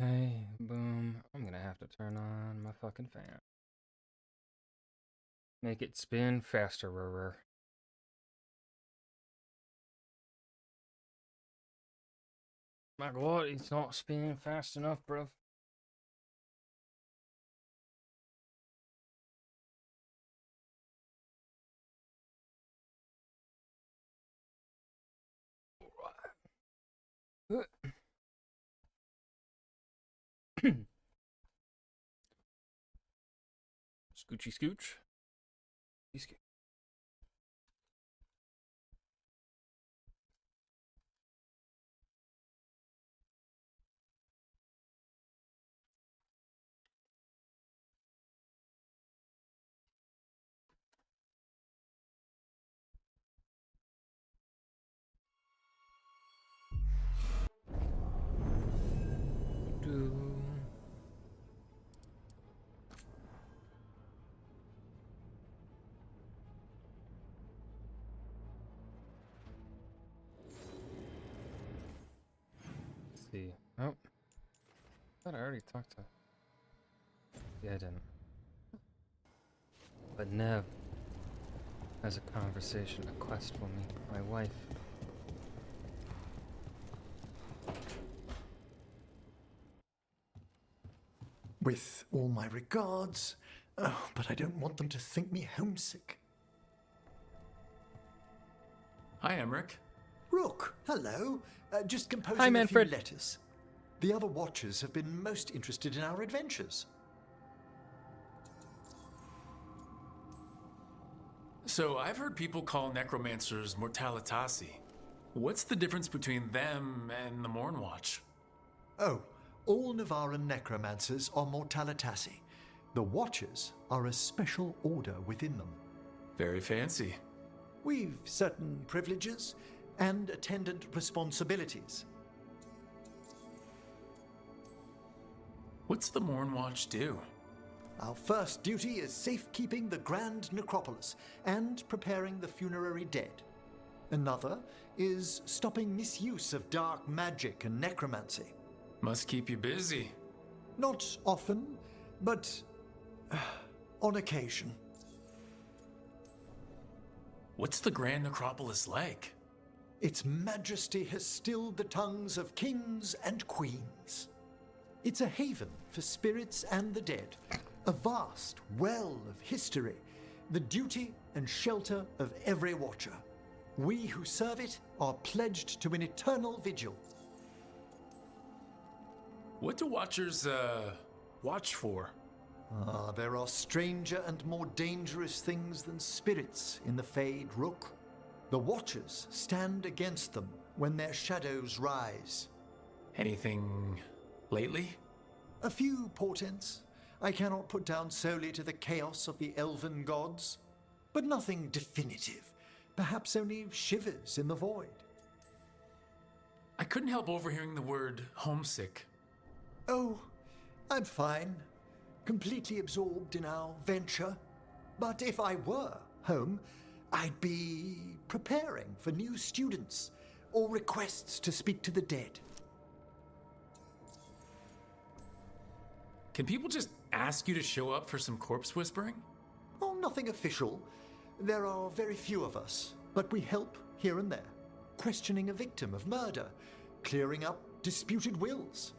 Okay, boom. I'm gonna have to turn on my fucking fan. Make it spin faster, rrr. My god, it's not spinning fast enough, bruv. Scoochy scooch. Do. Let's see. Oh. I thought I already talked to. Yeah, I didn't. But Nev has a conversation, a quest for me, my wife. With all my regards, but I don't want them to think me homesick. Hi, Emmerich. Rook, hello. Just composing Hi, a few Manfred. letters. The other Watchers have been most interested in our adventures. So, I've heard people call necromancers mortalitasi. What's the difference between them and the Mornwatch? Oh, all Navaran necromancers are mortalitasi. The Watchers are a special order within them. Very fancy. We've certain privileges and attendant responsibilities. What's the Mornwatch do? Our first duty is safekeeping the Grand Necropolis and preparing the funerary dead. Another is stopping misuse of dark magic and necromancy. Must keep you busy. Not often, but on occasion. What's the Grand Necropolis like? Its majesty has stilled the tongues of kings and queens. It's a haven for spirits and the dead, a vast well of history, the duty and shelter of every Watcher. We who serve it are pledged to an eternal vigil. What do Watchers, watch for? There are stranger and more dangerous things than spirits in the Fade, Rook. The Watchers stand against them when their shadows rise. Anything lately? A few portents I cannot put down solely to the chaos of the elven gods, but nothing definitive. Perhaps only shivers in the void. I couldn't help overhearing the word homesick. Oh, I'm fine. Completely absorbed in our venture. But if I were home, I'd be preparing for new students or requests to speak to the dead. Can people just ask you to show up for some corpse whispering? Oh, nothing official. There are very few of us, but we help here and there. Questioning a victim of murder, clearing up disputed wills,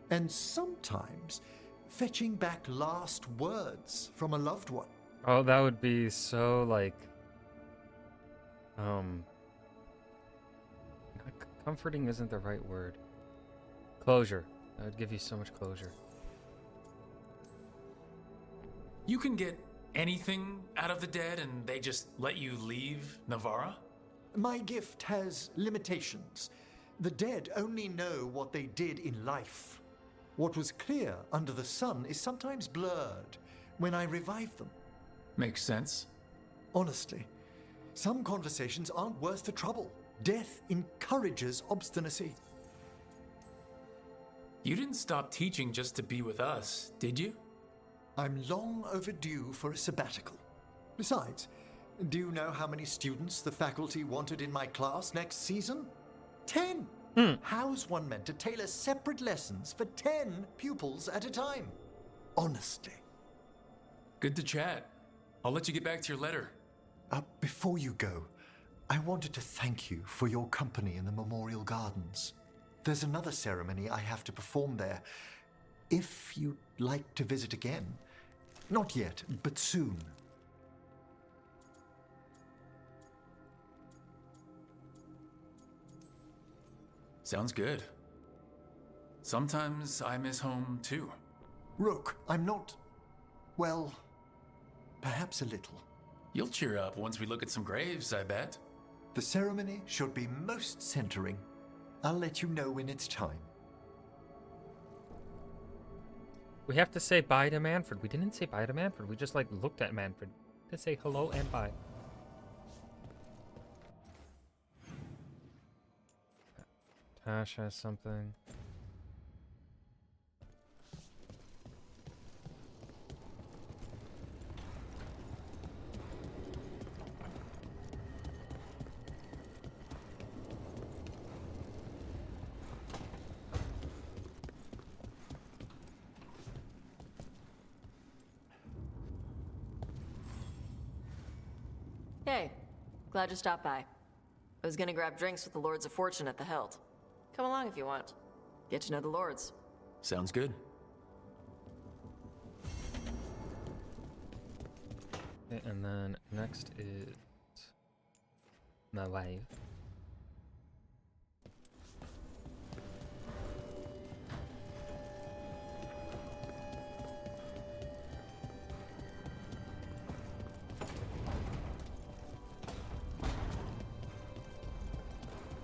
and sometimes fetching back last words from a loved one. Oh, that would be so, like, comforting isn't the right word. Closure. That would give you so much closure. You can get anything out of the dead and they just let you leave Navara? My gift has limitations. The dead only know what they did in life. What was clear under the sun is sometimes blurred when I revive them. Makes sense. Honestly, some conversations aren't worth the trouble. Death encourages obstinacy. You didn't stop teaching just to be with us, did you? I'm long overdue for a sabbatical. Besides, do you know how many students the faculty wanted in my class next season? 10! How's one meant to tailor separate lessons for 10 pupils at a time? Honestly. Good to chat. I'll let you get back to your letter. Before you go, I wanted to thank you for your company in the Memorial Gardens. There's another ceremony I have to perform there. If you'd like to visit again. Not yet, but soon. Sounds good. Sometimes I miss home too. Rook, I'm not... well, perhaps a little. You'll cheer up once we look at some graves, I bet. The ceremony should be most centering. I'll let you know when it's time. We have to say bye to Manfred. We didn't say bye to Manfred. We just, like, looked at Manfred to say hello and bye. Tash has something. Hey, glad you stopped by. I was gonna grab drinks with the Lords of Fortune at the Hilt. Come along if you want. Get to know the Lords. Sounds good. Okay, and then next is my wife.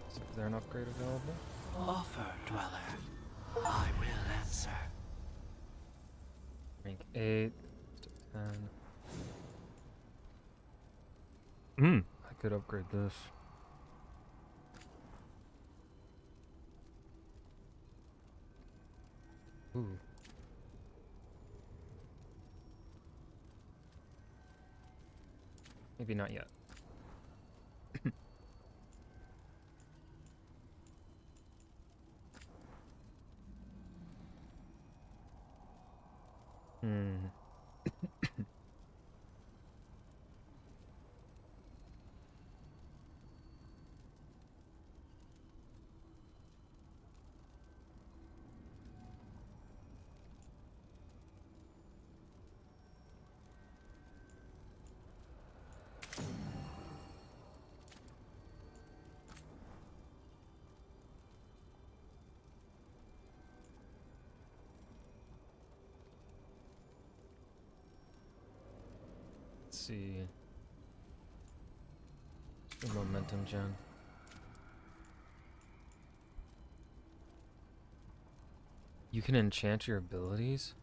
Is there an upgrade available? Offer, dweller. I will answer. Rank 8, to 10. I could upgrade this. Ooh. Maybe not yet. Let's see. The momentum gen. You can enchant your abilities?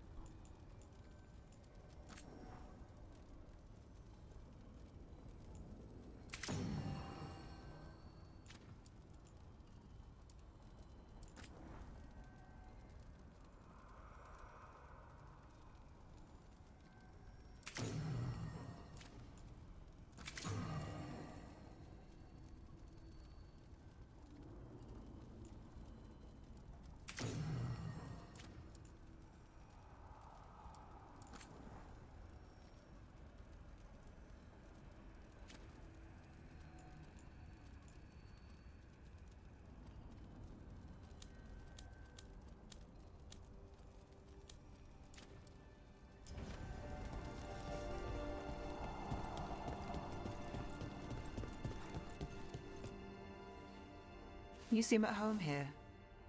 You seem at home here.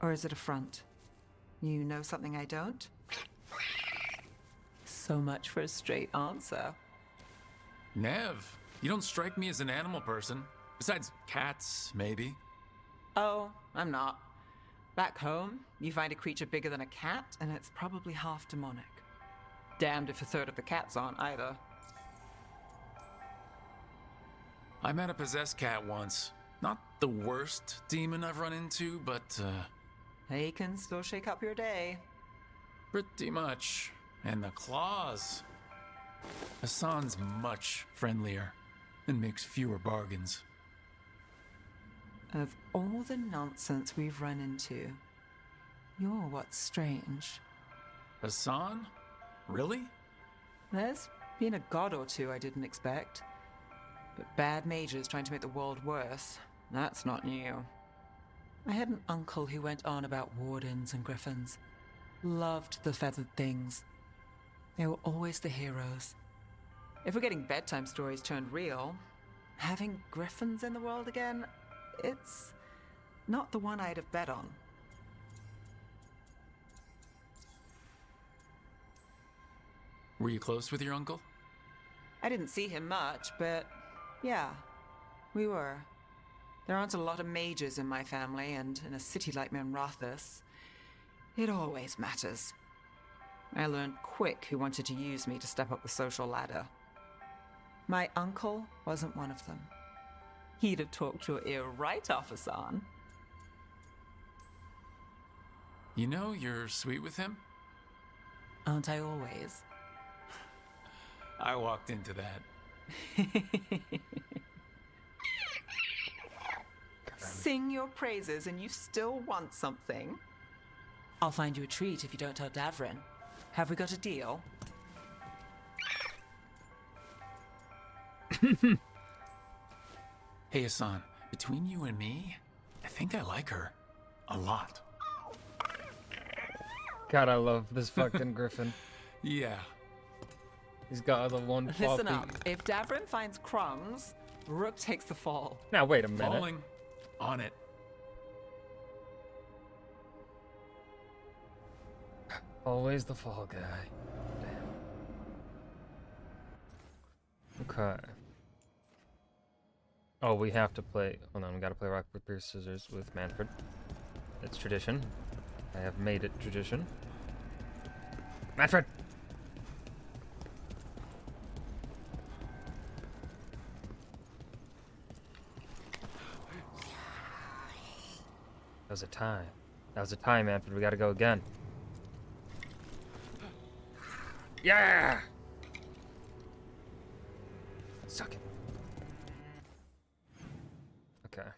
Or is it a front? You know something I don't? So much for a straight answer. Nev, you don't strike me as an animal person. Besides cats, maybe. Oh, I'm not. Back home, you find a creature bigger than a cat, and it's probably half demonic. Damned if a third of the cats aren't either. I met a possessed cat once. Not the worst demon I've run into, but, They can still shake up your day. pretty much. And the claws. Hassan's much friendlier and makes fewer bargains. Of all the nonsense we've run into, you're what's strange. Hassan? Really? There's been a god or two I didn't expect. But bad mages trying to make the world worse, that's not new. I had an uncle who went on about wardens and griffins. Loved the feathered things. They were always the heroes. If we're getting bedtime stories turned real, having griffins in the world again, it's not the one I'd have bet on. Were you close with your uncle? I didn't see him much, but yeah, we were. There aren't a lot of mages in my family, and in a city like Manrathus, it always matters. I learned quick who wanted to use me to step up the social ladder. My uncle wasn't one of them. He'd have talked your ear right off, Hassan. You know you're sweet with him? Aren't I always? I walked into that. Sing your praises and you still want something? I'll find you a treat if you don't tell Davrin. Have we got a deal? Hey Hassan, between you and me, I think I like her. A lot. God, I love this fucking griffin. Yeah. He's got the one Listen floppy. up. If Davrin finds crumbs, Rook takes the fall. Now, wait a minute. Falling. On it. Always the fall guy. Damn. Okay. Oh, we have to play. Hold on, we gotta play rock, paper, scissors with Manfred. It's tradition. I have made it tradition. Manfred! That was a tie. That was a tie, Manfred. We gotta go again. Yeah! Suck it. Okay.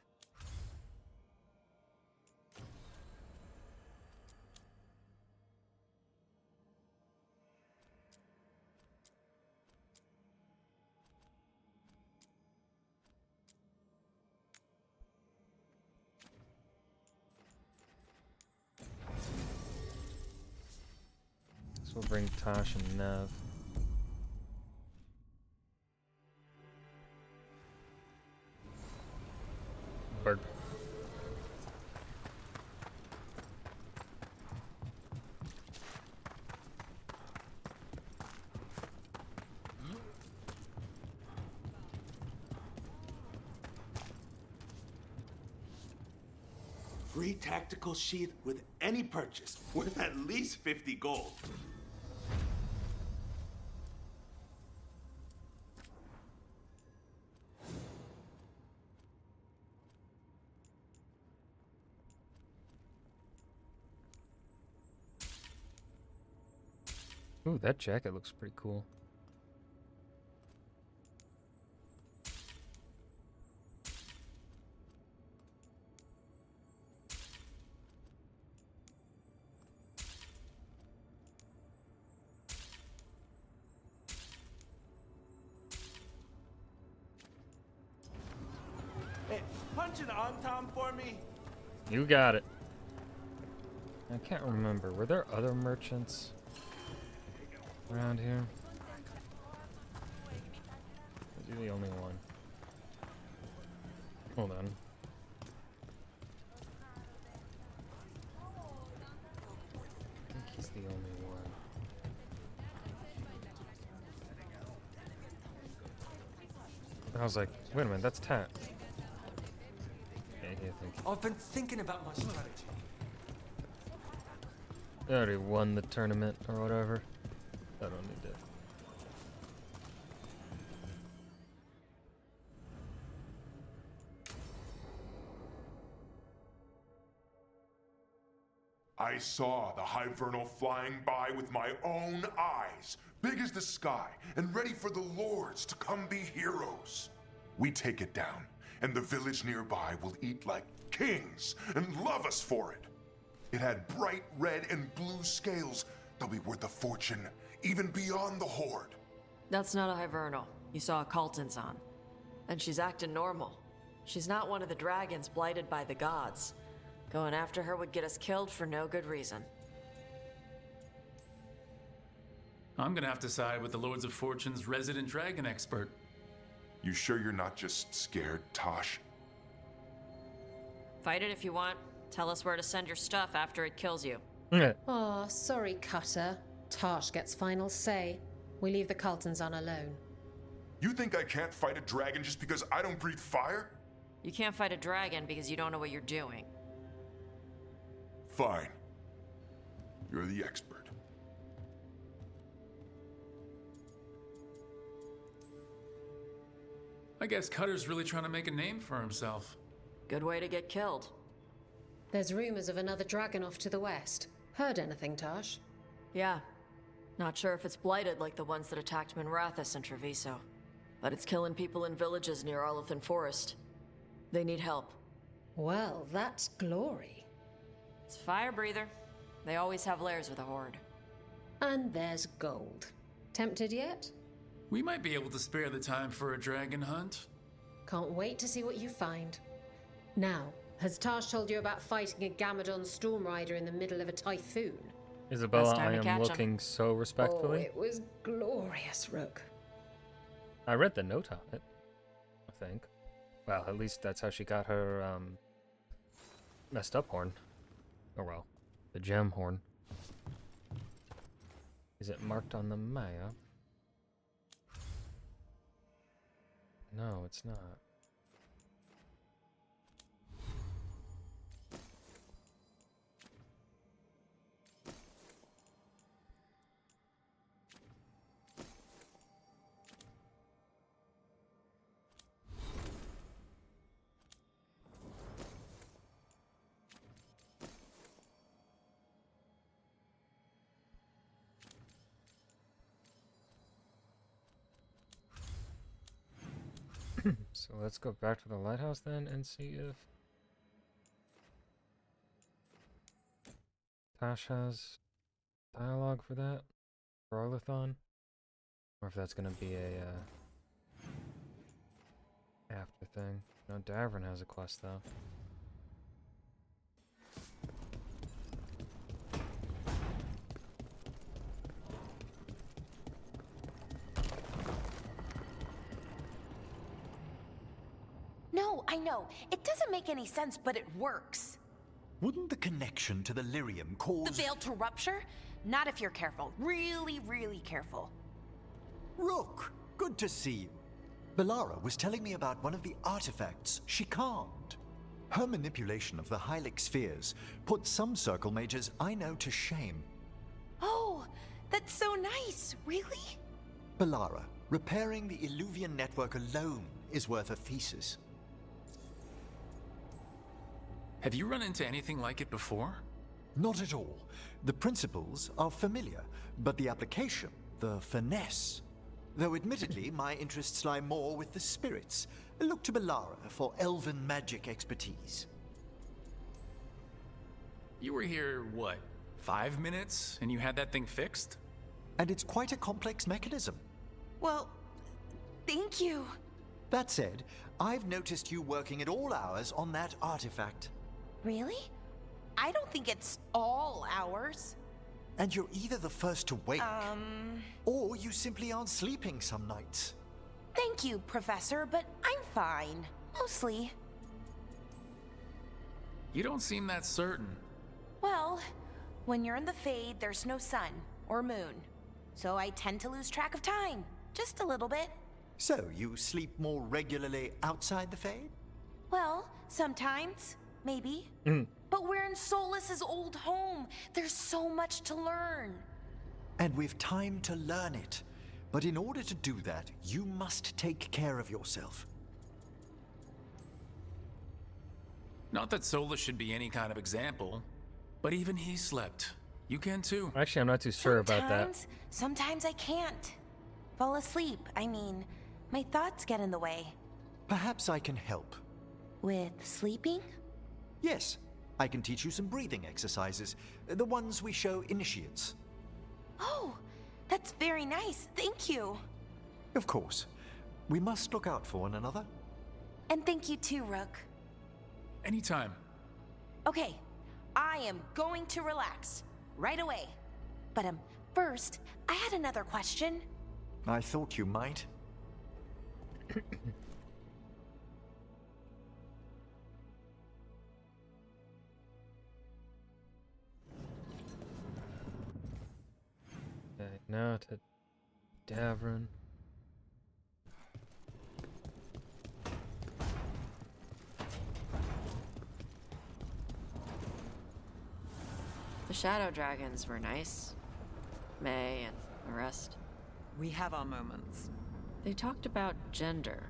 So we'll bring Tosh and Nev. Bird. Free tactical sheath with any purchase, worth at least 50 gold. Ooh, that jacket looks pretty cool. Hey, punch an on-tom for me. You got it. I can't remember. Were there other merchants around here? Is he the only one? Hold on. I think he's the only one. I was like, wait a minute, that's Tat. Yeah, I think. I've been thinking about my strategy. They already won the tournament or whatever. I don't need to. I saw the Hivernal flying by with my own eyes, big as the sky, and ready for the lords to come be heroes. We take it down. and the village nearby will eat like kings and love us for it. It had bright red and blue scales. They'll be worth a fortune, even beyond the Horde. That's not a Hivernal. You saw a Calton's on. And she's acting normal. She's not one of the dragons blighted by the gods. Going after her would get us killed for no good reason. I'm gonna have to side with the Lords of Fortune's resident dragon expert. You sure you're not just scared, Tosh? Fight it if you want. Tell us where to send your stuff after it kills you. Oh, sorry, Cutter. Tosh gets final say. We leave the Carltons on alone. You think I can't fight a dragon just because I don't breathe fire? You can't fight a dragon because you don't know what you're doing. Fine. You're the expert. I guess Cutter's really trying to make a name for himself. Good way to get killed. There's rumors of another dragon off to the west. Heard anything, Tosh? Yeah. Not sure if it's blighted like the ones that attacked Minrathous and Treviso. But it's killing people in villages near Arlethan Forest. They need help. Well, that's glory. It's a fire breather. They always have lairs with a horde. And there's gold. Tempted yet? We might be able to spare the time for a dragon hunt. Can't wait to see what you find. Now, has Tosh told you about fighting a Gamadon storm rider in the middle of a typhoon? Isabella, time I to am catch 'em. looking so Oh, respectfully. it was glorious, Rook. I read the note on it, I think. Well, at least that's how she got her, messed up horn. Oh well, the gem horn. Is it marked on the map? No, it's not. So let's go back to the lighthouse then and see if Tash has dialogue for that, for Arlathon, or if that's gonna be a after thing. No, Davern has a quest though. No, I know. It doesn't make any sense, but it works. Wouldn't the connection to the lyrium The cause... veil to rupture? Not if you're careful. Really, really careful. Rook, good to see you. Belara was telling me about one of the artifacts she calmed. Her manipulation of the Hylic spheres put some circle mages I know to shame. Oh, that's so nice. Really? Belara, repairing the Illuvian network alone is worth a thesis. Have you run into anything like it before? Not at all. The principles are familiar, but the application, the finesse. Though admittedly, my interests lie more with the spirits. Look to Belara for elven magic expertise. You were here, what, 5 minutes, and you had that thing fixed? And it's quite a complex mechanism. Well, thank you. That said, I've noticed you working at all hours on that artifact. Really? I don't think it's all ours. And you're either the first to wake, or you simply aren't sleeping some nights. Thank you, Professor, but I'm fine. Mostly. You don't seem that certain. Well, when you're in the Fade, there's no sun or moon. So I tend to lose track of time. Just a little bit. So, you sleep more regularly outside the Fade? Well, sometimes. Maybe. But we're in Solus's old home. There's so much to learn. And we've time to learn it. But in order to do that, you must take care of yourself. Not that Solus should be any kind of example, but even he slept. You can too. Actually, I'm not too sure about that. Sometimes I can't. Fall asleep, I mean. My thoughts get in the way. Perhaps I can help. With sleeping? Yes, I can teach you some breathing exercises, the ones we show initiates. Oh, that's very nice. Thank you. Of course. We must look out for one another. And thank you too, Rook. Anytime. Okay, I am going to relax right away. But first, I had another question. I thought you might. Okay, now to Davrin. The Shadow Dragons were nice. May and the rest. We have our moments. They talked about gender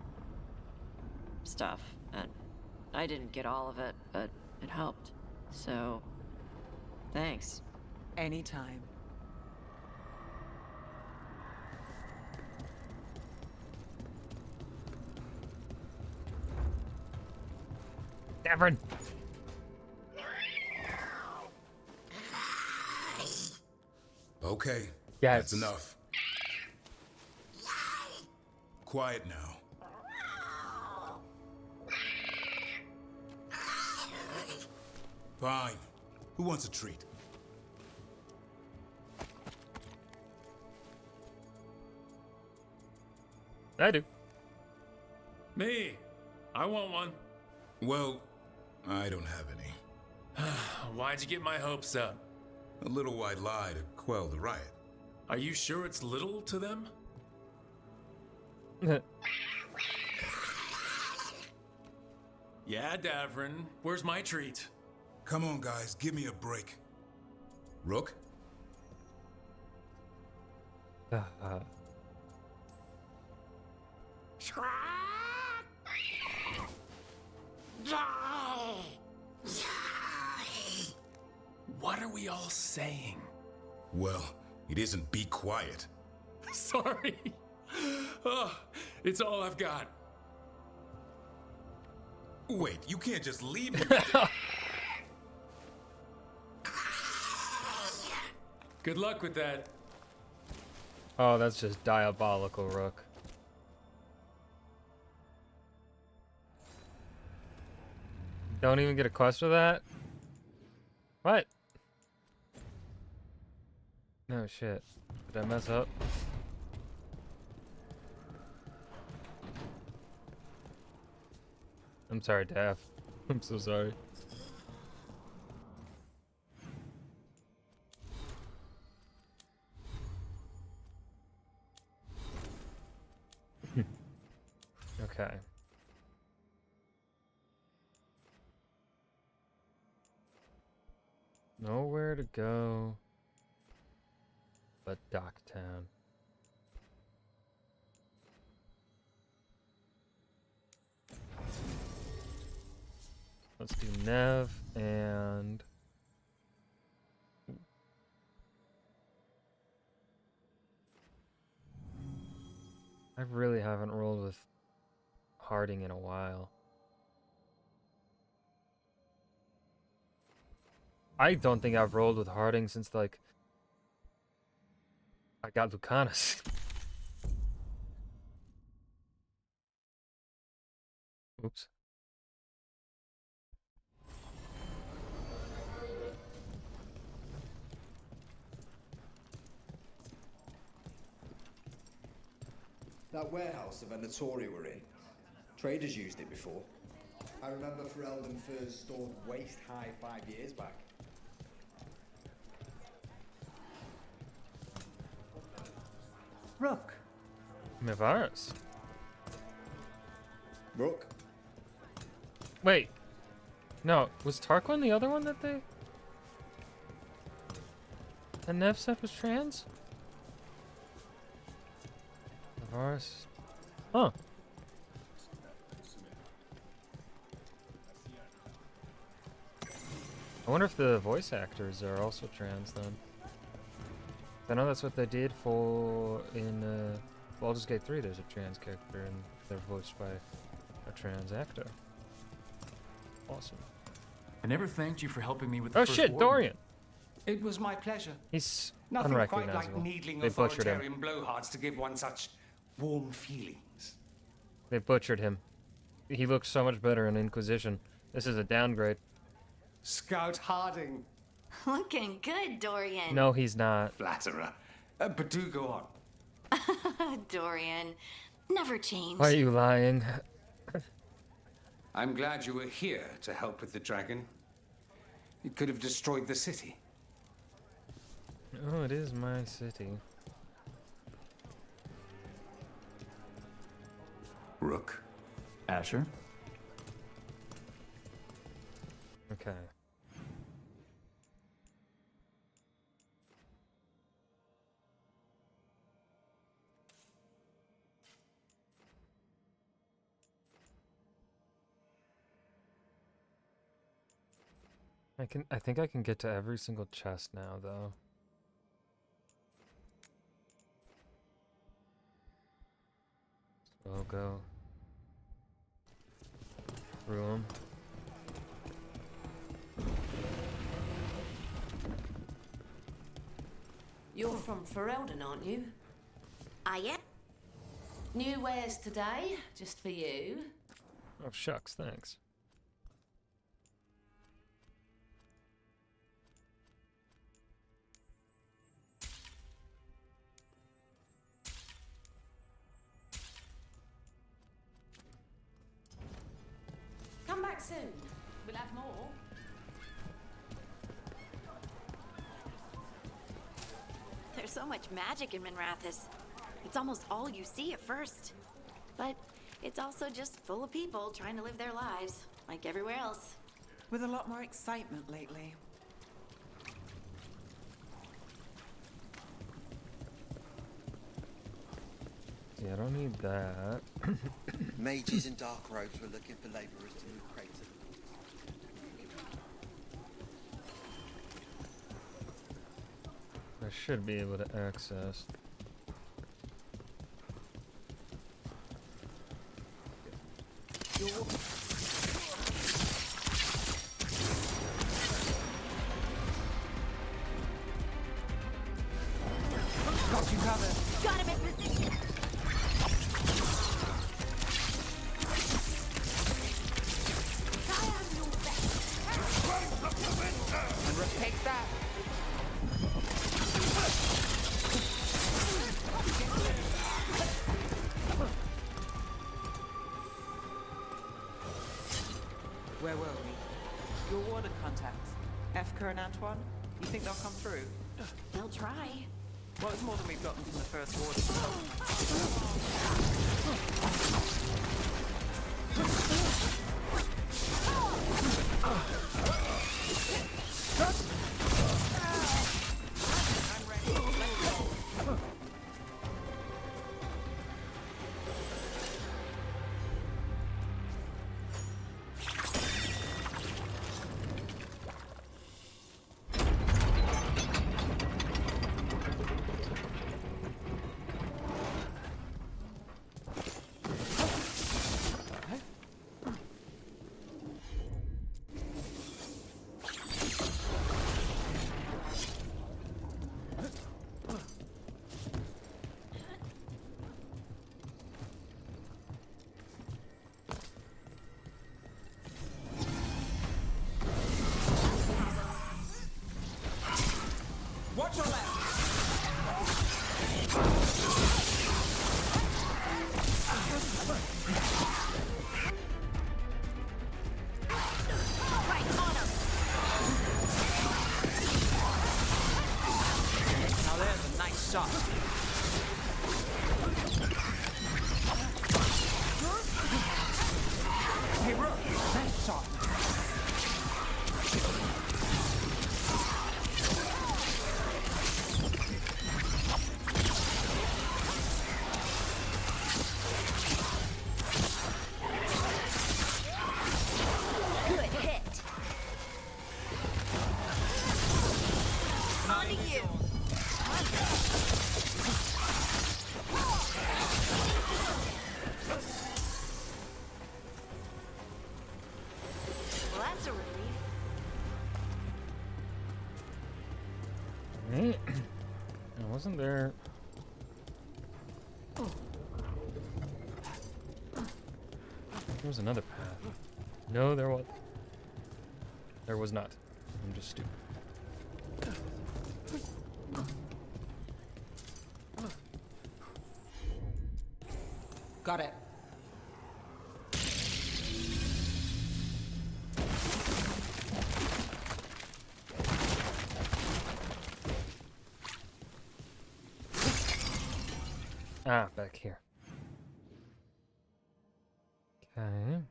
stuff, and I didn't get all of it, but it helped. So, thanks. Anytime. Davrin! Okay. Yes. That's enough. Quiet now. Fine. Who wants a treat? I do. Me. I want one. Well, I don't have any. Why'd you get my hopes up? A little white lie to quell the riot. Are you sure it's little to them? Yeah, Davrin. Where's my treat? Come on, guys, give me a break. Rook? What are we all saying? Well, it isn't be quiet. Sorry. Oh, it's all I've got. Wait, you can't just leave me. Good luck with that. Oh, that's just diabolical, Rook. Don't even get a quest for that? What? No shit. Did I mess up? I'm sorry, Dav. I'm so sorry. Okay. Nowhere to go but Docktown. Let's do Nev and I really haven't rolled with Harding in a while. I don't think I've rolled with Harding since like I got Lucanus. Oops. That warehouse the Venatori were in, traders used it before. I remember Ferelden Furs stored waist high 5 years back. Rook. Mivaris. Rook? Wait. No, was Tarquin the other one that they... And Nev said was trans? Mivaris. Huh. I wonder if the voice actors are also trans then. I know that's what they did for in Baldur's Gate 3. There's a trans character and they're voiced by a trans actor. Awesome. I never thanked you for helping me with the Oh first shit, warden. Dorian! It was my pleasure. He's Nothing quite like unrecognizable. needling They butchered him. authoritarian blowhards to give one such warm feelings. They butchered him. He looks so much better in Inquisition. This is a downgrade. Scout Harding. Looking good, Dorian. No, he's not. Flatterer. But do go on. Dorian. Never change. Why are you lying? I'm glad you were here to help with the dragon. It could have destroyed the city. Oh, it is my city. Rook. Asher. Okay. I think I can get to every single chest now, though. So I'll go through them. You're from Ferelden, aren't you? I am. New wares today, just for you. Oh, shucks, thanks. Come back soon. We'll have more. There's so much magic in Minrathous. It's almost all you see at first. But it's also just full of people trying to live their lives, like everywhere else. With a lot more excitement lately. Yeah, I don't need that. Mages in dark robes were looking for labourers to move crates. I should be able to access. Got you covered. Got him in position. And Rook takes that. Where were we? Your warder contacts. Efka and Antoine? You think they'll come through? They'll try. Well, it's more than we've gotten from the first warder. Watch your left. Right on him. Now there's a nice shot. Hey, Rook, nice shot. Good hit. On to you. Okay. And wasn't there... There was another path. No, there was... There was not. I'm just stupid. Got it. Ah, back here. Okay.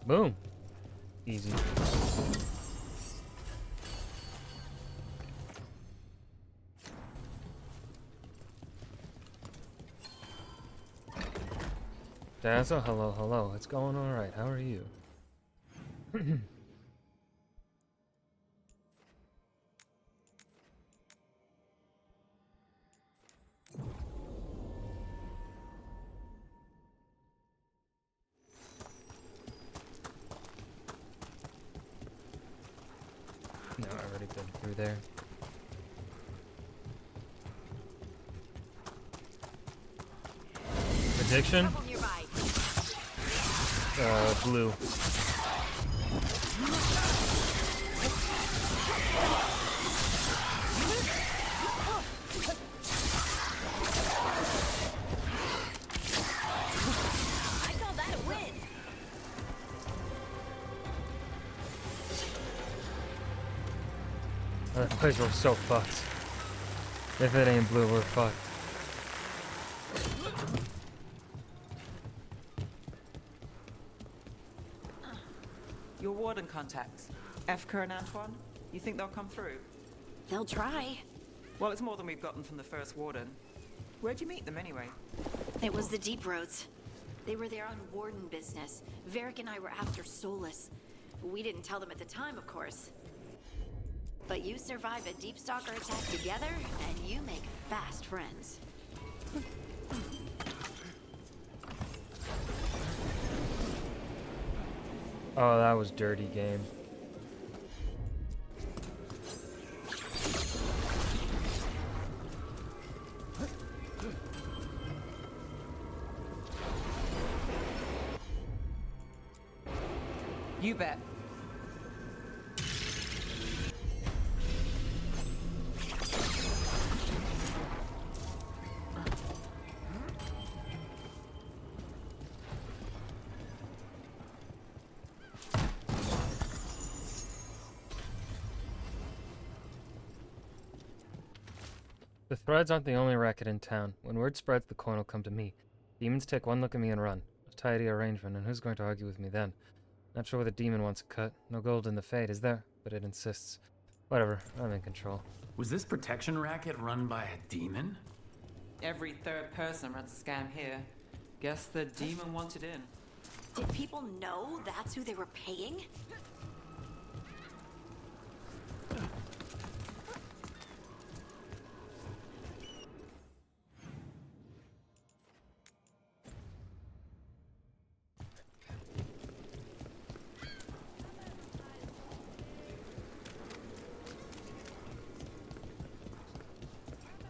Boom. Easy. Dazzle, hello, hello. It's going alright. How are you? No, I already been through there. Addiction? Blue. I call that a win. That place we're so fucked. If it ain't blue, we're fucked. Your warden contacts, Efka and Antoine, you think they'll come through? They'll try. Well, it's more than we've gotten from the first warden. Where'd you meet them anyway? It was the Deep Roads. They were there on warden business. Varric and I were after Solus. We didn't tell them at the time, of course. But you survive a Deep Stalker attack together, and you make fast friends. Oh, that was dirty game. You bet. The threads aren't the only racket in town. When word spreads, the coin will come to me. Demons take one look at me and run. A tidy arrangement, and who's going to argue with me then? Not sure where the demon wants a cut. No gold in the fade, is there? But it insists. Whatever, I'm in control. Was this protection racket run by a demon? Every third person runs a scam here. Guess the demon wanted in. Did people know that's who they were paying?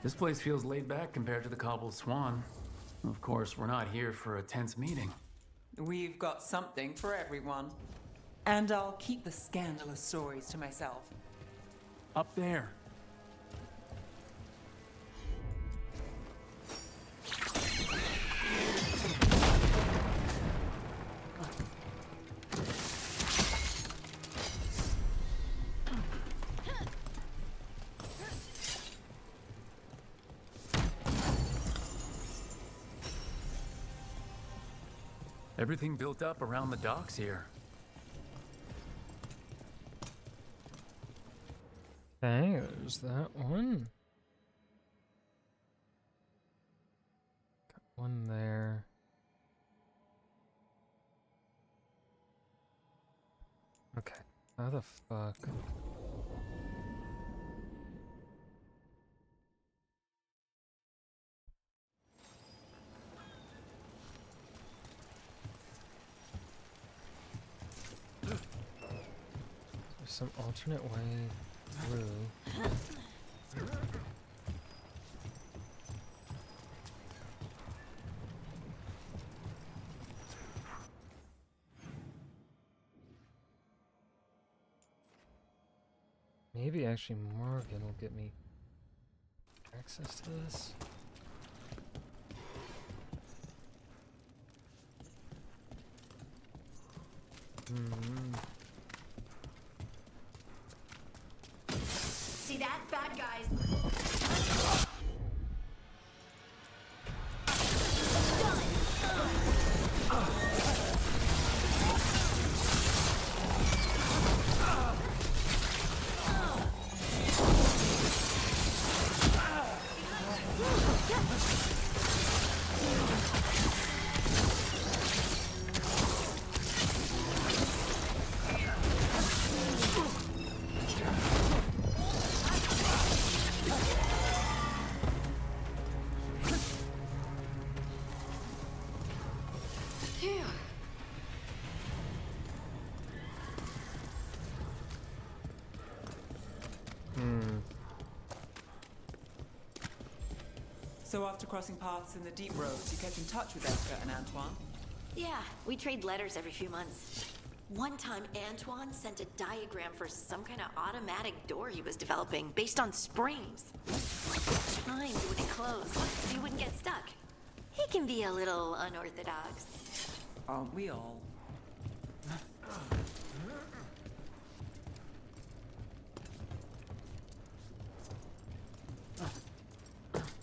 This place feels laid back compared to the Cobbled Swan. Of course, we're not here for a tense meeting. We've got something for everyone. And I'll keep the scandalous stories to myself. Up there. Everything built up around the docks here. Okay, there's that one. Got one there. Okay, how the fuck? There's some alternate way through. Maybe actually Morgan will get me access to this. See that? Bad guys. So after crossing paths in the deep roads, you kept in touch with Esther and Antoine? Yeah, we trade letters every few months. One time, Antoine sent a diagram for some kind of automatic door he was developing based on springs. Trying to when it closed, so you wouldn't get stuck. He can be a little unorthodox. Aren't we all?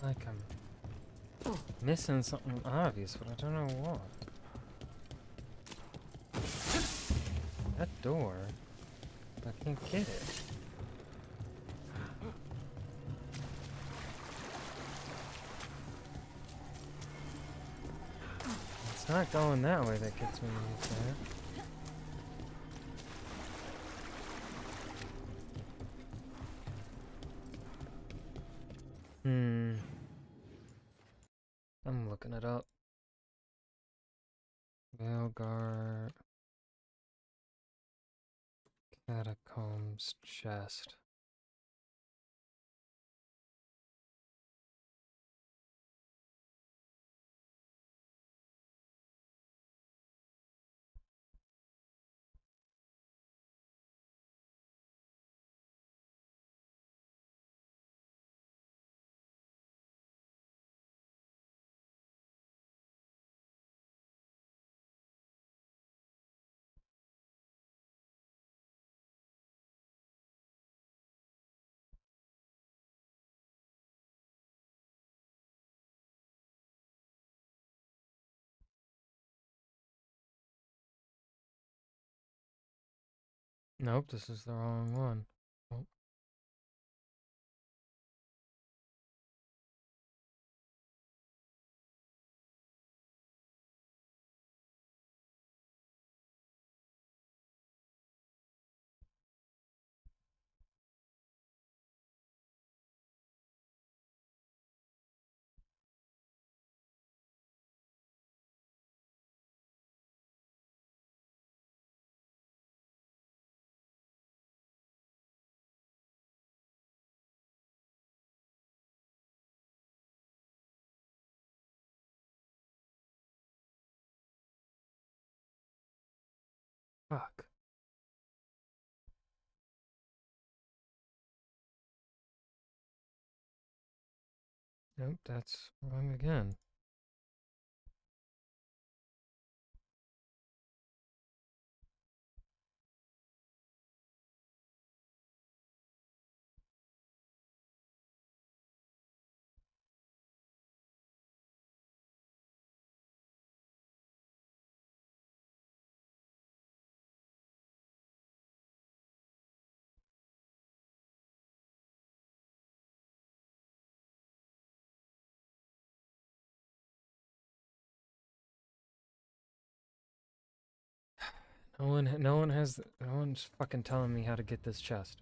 Like I'm missing something obvious, but I don't know what. That door, I can't get it. It's not going that way that gets me there. I'm looking it up. Veilguard Catacombs chest. Nope, this is the wrong one. Oh. Fuck. Nope, that's wrong again. No one's fucking telling me how to get this chest.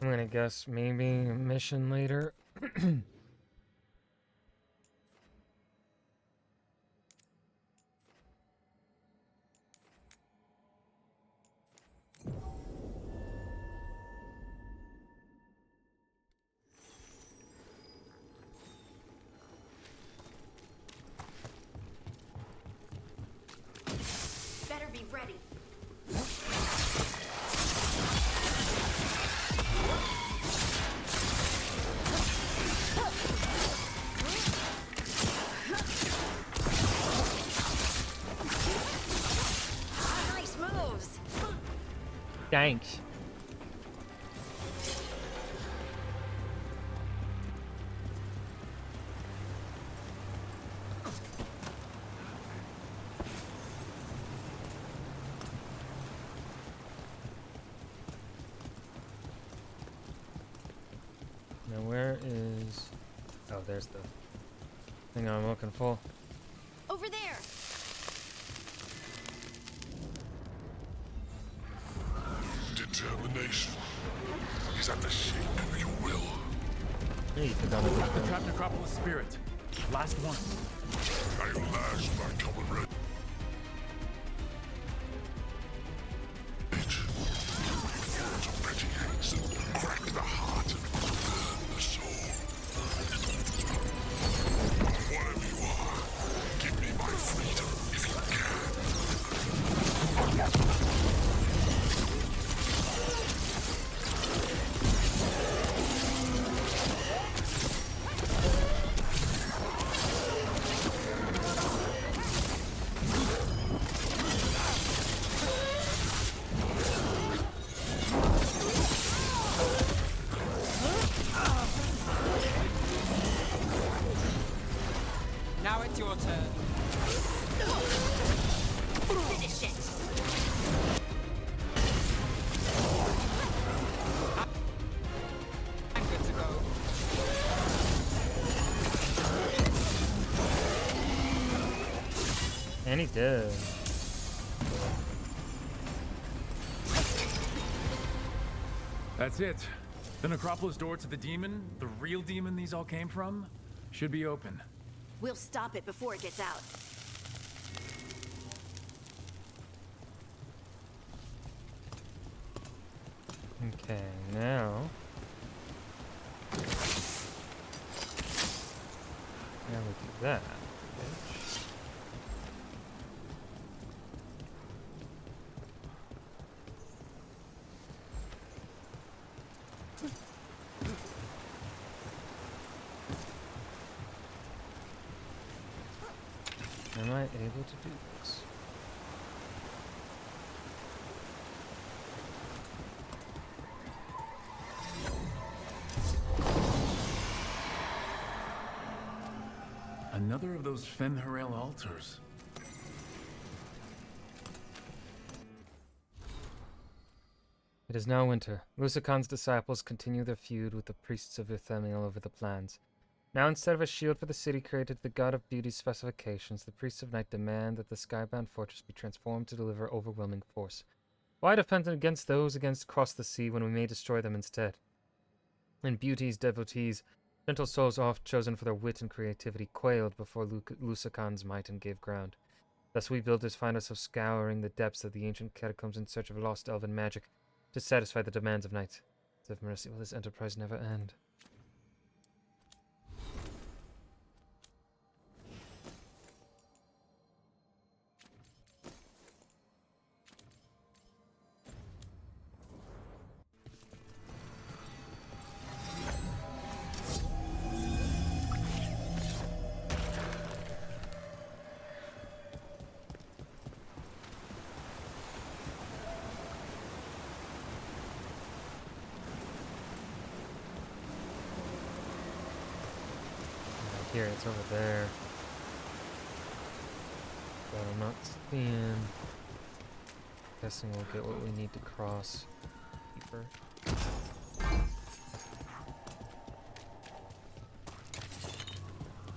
I'm gonna guess maybe a mission later. Better be ready. Nice moves. Thanks. Now where is... Oh, there's the thing I'm looking for. Over there. Determination is at the shape of your will. Hey, you took on The trapped necropolis spirit. Last one. I am last, my comrade. Words of petty hates and crack the heart and burn the soul. Whatever you are, give me my freedom if you Now it's your turn. Finish it. I'm good to go. And he did. That's it. The necropolis door to the demon, the real demon these all came from, should be open. We'll stop it before it gets out. Okay, now... Now we do that, bitch. Am I able to do this? Another of those Fen'Harel altars. It is now winter. Lusakan's disciples continue their feud with the priests of Euthemiel over the plans. Now, instead of a shield for the city created to the god of beauty's specifications, the priests of night demand that the skybound fortress be transformed to deliver overwhelming force. Why defend against those across the sea when we may destroy them instead? And beauty's devotees, gentle souls oft chosen for their wit and creativity, quailed before Lusakan's might and gave ground. Thus we builders find ourselves scouring the depths of the ancient catacombs in search of lost elven magic to satisfy the demands of night. Have mercy, will this enterprise never end? here. It's over there. But I'm not seeing. Guessing we'll get what we need to cross deeper.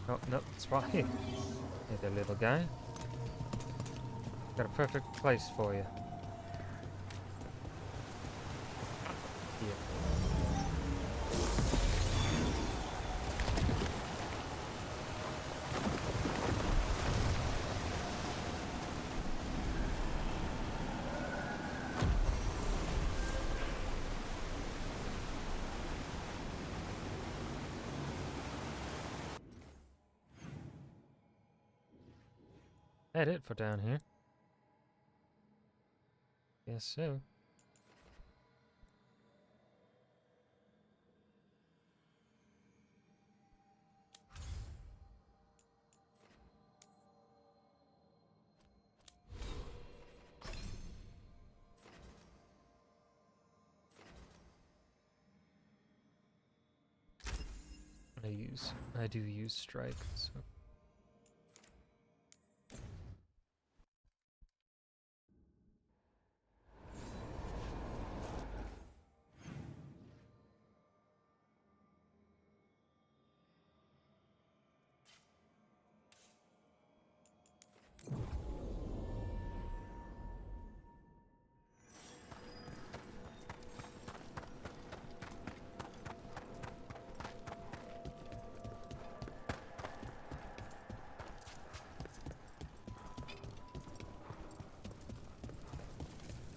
Oh, nope, it's right here. Hey there, little guy. Got a perfect place for you. Here. That it for down here. Guess so. I do use strike, so.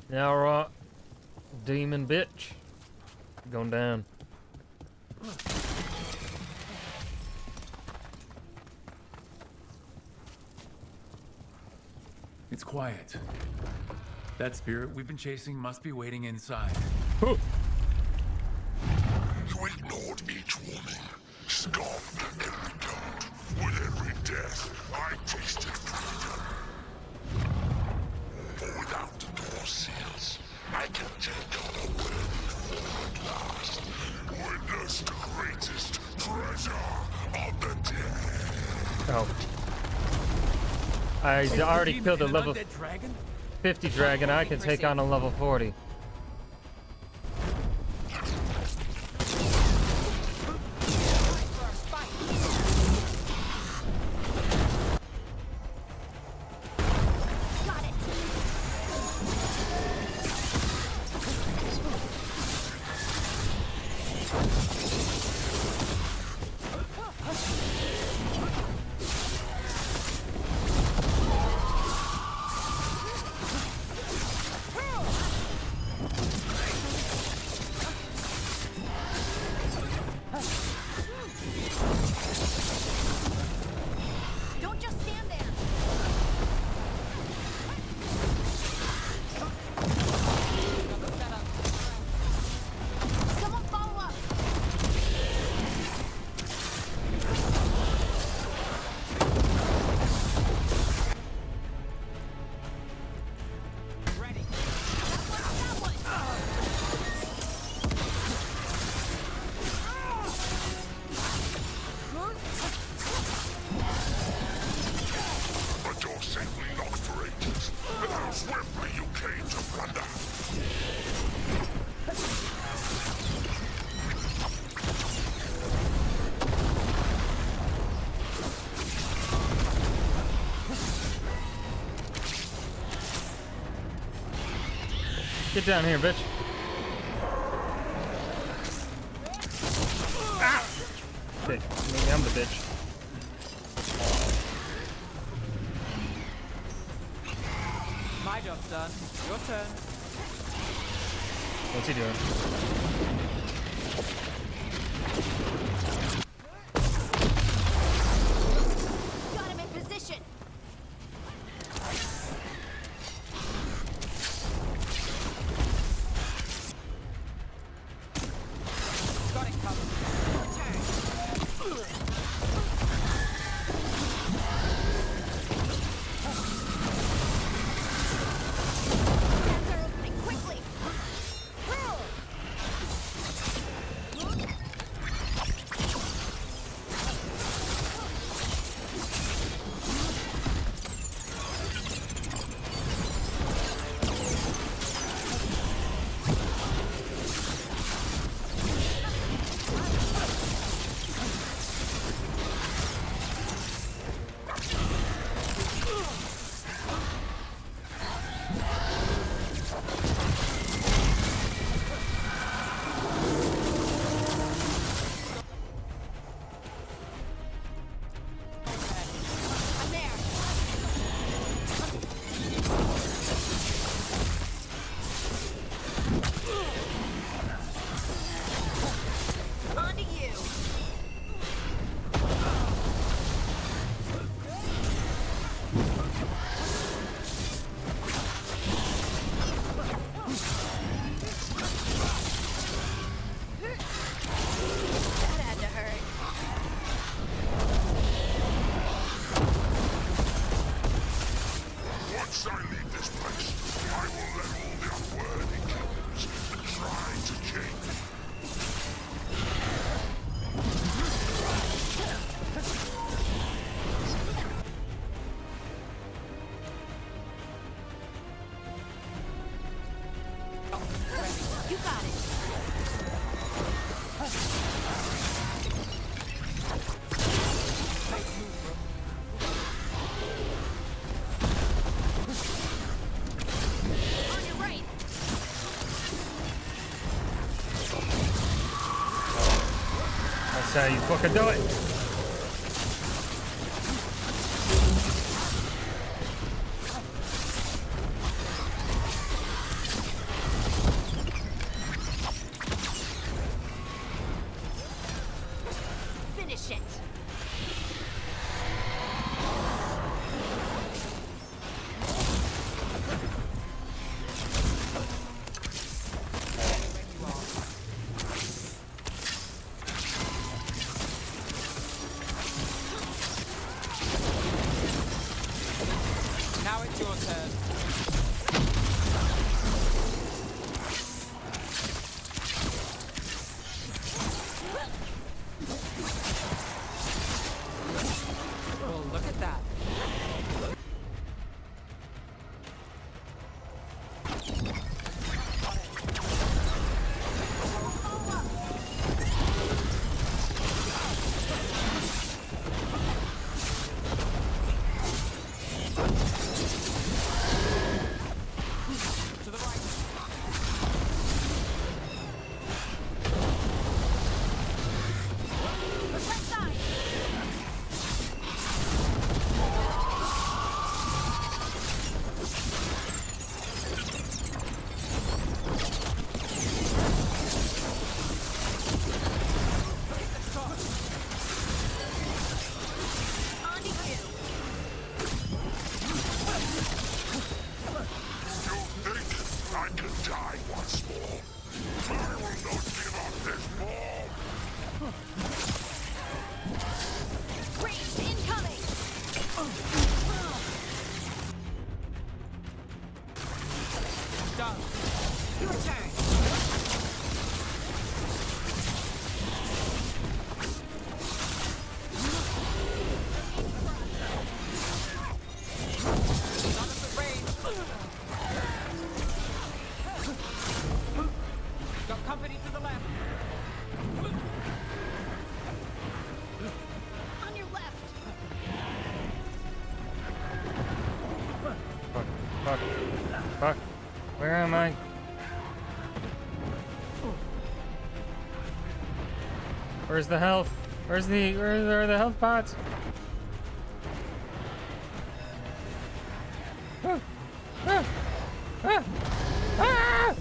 Now, right, demon bitch, going down. It's quiet. That spirit we've been chasing must be waiting inside. You ignored each warning. Scoffed and returned. With every death, I tasted freedom. For without the door seals, I can take on a worthy form at last. Witness the greatest treasure of the dead. Oh. I already killed a level 50 dragon. I can take on a level 40. Get down here, bitch. Ah! Okay, maybe I'm the bitch. My job's done. Your turn. What's he doing? Got him in position. Got it covered. Quickly. That's how you fucking do it. Finish it. Now it's your turn. Well, look at that. I can die once more. I will not give up this ball. Race incoming. Done. Your turn. Got company to the left. On your left. Fuck. Fuck. Fuck. Where am I? Where's the health? Where are the health pots? Ah! Ah! Ah! Ah!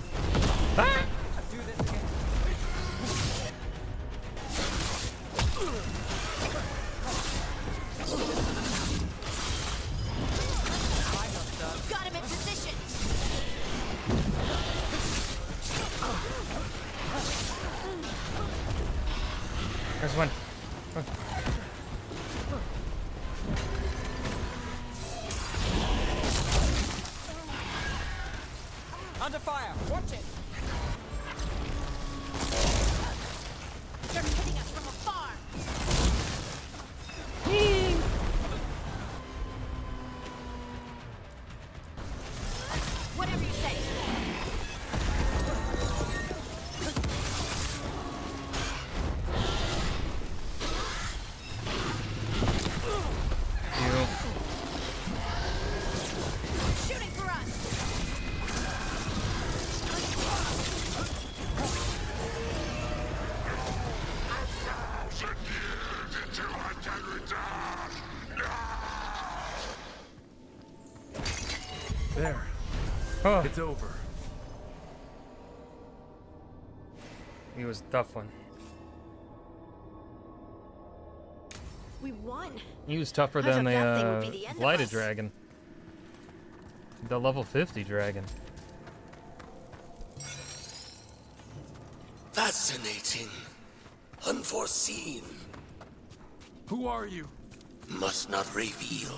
Ah! Do this again. Got him in position. There's one. Oh. Under fire. Watch it. They're hitting us from afar. Whatever you say. You. Shooting for us. Until I can return. There. Oh, It's over. he was a tough one. We won. He was tougher I than thought that thing would be the the end of blighted us. dragon. The level 50 dragon. Fascinating. Unforeseen. Who are you? Must not reveal.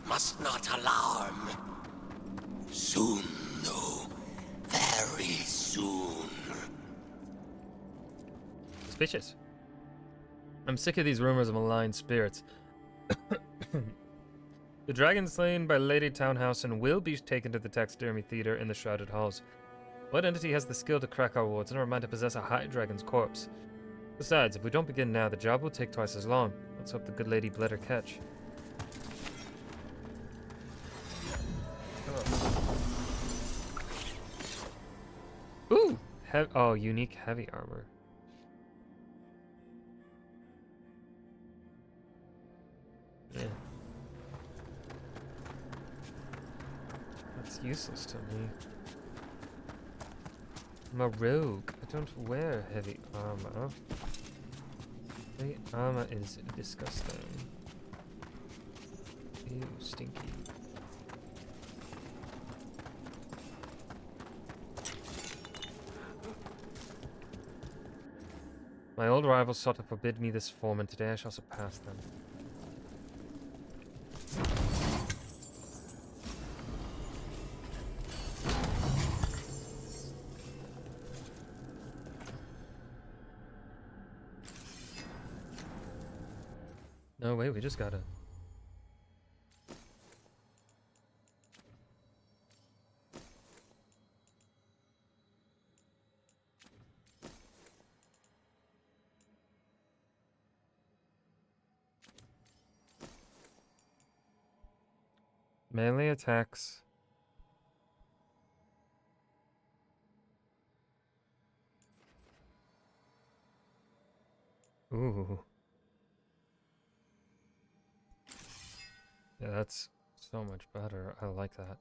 Must not alarm. Soon, though. Very soon. Suspicious. I'm sick of these rumors of malign spirits. The dragon slain by Lady Townhausen will be taken to the taxidermy theater in the Shrouded Halls. What entity has the skill to crack our wards and our mind to possess a high dragon's corpse? Besides, if we don't begin now, the job will take twice as long. Let's hope the good lady bled her catch. Ooh! Oh, unique heavy armor. Yeah. That's useless to me. I'm a rogue. I don't wear heavy armor. Heavy armor is disgusting. Ew, stinky. My old rivals sought to forbid me this form, and today I shall surpass them. No, wait, we just gotta... Melee attacks. Ooh. Yeah, that's so much better. I like that.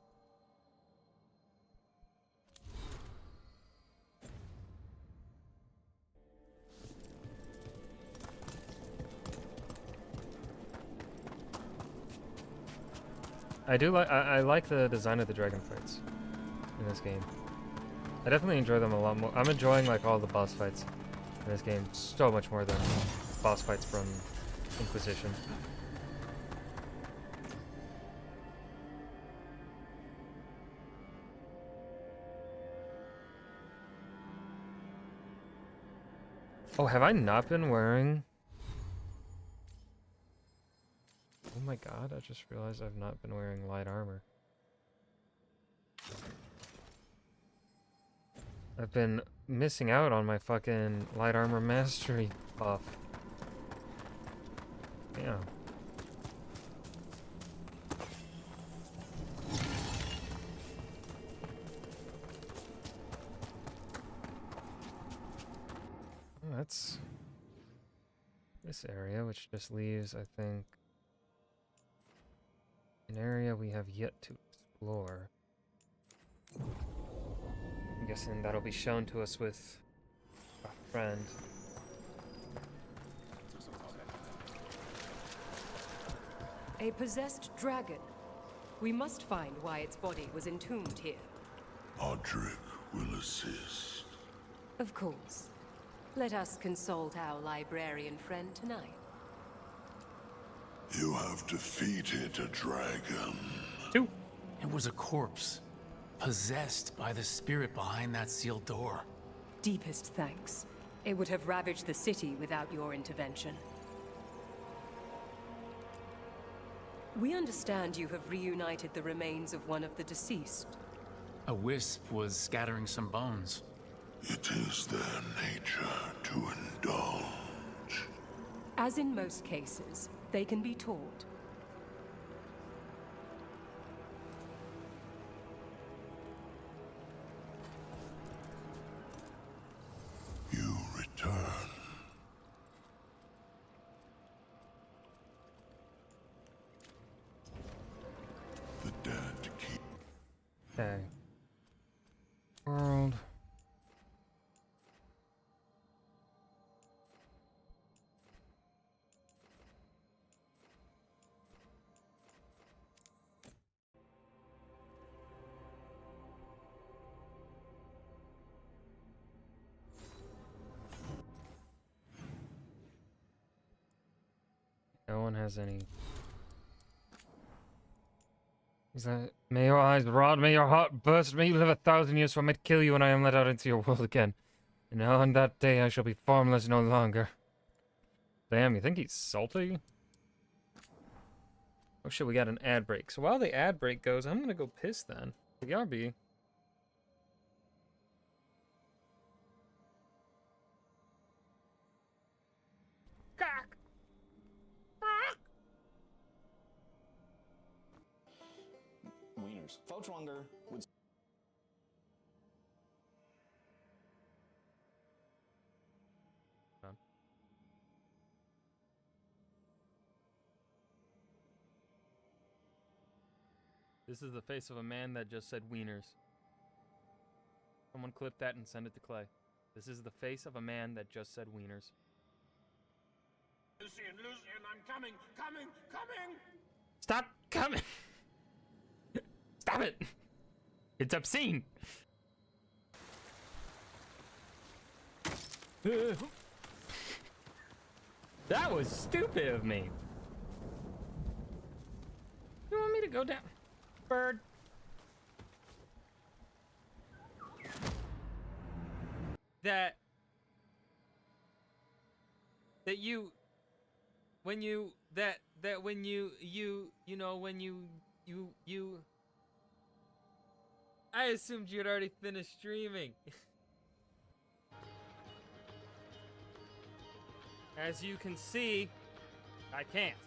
I like the design of the dragon fights in this game. I definitely enjoy them a lot more. I'm enjoying like all the boss fights in this game so much more than boss fights from Inquisition. Oh, have I not been wearing... Oh my god, I just realized I've not been wearing light armor. I've been missing out on my fucking light armor mastery buff. Yeah. Oh, that's this area, which just leaves, I think, an area we have yet to explore. I'm guessing that'll be shown to us with a friend. A possessed dragon. We must find why its body was entombed here. Audric will assist. Of course. Let us consult our librarian friend tonight. You have defeated a dragon. It was a corpse, possessed by the spirit behind that sealed door. Deepest thanks. It would have ravaged the city without your intervention. We understand you have reunited the remains of one of the deceased. A wisp was scattering some bones. It is their nature to indulge. As in most cases, they can be taught. You return. The dead keep. Okay. World. No one has any. Is that? May your eyes rot, may your heart burst, may you live 1,000 years, for I might kill you when I am let out into your world again. And now on that day I shall be formless no longer. Damn, you think he's salty? Oh shit, we got an ad break. So while the ad break goes, I'm gonna go piss then. BRB. Wieners. Fauchwanger would... This is the face of a man that just said wieners. Someone clip that and send it to Clay. This is the face of a man that just said wieners. Lucian, I'm coming! Stop coming! Stop it! It's obscene! That was stupid of me. You want me to go down? Bird. That you when you when you know when you I assumed you'd already finished streaming. As you can see, I can't.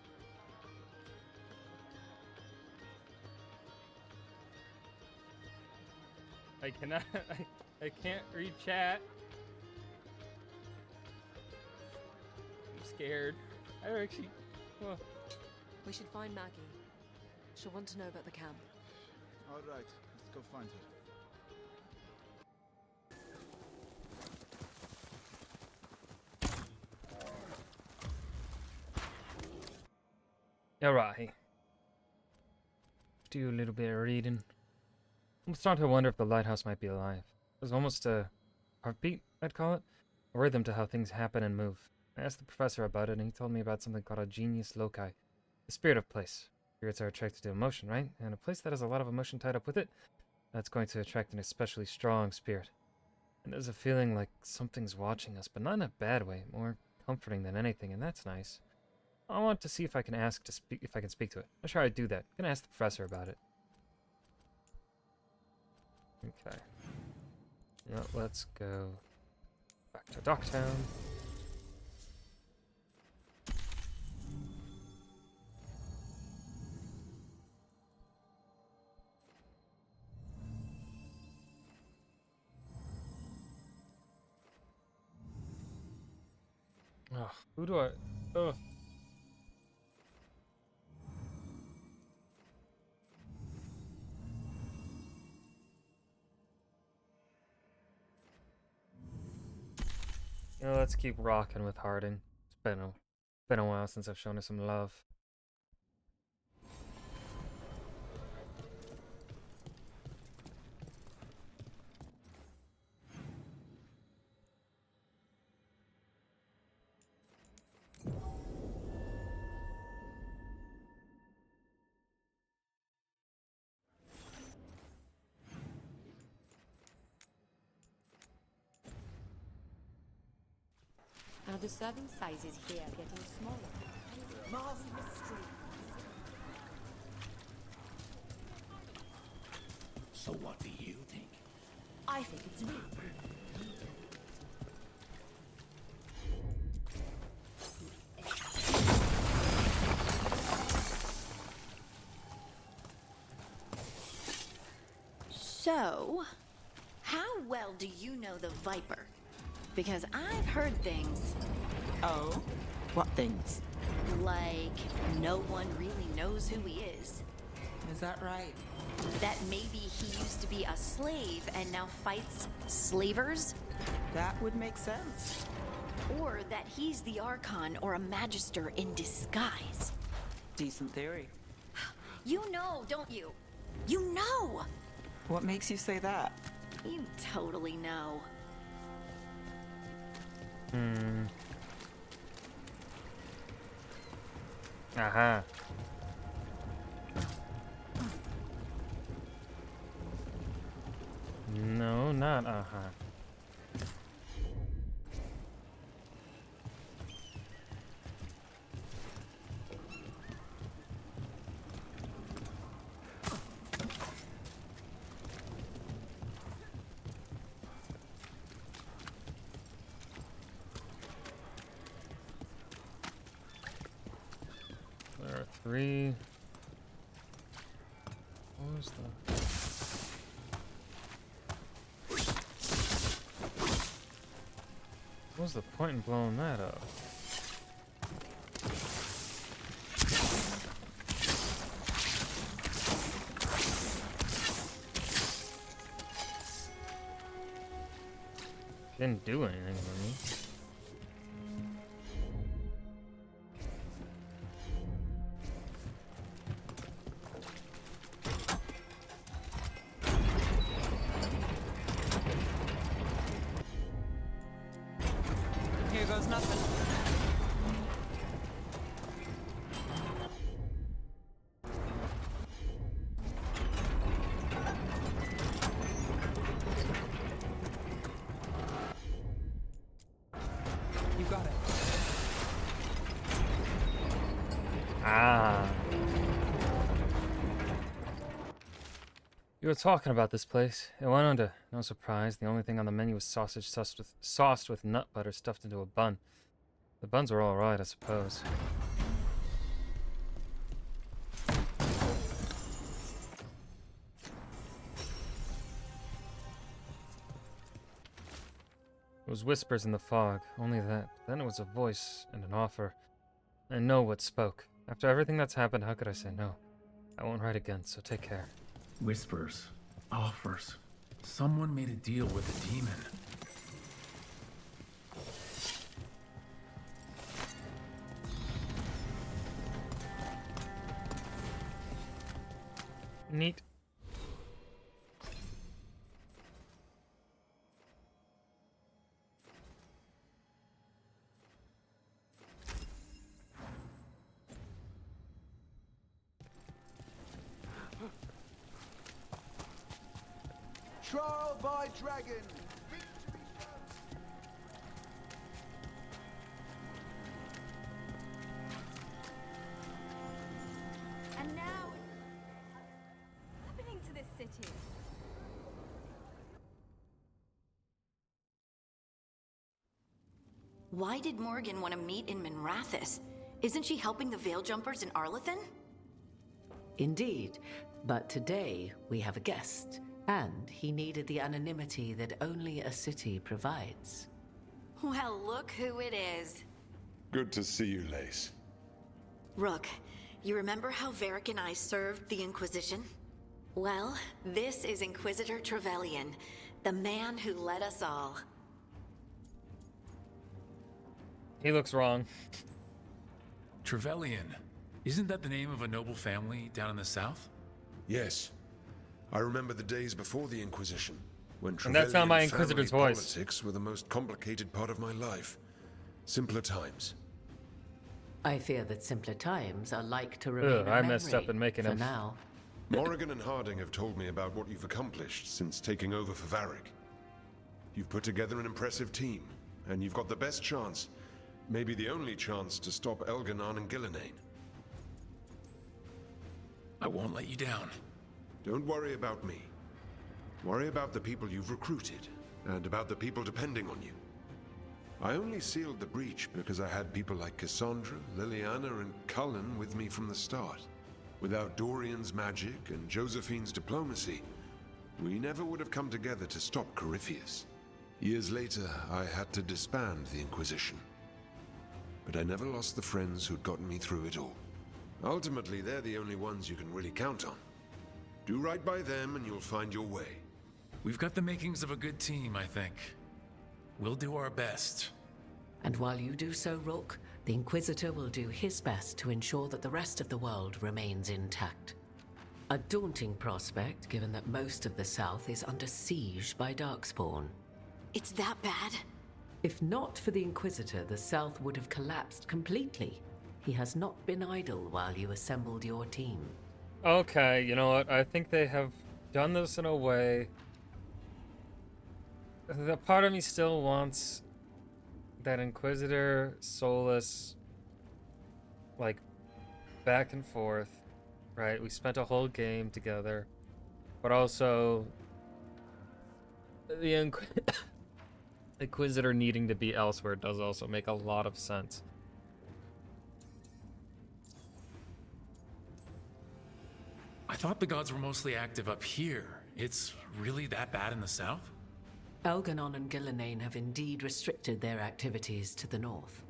I cannot I can't read chat. I'm scared. I actually well. We should find Maggie. She'll want to know about the camp. All right, let's go find her. Alright. Do a little bit of reading. I'm starting to wonder if the lighthouse might be alive. There's almost a heartbeat, I'd call it. A rhythm to how things happen and move. I asked the professor about it, and he told me about something called a genius loci. The spirit of place. Spirits are attracted to emotion, right? And a place that has a lot of emotion tied up with it, that's going to attract an especially strong spirit. And there's a feeling like something's watching us, but not in a bad way. More comforting than anything, and that's nice. I want to see if I can speak to it. I'm sure I'd do that. I'm gonna ask the professor about it. Okay. Now let's go back to Docktown. Oh, who do I? Oh. You know, let's keep rocking with Harding. It's been a while since I've shown her some love. Are the serving sizes here getting smaller? Mars mystery. So what do you think? I think it's real. So, how well do you know the Viper? Because I've heard things. Oh? What things? Like, no one really knows who he is. Is that right? That maybe he used to be a slave and now fights slavers? That would make sense. Or that he's the Archon or a Magister in disguise. Decent theory. You know, don't you? You know! What makes you say that? You totally know. Aha. No, not aha. There are 3. What was the... What was the point in blowing that up? Didn't do anything for me. Here goes nothing. You got it. Ah. You were talking about this place. It went under. No surprise. The only thing on the menu was sausage sauced with nut butter stuffed into a bun. The buns were all right, I suppose. It was whispers in the fog, only that. Then it was a voice and an offer. I know what spoke. After everything that's happened, how could I say no? I won't write again, so take care. Whispers. Offers. Someone made a deal with a demon. Neat. Trial by dragon. And now, what's happening to this city? Why did Morgan want to meet in Minrathous? Isn't she helping the Veil Jumpers in Arlathan? Indeed, but today we have a guest, and he needed the anonymity that only a city provides. Well, look who it is. Good to see you, Lace. Rook, you remember how Varric and I served the Inquisition? Well, this is Inquisitor Trevelyan, the man who led us all. He looks wrong. Trevelyan. Isn't that the name of a noble family down in the south? Yes. I remember the days before the Inquisition, when And that's not my Trevelyan Inquisitor's family voice. politics were the most complicated part of my life. Simpler times. I fear that simpler times are like to remain Ugh, a I messed memory up in making for him. now. Morrigan and Harding have told me about what you've accomplished since taking over for Varric. You've put together an impressive team, and you've got the best chance, maybe the only chance, to stop Elganon and Gillenane. I won't let you down. Don't worry about me. Worry about the people you've recruited, and about the people depending on you. I only sealed the breach because I had people like Cassandra, Liliana, and Cullen with me from the start. Without Dorian's magic and Josephine's diplomacy, we never would have come together to stop Corypheus. Years later, I had to disband the Inquisition. But I never lost the friends who'd gotten me through it all. Ultimately, they're the only ones you can really count on. Do right by them and you'll find your way. We've got the makings of a good team, I think. We'll do our best. And while you do so, Rook, the Inquisitor will do his best to ensure that the rest of the world remains intact. A daunting prospect, given that most of the South is under siege by Darkspawn. It's that bad? If not for the Inquisitor, the South would have collapsed completely. He has not been idle while you assembled your team. Okay, you know what? I think they have done this in a way. The part of me still wants that Inquisitor, Solus, like, back and forth, right? We spent a whole game together, but also the Inquisitor needing to be elsewhere does also make a lot of sense. I thought the gods were mostly active up here. It's really that bad in the south? Elganon and Gillenane have indeed restricted their activities to the north.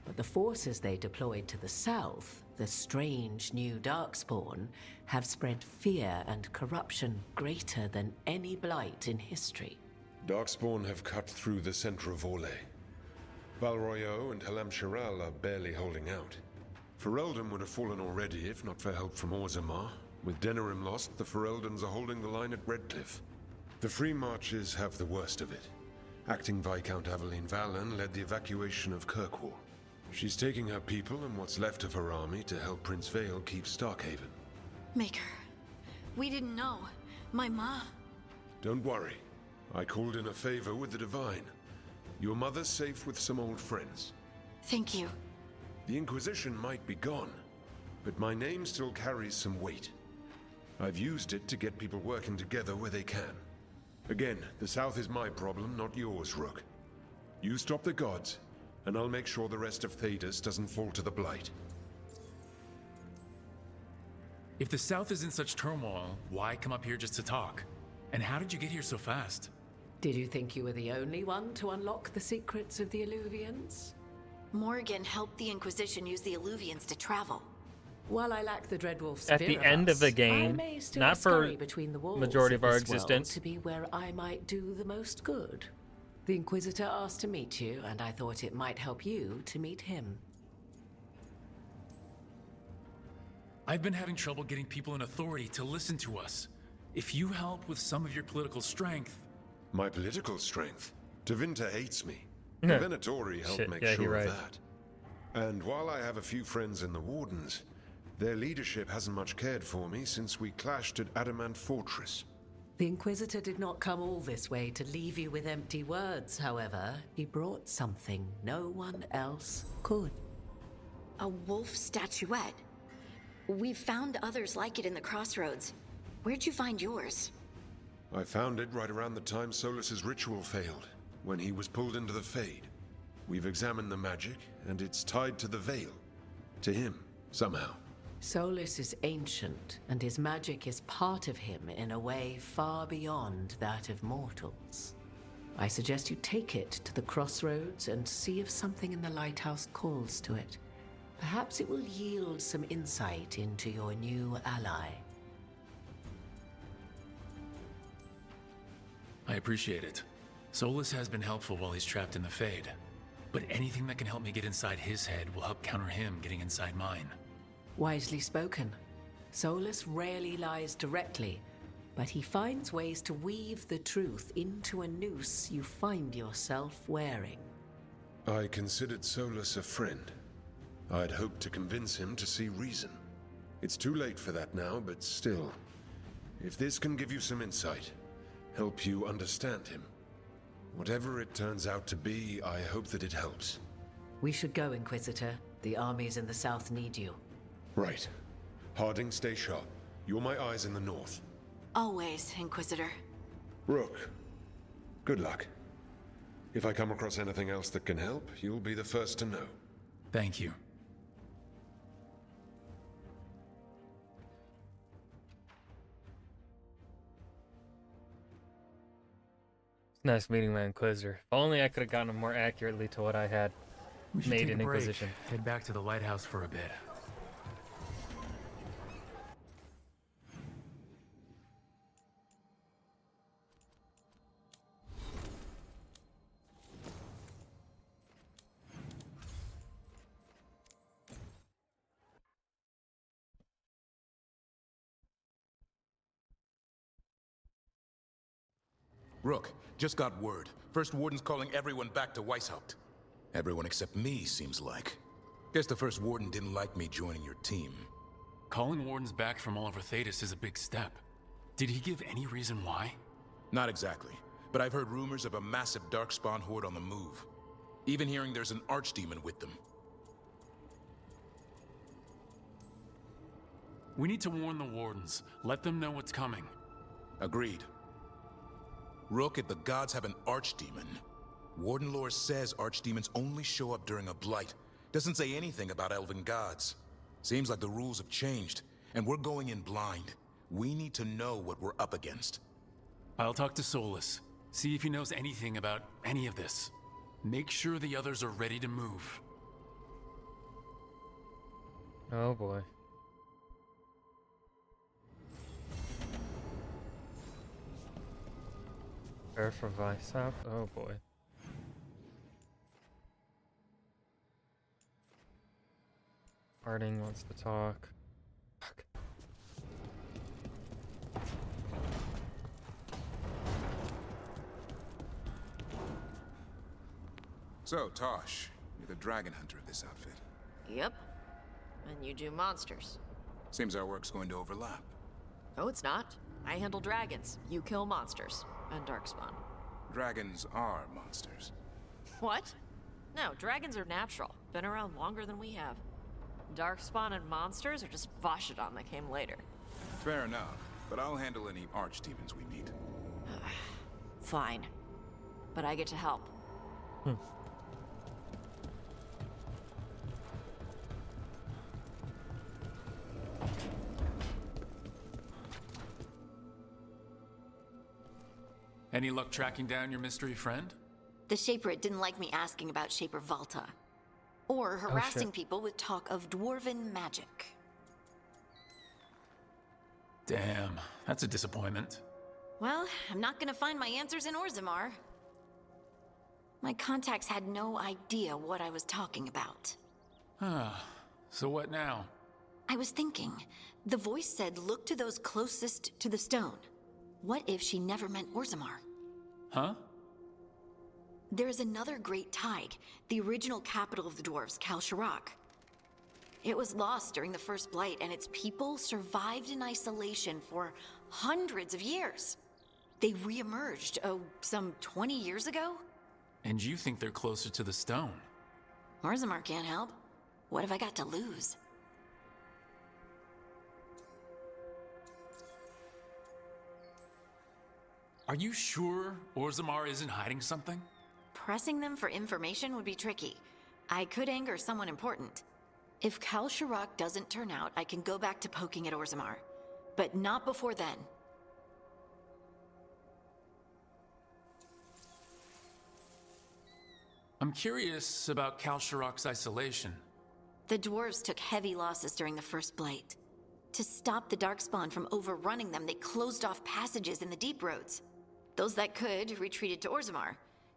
But the forces they deployed to the south, the strange new Darkspawn, have spread fear and corruption greater than any blight in history. Darkspawn have cut through the center of Orlais. Valroyo and Halam Shiral are barely holding out. Ferelden would have fallen already if not for help from Orzammar. With Denerim lost, the Fereldans are holding the line at Redcliffe. The Free Marches have the worst of it. Acting Viscount Aveline Valen led the evacuation of Kirkwall. She's taking her people and what's left of her army to help Prince Vale keep Starkhaven. Maker, we didn't know. My ma... Don't worry. I called in a favor with the Divine. Your mother's safe with some old friends. Thank you. The Inquisition might be gone, but my name still carries some weight. I've used it to get people working together where they can. Again, the South is my problem, not yours, Rook. You stop the gods, and I'll make sure the rest of Thedas doesn't fall to the Blight. If the South is in such turmoil, why come up here just to talk? And how did you get here so fast? Did you think you were the only one to unlock the secrets of the Illuvians? Morgan helped the Inquisition use the Illuvians to travel. While I lack the Dreadwolf At the end of the game, not for majority of our existence, to be where I might do the most good. The Inquisitor asked to meet you, and I thought it might help you to meet him. I've been having trouble getting people in authority to listen to us. If you help with some of your political strength... My political strength? Tevinter hates me. The Venatori helped make sure of that. And while I have a few friends in the Wardens, their leadership hasn't much cared for me since we clashed at Adamant Fortress. The Inquisitor did not come all this way to leave you with empty words, however. He brought something no one else could. A wolf statuette. We've found others like it in the crossroads. Where'd you find yours? I found it right around the time Solus's ritual failed, when he was pulled into the Fade. We've examined the magic, and it's tied to the Veil. To him, somehow. Solus is ancient, and his magic is part of him in a way far beyond that of mortals. I suggest you take it to the crossroads and see if something in the lighthouse calls to it. Perhaps it will yield some insight into your new ally. I appreciate it. Solus has been helpful while he's trapped in the Fade. But anything that can help me get inside his head will help counter him getting inside mine. Wisely spoken. Solus rarely lies directly, but he finds ways to weave the truth into a noose you find yourself wearing. I considered Solus a friend. I'd hoped to convince him to see reason. It's too late for that now, but still. If this can give you some insight, help you understand him. Whatever it turns out to be, I hope that it helps. We should go, Inquisitor. The armies in the south need you. Right. Harding, stay sharp. You're my eyes in the north. Always, Inquisitor. Rook, good luck. If I come across anything else that can help, you'll be the first to know. Thank you. Nice meeting my Inquisitor. If only I could have gotten him more accurately to what I had made in Inquisition. Head back to the lighthouse for a bit. Rook, just got word. First Warden's calling everyone back to Weishaupt. Everyone except me, seems like. Guess the First Warden didn't like me joining your team. Calling Wardens back from all over Thedas is a big step. Did he give any reason why? Not exactly, but I've heard rumors of a massive Darkspawn horde on the move. Even hearing there's an Archdemon with them. We need to warn the Wardens. Let them know what's coming. Agreed. Rook, if the gods have an Archdemon, Warden lore says Archdemons only show up during a blight. Doesn't say anything about elven gods. Seems like the rules have changed, and we're going in blind. We need to know what we're up against. I'll talk to Solus. See if he knows anything about any of this. Make sure the others are ready to move. Oh boy. Prepare for Visap. Oh boy. Harding wants to talk. Fuck. So, Tosh, you're the dragon hunter of this outfit. Yep. And you do monsters. Seems our work's going to overlap. No, it's not. I handle dragons. You kill monsters. And darkspawn. Dragons are monsters. What? No, dragons are natural. Been around longer than we have. Darkspawn and monsters are just Vashidon that came later. Fair enough, but I'll handle any archdemons we meet. Fine. But I get to help. Any luck tracking down your mystery friend? The Shaper didn't like me asking about Shaper Valta. Or harassing people with talk of dwarven magic. Damn, that's a disappointment. Well, I'm not gonna find my answers in Orzammar. My contacts had no idea what I was talking about. So what now? I was thinking, the voice said look to those closest to the stone. What if she never meant Orzammar? Huh? There is another great tide, the original capital of the dwarves, Kal Shirak. It was lost during the First Blight, and its people survived in isolation for hundreds of years. They re-emerged, some 20 years ago? And you think they're closer to the stone? Orzammar can't help. What have I got to lose? Are you sure Orzammar isn't hiding something? Pressing them for information would be tricky. I could anger someone important. If Kal Shirak doesn't turn out, I can go back to poking at Orzammar. But not before then. I'm curious about Kal Shirak's isolation. The dwarves took heavy losses during the First Blight. To stop the Darkspawn from overrunning them, they closed off passages in the deep roads. Those that could retreated to Orzammar.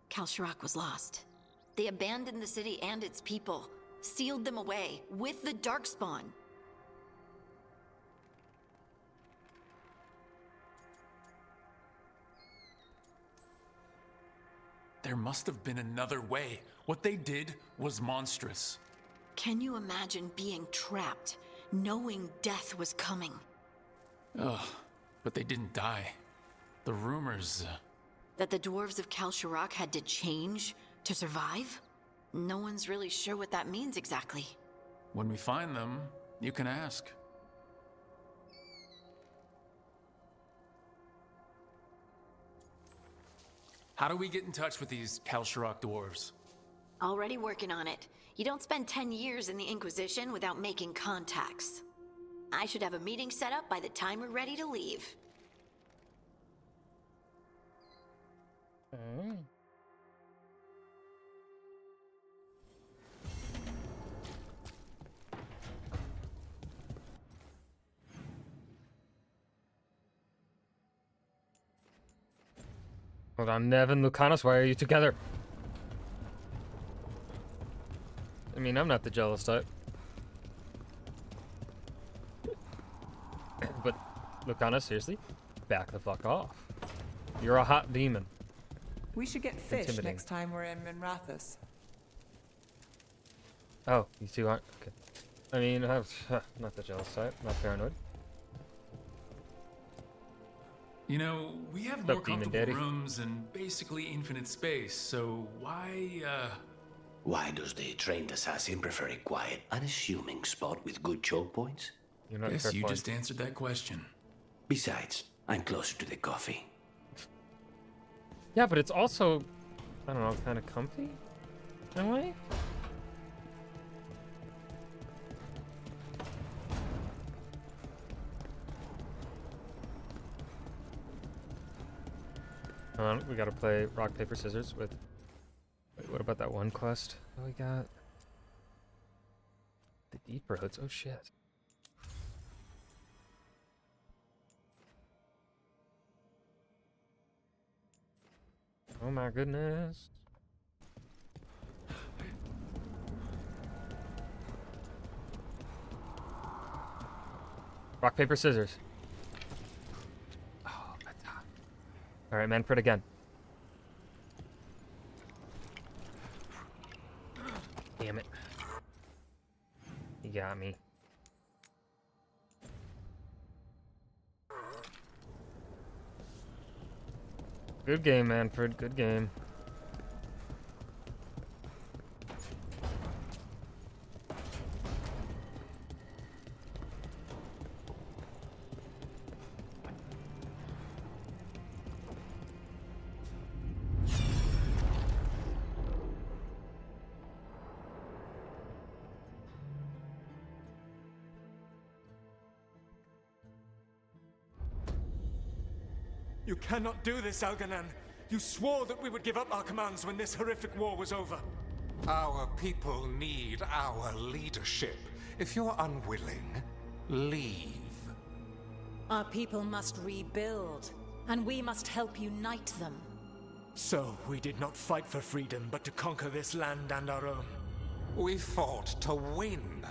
Kal Shirak was lost. They abandoned the city and its people, sealed them away with the Darkspawn. There must have been another way. What they did was monstrous. Can you imagine being trapped, knowing death was coming? Ugh, but they didn't die. The rumors... That the dwarves of Kal Shirak had to change to survive? No one's really sure what that means exactly. When we find them, you can ask. How do we get in touch with these Kal Shirak dwarves? Already working on it. You don't spend 10 years in the Inquisition without making contacts. I should have a meeting set up by the time we're ready to leave. Hold on, Nevin, Lucanus, why are you together? I mean, I'm not the jealous type. But, Lucanus, seriously? Back the fuck off. You're a hot demon. We should get fish next time we're in Minrathous. Oh, you two aren't? Okay. I mean, not the jealous type, not paranoid. You know, we have more comfortable rooms and basically infinite space, so why, Why does the trained assassin prefer a quiet, unassuming spot with good choke points? Guess you just answered that question. Besides, I'm closer to the coffee. Yeah, but it's also, I don't know, kind of comfy in a way. Hold on, we gotta play rock, paper, scissors with... Wait, what about that one quest that we got? The deep roads, oh shit. Oh my goodness. Rock, paper, scissors. Oh, my God. Alright, Manfred again. Damn it. You got me. Good game, Manfred. Good game. You cannot do this, Algernon. You swore that we would give up our commands when this horrific war was over. Our people need our leadership. If you're unwilling, leave. Our people must rebuild, and we must help unite them. So, we did not fight for freedom, but to conquer this land and our own. We fought to win,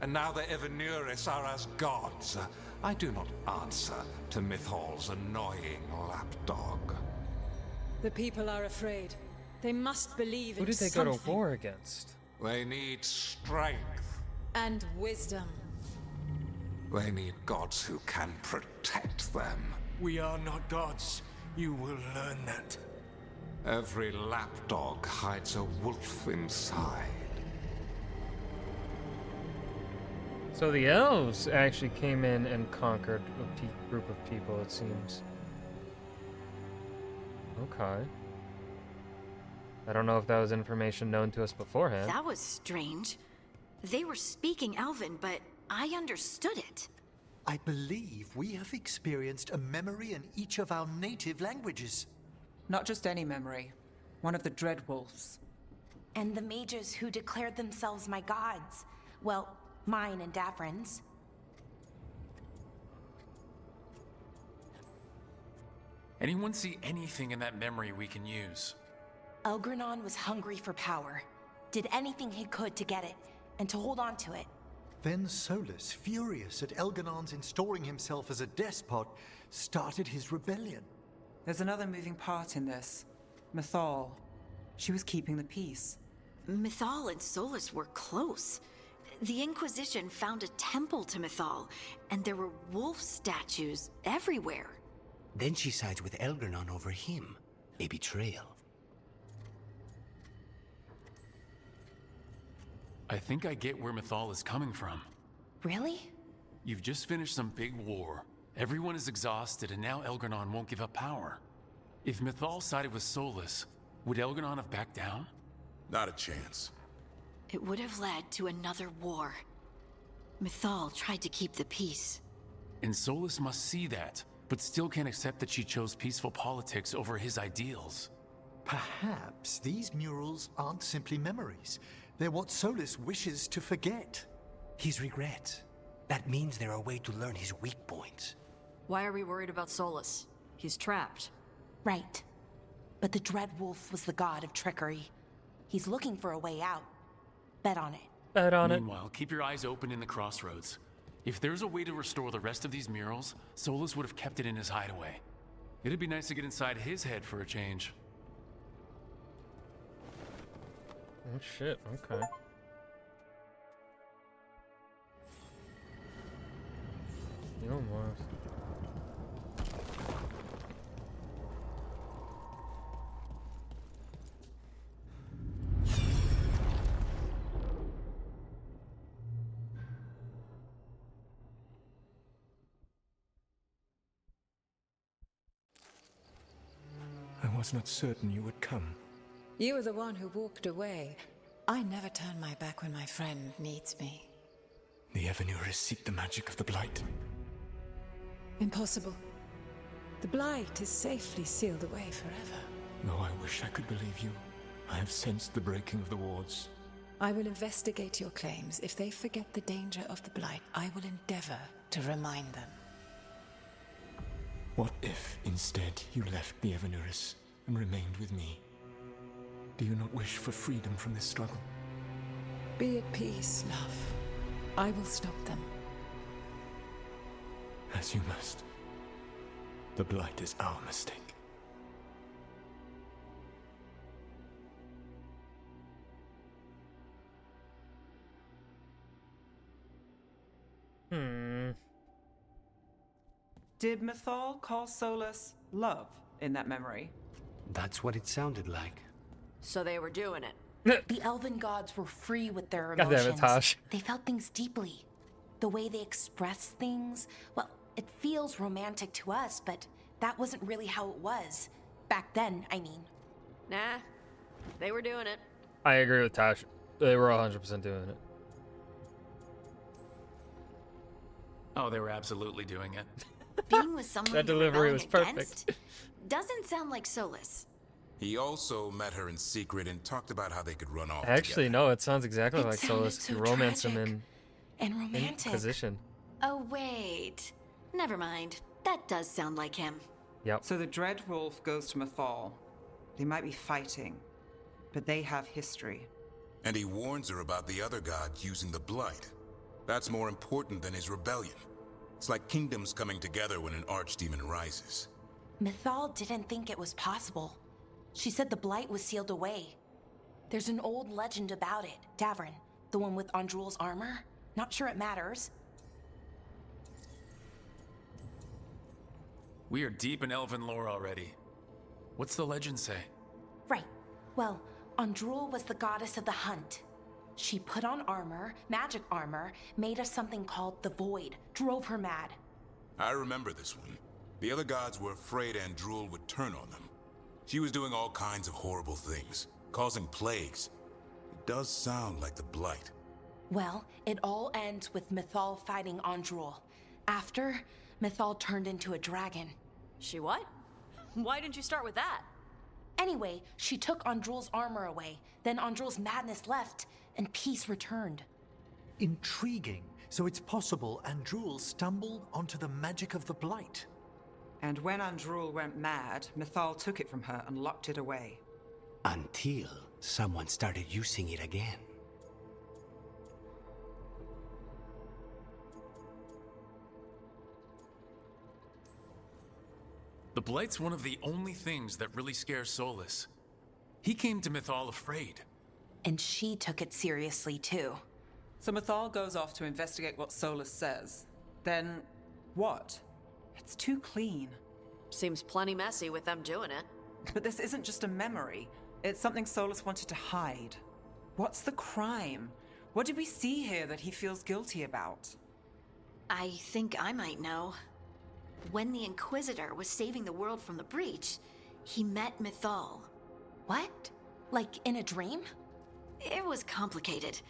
and now the Evenuris are as gods. I do not answer to Mythal's annoying lapdog. The people are afraid. They must believe in Who did they something. go to war against? They need strength. And wisdom. They need gods who can protect them. We are not gods. You will learn that. Every lapdog hides a wolf inside. So the elves actually came in and conquered a group of people, it seems. Okay. I don't know if that was information known to us beforehand. That was strange. They were speaking Elven, but I understood it. I believe we have experienced a memory in each of our native languages. Not just any memory. One of the Dreadwolves. And the mages who declared themselves my gods. Well, mine and Davrin's. Anyone see anything in that memory we can use? Elgranon was hungry for power. Did anything he could to get it, and to hold on to it. Then Solus, furious at Elganon's installing himself as a despot, started his rebellion. There's another moving part in this. Mythal. She was keeping the peace. Mythal and Solus were close. The Inquisition found a temple to Mythal, and there were wolf statues everywhere. Then she sides with Elgranon over him. A betrayal. I think I get where Mythal is coming from. Really? You've just finished some big war. Everyone is exhausted, and now Elgranon won't give up power. If Mythal sided with Solus, would Elgranon have backed down? Not a chance. It would have led to another war. Mythal tried to keep the peace. And Solus must see that, but still can't accept that she chose peaceful politics over his ideals. Perhaps these murals aren't simply memories. They're what Solus wishes to forget. His regrets. That means they're a way to learn his weak points. Why are we worried about Solus? He's trapped. Right. But the Dreadwolf was the god of trickery. He's looking for a way out. Bet on it. Bet on it. Meanwhile, keep your eyes open in the crossroads. If there's a way to restore the rest of these murals, Solus would have kept it in his hideaway. It'd be nice to get inside his head for a change. Oh shit, okay. Almost. I was not certain you would come. You were the one who walked away. I never turn my back when my friend needs me. The Evenuris seek the magic of the Blight. Impossible. The Blight is safely sealed away forever. Though I wish I could believe you. I have sensed the breaking of the wards. I will investigate your claims. If they forget the danger of the Blight, I will endeavor to remind them. What if, instead, you left the Evenuris? and remained with me. Do you not wish for freedom from this struggle? Be at peace, love. I will stop them. As you must. The Blight is our mistake. Did Mythal call Solus love in that memory? That's what it sounded like. So they were doing it. The elven gods were free with their God emotions. damn it, Tosh. They felt things deeply. The way they express things, well, it feels romantic to us, but that wasn't really how it was. Back then, I mean. Nah, they were doing it. I agree with Tosh. They were 100% doing it. Oh, they were absolutely doing it. Being with someone That you're delivery rebelling was perfect. against doesn't sound like Solus. He also met her in secret and talked about how they could run off Actually, no, it sounds exactly It like sounded Solus. so You romance him tragic in and romantic. position. Oh, wait. Never mind. That does sound like him. Yep. So the Dreadwolf goes to Mythal. They might be fighting, but they have history. And he warns her about the other god using the Blight. That's more important than his rebellion. It's like kingdoms coming together when an archdemon rises. Mythal didn't think it was possible. She said the Blight was sealed away. There's an old legend about it. Davrin, the one with Andrul's armor. Not sure it matters. We are deep in elven lore already. What's the legend say? Right. Well, Andrul was the goddess of the hunt. She put on armor, magic armor, made us something called the Void, drove her mad. I remember this one. The other gods were afraid Andrul would turn on them. She was doing all kinds of horrible things, causing plagues. It does sound like the Blight. Well, it all ends with Mythal fighting Andrul. After, Mythal turned into a dragon. She what? Why didn't you start with that? Anyway, she took Andrul's armor away, then Andrul's madness left, and peace returned. Intriguing. So it's possible Andrul stumbled onto the magic of the Blight. And when Andrul went mad, Mythal took it from her and locked it away. Until someone started using it again. The Blight's one of the only things that really scares Solus. He came to Mythal afraid. And she took it seriously, too. So Mythal goes off to investigate what Solus says. Then, what? It's too clean. Seems plenty messy with them doing it. But this isn't just a memory. It's something Solus wanted to hide. What's the crime? What did we see here that he feels guilty about? I think I might know. When the Inquisitor was saving the world from the breach, he met Mythal. What? Like in a dream? It was complicated.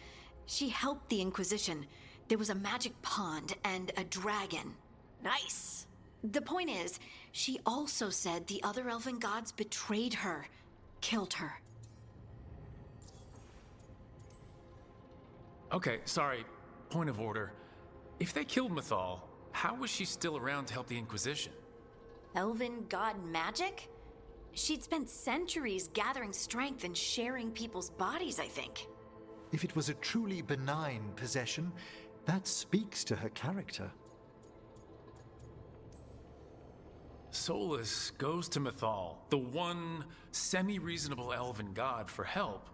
She helped the Inquisition. There was a magic pond and a dragon. Nice. The point is, she also said the other elven gods betrayed her, killed her. Okay, sorry. Point of order. If they killed Mythal, how was she still around to help the Inquisition? Elven god magic? She'd spent centuries gathering strength and sharing people's bodies, I think. If it was a truly benign possession, that speaks to her character. Solus goes to Mythal, the one semi-reasonable elven god, for help,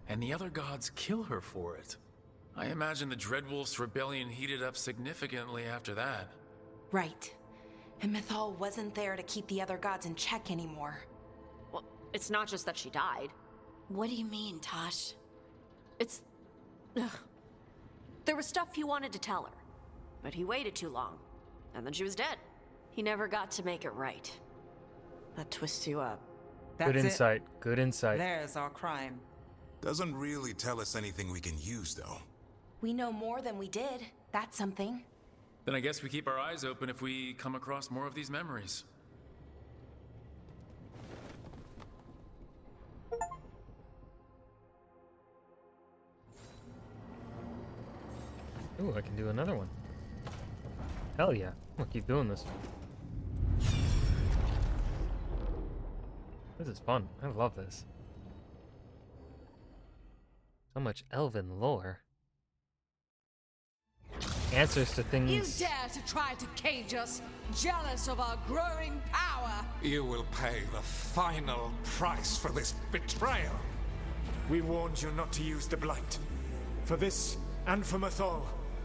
and the other gods kill her for it. I imagine the Dreadwolf's rebellion heated up significantly after that. Right. And Mythal wasn't there to keep the other gods in check anymore. Well, it's not just that she died. What do you mean, Tosh? It's... Ugh. There was stuff he wanted to tell her, but he waited too long, and then she was dead. He never got to make it right. That twists you up. That's Good insight. it. Good insight. There's our crime. Doesn't really tell us anything we can use, though. We know more than we did. That's something. Then I guess we keep our eyes open if we come across more of these memories. Ooh, I can do another one. Hell yeah. We'll keep doing this. This is fun. I love this. So much elven lore. Answers to things. You dare to try to cage us, jealous of our growing power? You will pay the final price for this betrayal. We warned you not to use the Blight. For this, and for Mythal,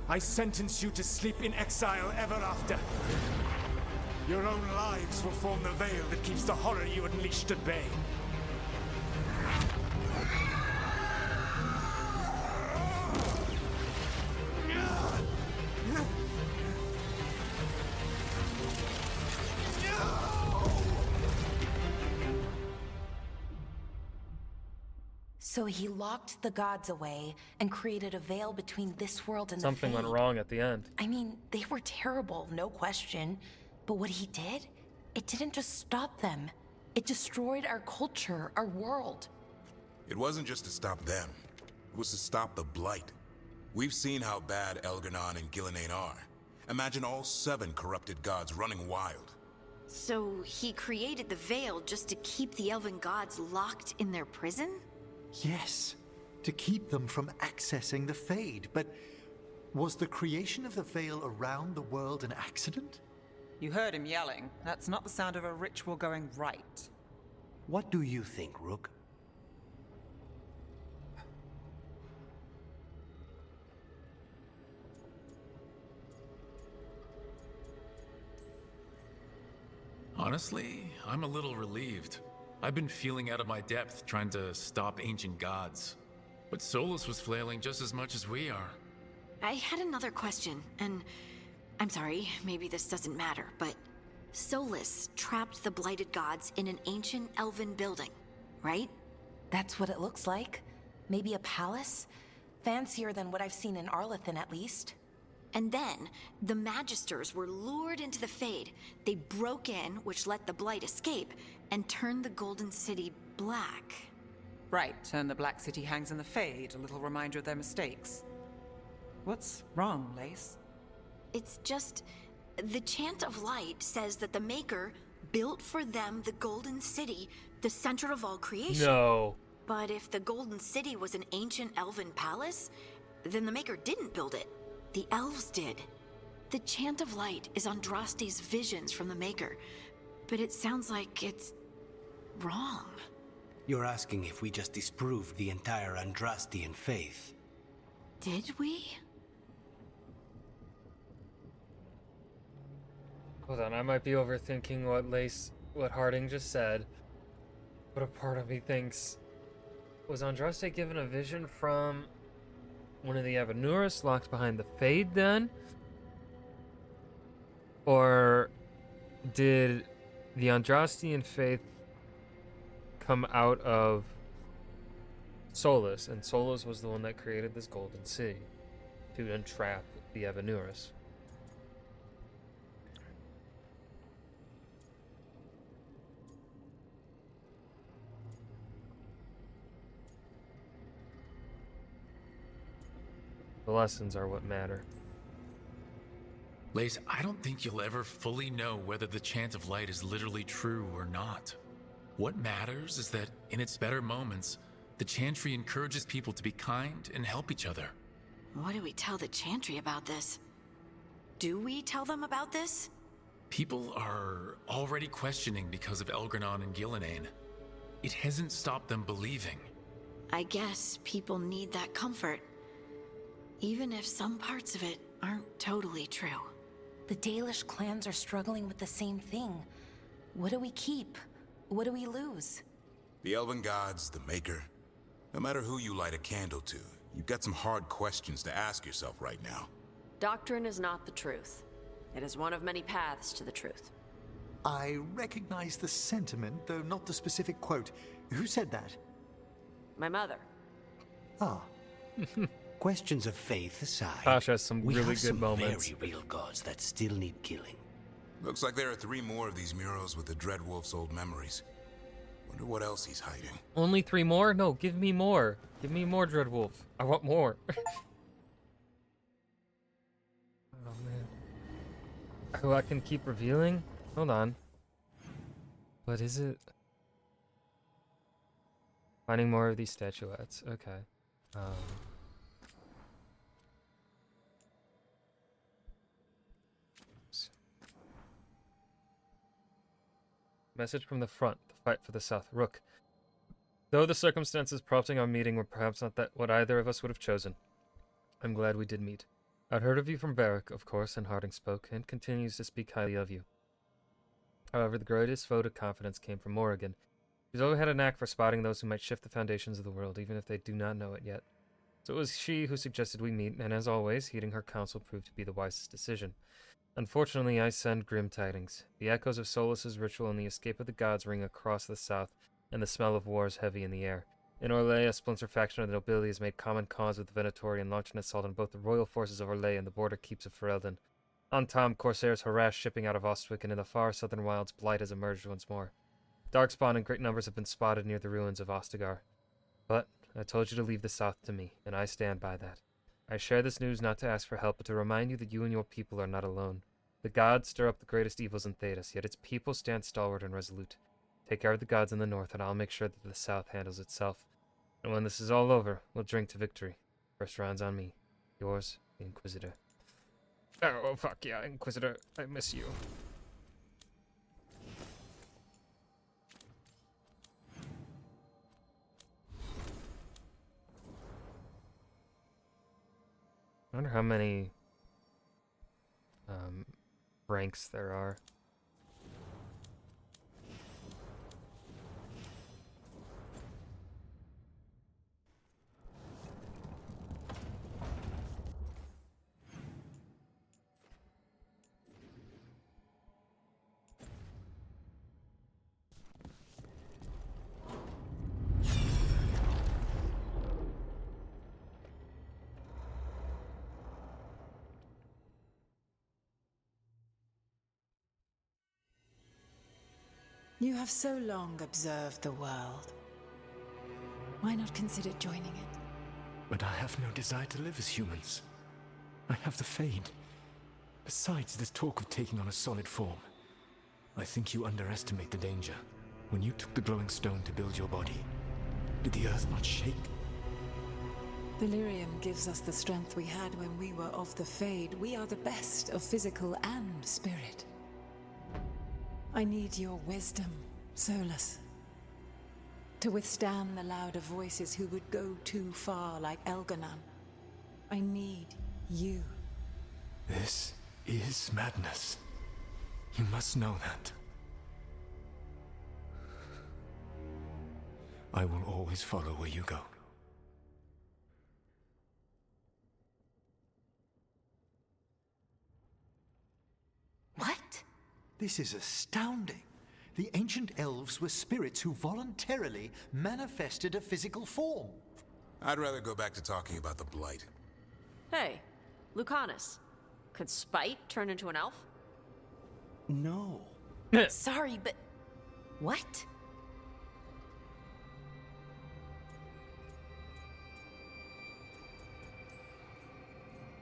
I sentence you to sleep in exile ever after. Your own lives will form the veil that keeps the horror you unleashed at bay. So he locked the gods away and created a veil between this world and Something the went Fade. wrong at the end. I mean, they were terrible, no question. But what he did, it didn't just stop them. It destroyed our culture, our world. It wasn't just to stop them. It was to stop the Blight. We've seen how bad Elganon and Gillenane are. Imagine all 7 corrupted gods running wild. So he created the Veil just to keep the elven gods locked in their prison? Yes, to keep them from accessing the Fade. But was the creation of the Veil around the world an accident? You heard him yelling. That's not the sound of a ritual going right. What do you think, Rook? Honestly, I'm a little relieved. I've been feeling out of my depth trying to stop ancient gods. But Solus was flailing just as much as we are. I had another question, and I'm sorry, maybe this doesn't matter, but Solus trapped the blighted gods in an ancient elven building, right? That's what it looks like. Maybe a palace? Fancier than what I've seen in Arlethan, at least. And then, the Magisters were lured into the Fade. They broke in, which let the Blight escape, and turned the Golden City black. Right, and the Black City hangs in the Fade, a little reminder of their mistakes. What's wrong, Lace? It's just... the Chant of Light says that the Maker built for them the Golden City, the center of all creation. No. But if the Golden City was an ancient elven palace, then the Maker didn't build it. The elves did. The Chant of Light is Andraste's visions from the Maker, but it sounds like it's wrong. You're asking if we just disproved the entire Andrastian faith. Did we? Hold on, I might be overthinking what Harding just said. But a part of me thinks, was Andraste given a vision from one of the Avenuris locked behind the Fade then? Or did the Andrastian faith come out of Solus, and Solus was the one that created this Golden City to entrap the Avenuris? The lessons are what matter. Lace, I don't think you'll ever fully know whether the Chant of Light is literally true or not. What matters is that, in its better moments, the Chantry encourages people to be kind and help each other. What do we tell the Chantry about this? Do we tell them about this? People are already questioning because of Elgranon and Gillenane. It hasn't stopped them believing. I guess people need that comfort. Even if some parts of it aren't totally true. The Dalish clans are struggling with the same thing. What do we keep? What do we lose? The Elven Gods, the Maker. No matter who you light a candle to, you've got some hard questions to ask yourself right now. Doctrine is not the truth. It is one of many paths to the truth. I recognize the sentiment, though not the specific quote. Who said that? My mother. Ah. Questions of faith aside, Tasha has some we really have good some moments. very real gods that still need killing. Looks like there are 3 more of these murals with the Dreadwolf's old memories. Wonder what else he's hiding. Only 3 more? No, give me more. Give me more, Dreadwolf. I want more. Oh, man. Who I can keep revealing? Hold on. What is it? Finding more of these statuettes. Okay. Message from the front. The fight for the South. Rook. Though the circumstances prompting our meeting were perhaps not that what either of us would have chosen, I'm glad we did meet. I'd heard of you from Varric, of course, and Harding spoke, and continues to speak highly of you. However, the greatest vote of confidence came from Morrigan. She's always had a knack for spotting those who might shift the foundations of the world, even if they do not know it yet. So it was she who suggested we meet, and as always, heeding her counsel proved to be the wisest decision. Unfortunately, I send grim tidings. The echoes of Solus's ritual and the escape of the gods ring across the south, and the smell of war is heavy in the air. In Orlais, a splinter faction of the nobility has made common cause with the Venatori and launched an assault on both the royal forces of Orlais and the border keeps of Ferelden. On Tom, corsairs harass shipping out of Ostwick, and in the far southern wilds, blight has emerged once more. Darkspawn in great numbers have been spotted near the ruins of Ostagar. But I told you to leave the south to me, and I stand by that. I share this news not to ask for help, but to remind you that you and your people are not alone. The gods stir up the greatest evils in Thedas, yet its people stand stalwart and resolute. Take care of the gods in the north, and I'll make sure that the south handles itself. And when this is all over, we'll drink to victory. First round's on me. Yours, the Inquisitor. Oh, fuck yeah, Inquisitor. I miss you. I wonder how many ranks there are. You have so long observed the world. Why not consider joining it? But I have no desire to live as humans. I have the Fade. Besides, this talk of taking on a solid form. I think you underestimate the danger. When you took the glowing stone to build your body, did the earth not shake? Delirium gives us the strength we had when we were of the Fade. We are the best of physical and spirit. I need your wisdom, Solus. To withstand the louder voices who would go too far like Elganon. I need you. This is madness. You must know that. I will always follow where you go. What? This is astounding. The ancient elves were spirits who voluntarily manifested a physical form. I'd rather go back to talking about the Blight. Hey, Lucanus. Could Spite turn into an elf? No. Sorry, but... What?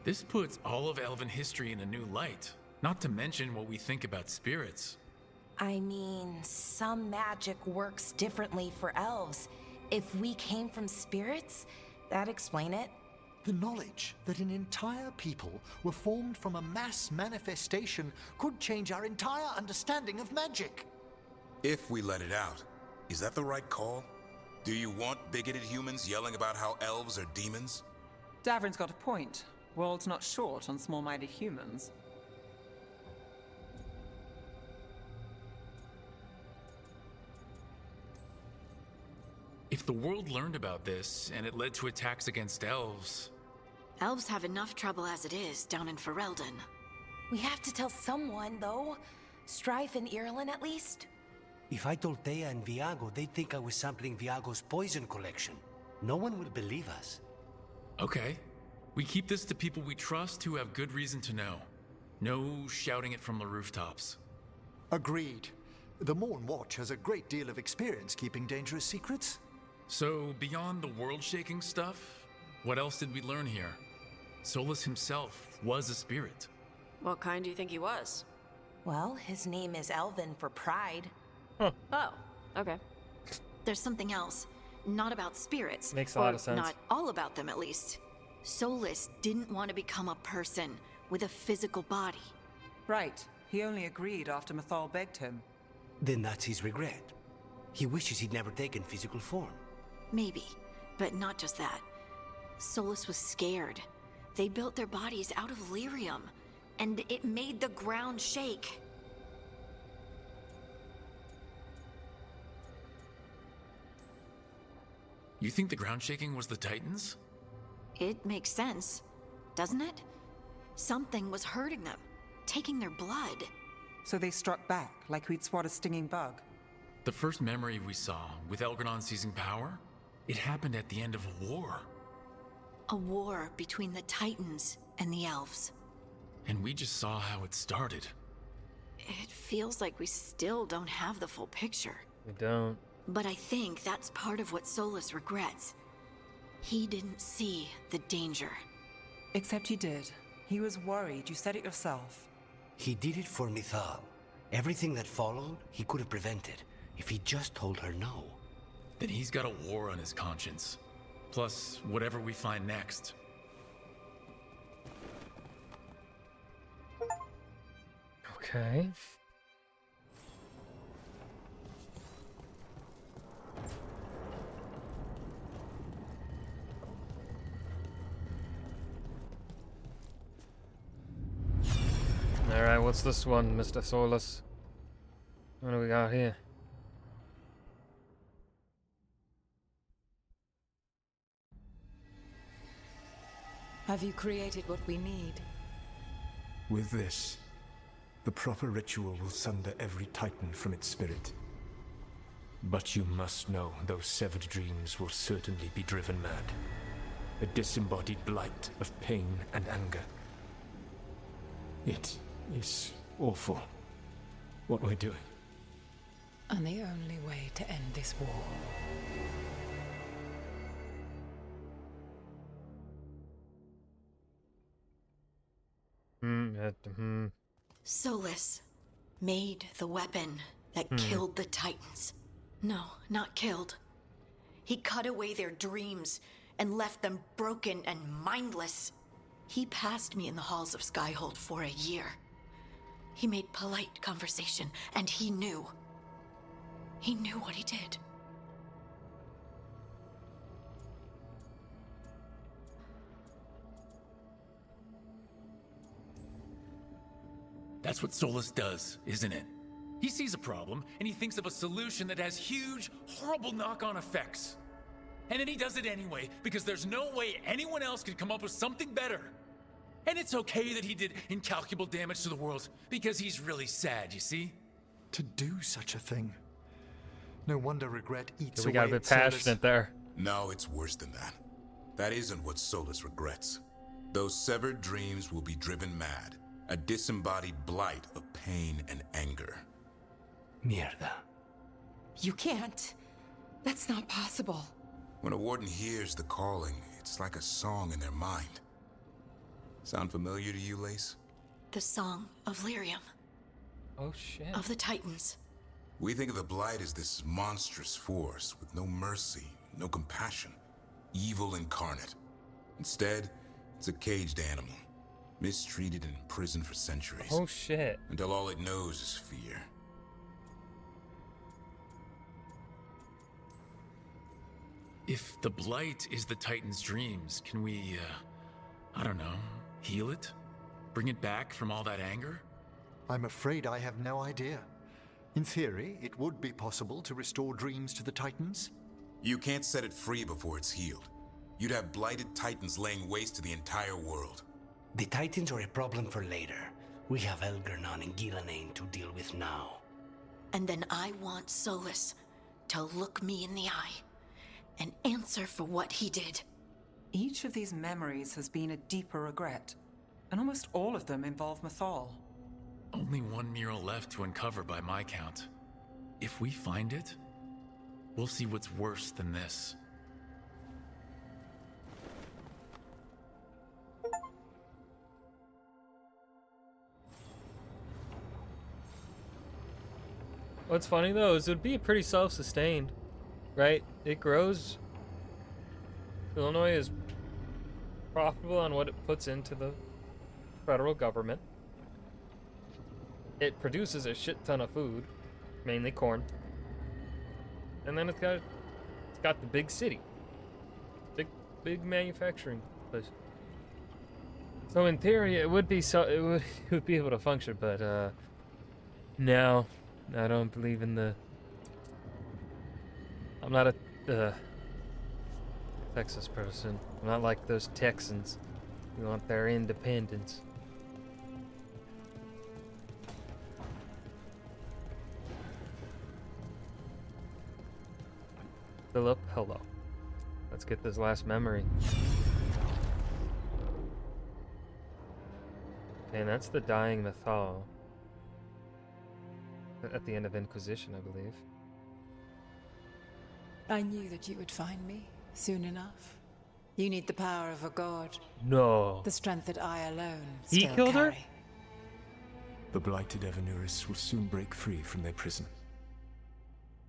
This puts all of elven history in a new light. Not to mention what we think about spirits. I mean, some magic works differently for elves. If we came from spirits, that'd explain it. The knowledge that an entire people were formed from a mass manifestation could change our entire understanding of magic. If we let it out, is that the right call? Do you want bigoted humans yelling about how elves are demons? Davrin's got a point. World's not short on small-minded humans. If the world learned about this, and it led to attacks against elves... Elves have enough trouble as it is down in Ferelden. We have to tell someone, though. Strife and Irulan, at least. If I told Thea and Viago, they'd think I was sampling Viago's poison collection. No one will believe us. Okay. We keep this to people we trust who have good reason to know. No shouting it from the rooftops. Agreed. The Morn Watch has a great deal of experience keeping dangerous secrets. So, beyond the world-shaking stuff, what else did we learn here? Solus himself was a spirit. What kind do you think he was? Well, his name is Elven for pride. Oh, okay. There's something else. not about spirits. Makes a lot of sense. Not all about them, at least. Solus didn't want to become a person with a physical body. Right. He only agreed after Mathal begged him. Then that's his regret. He wishes he'd never taken physical form. Maybe, but not just that. Solus was scared. They built their bodies out of lyrium, and it made the ground shake. You think the ground shaking was the Titans? It makes sense, doesn't it? Something was hurting them, taking their blood. So they struck back, like we'd swat a stinging bug. The first memory we saw, with Elgranon seizing power, it happened at the end of a war. A war between the Titans and the Elves. And we just saw how it started. It feels like we still don't have the full picture. We don't. But I think that's part of what Solus regrets. He didn't see the danger. Except he did. He was worried, you said it yourself. He did it for Mithal. Everything that followed, he could have prevented, if he just told her no. Then he's got a war on his conscience. Plus, whatever we find next. Okay. Alright, what's this one, Mr. Solus? What do we got here? Have you created what we need? With this, the proper ritual will sunder every Titan from its spirit. But you must know those severed dreams will certainly be driven mad. A disembodied blight of pain and anger. It is awful what we're doing. And the only way to end this war. Solus made the weapon that killed the Titans. No, not killed. He cut away their dreams and left them broken and mindless. He passed me in the halls of Skyhold for a year. He made polite conversation, and he knew. He knew what he did. That's what Solus does, isn't it? He sees a problem, and he thinks of a solution that has huge, horrible knock-on effects. And then he does it anyway, because there's no way anyone else could come up with something better. And it's okay that he did incalculable damage to the world, because he's really sad, you see? To do such a thing. No wonder regret eats We away got a bit at Solus. passionate there. No, it's worse than that. That isn't what Solus regrets. Those severed dreams will be driven mad. A disembodied blight of pain and anger. Mierda. You can't. That's not possible. When a warden hears the calling, it's like a song in their mind. Sound familiar to you, Lace? The song of Lyrium. Oh shit. Of the Titans. We think of the Blight as this monstrous force with no mercy, no compassion. Evil incarnate. Instead, it's a caged animal. Mistreated and imprisoned for centuries. Oh shit. Until all it knows is fear. If the Blight is the Titan's dreams, can we, I don't know, heal it? Bring it back from all that anger? I'm afraid I have no idea. In theory, it would be possible to restore dreams to the Titans. You can't set it free before it's healed. You'd have blighted Titans laying waste to the entire world. The Titans are a problem for later. We have Elgranon and Gillanane to deal with now. And then I want Solus to look me in the eye and answer for what he did. Each of these memories has been a deeper regret, and almost all of them involve Mathal. Only one mural left to uncover by my count. If we find it, we'll see what's worse than this. What's funny though is it would be pretty self-sustained. right? It grows. Illinois is profitable on what it puts into the federal government. It produces a shit ton of food, mainly corn. And then it's got the big city. Big manufacturing place. So in theory it would be it would be able to function, but no. I don't believe in the I'm not a Texas person. I'm not like those Texans who want their independence. Philip, hello. Let's get this last memory. Okay, and that's the dying Mythal. At the end of Inquisition, I believe. I knew that you would find me soon enough. You need the power of a god. No. The strength that I alone He still killed her? carry. The blighted Evanuris will soon break free from their prison.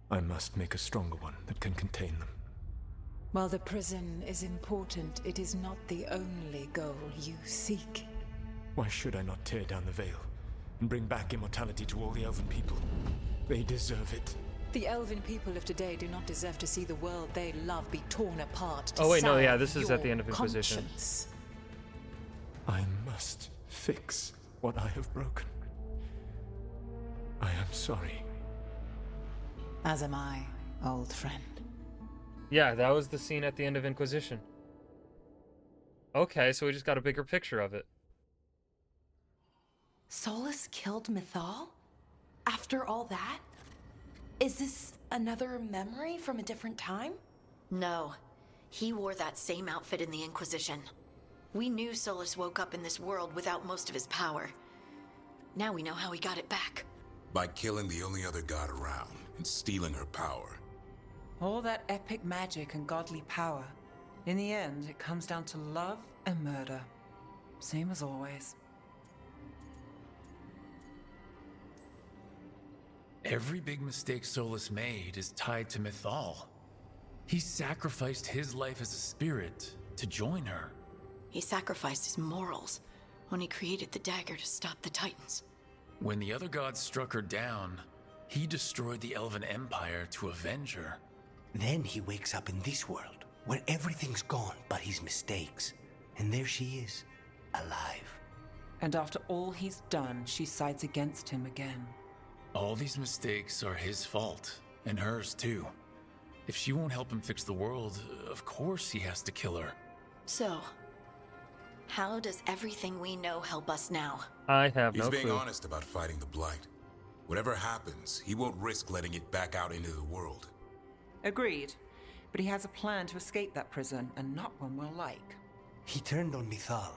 I must make a stronger one that can contain them. While the prison is important, it is not the only goal you seek. Why should I not tear down the veil and bring back immortality to all the Elven people? They deserve it. The Elven people of today do not deserve to see the world they love be torn apart. To Oh wait, no, yeah, salve this is at the your end of Inquisition. conscience. I must fix what I have broken. I am sorry. As am I, old friend. Yeah, that was the scene at the end of Inquisition. Okay, so we just got a bigger picture of it. Solus killed Mythal? After all that? Is this another memory from a different time? No. He wore that same outfit in the Inquisition. We knew Solus woke up in this world without most of his power. Now we know how he got it back. By killing the only other god around and stealing her power. All that epic magic and godly power. In the end, it comes down to love and murder. Same as always. Every big mistake Solus made is tied to Mythal. He sacrificed his life as a spirit to join her. He sacrificed his morals when he created the dagger to stop the Titans. When the other gods struck her down, he destroyed the Elven Empire to avenge her. Then he wakes up in this world, where everything's gone but his mistakes. And there she is, alive. And after all he's done, she sides against him again. All these mistakes are his fault, and hers too. If she won't help him fix the world, of course he has to kill her. So, how does everything we know help us now? I have no He's being clue. honest about fighting the Blight. Whatever happens, he won't risk letting it back out into the world. Agreed. But he has a plan to escape that prison, and not one we'll like. He turned on Mythal,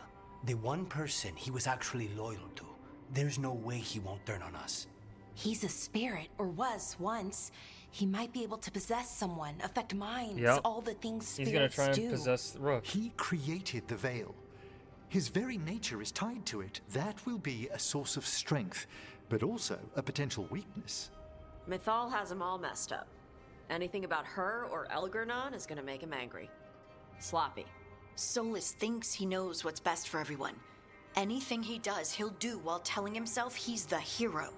the one person he was actually loyal to. There's no way he won't turn on us. He's a spirit, or was once. He might be able to possess someone, affect minds, Yep. all the things spirits He's gonna try and do. possess Rook. He created the veil. His very nature is tied to it. That will be a source of strength, but also a potential weakness. Mythal has him all messed up. Anything about her or Elgernon is gonna make him angry. Sloppy. Solus thinks he knows what's best for everyone. Anything he does, he'll do while telling himself he's the hero.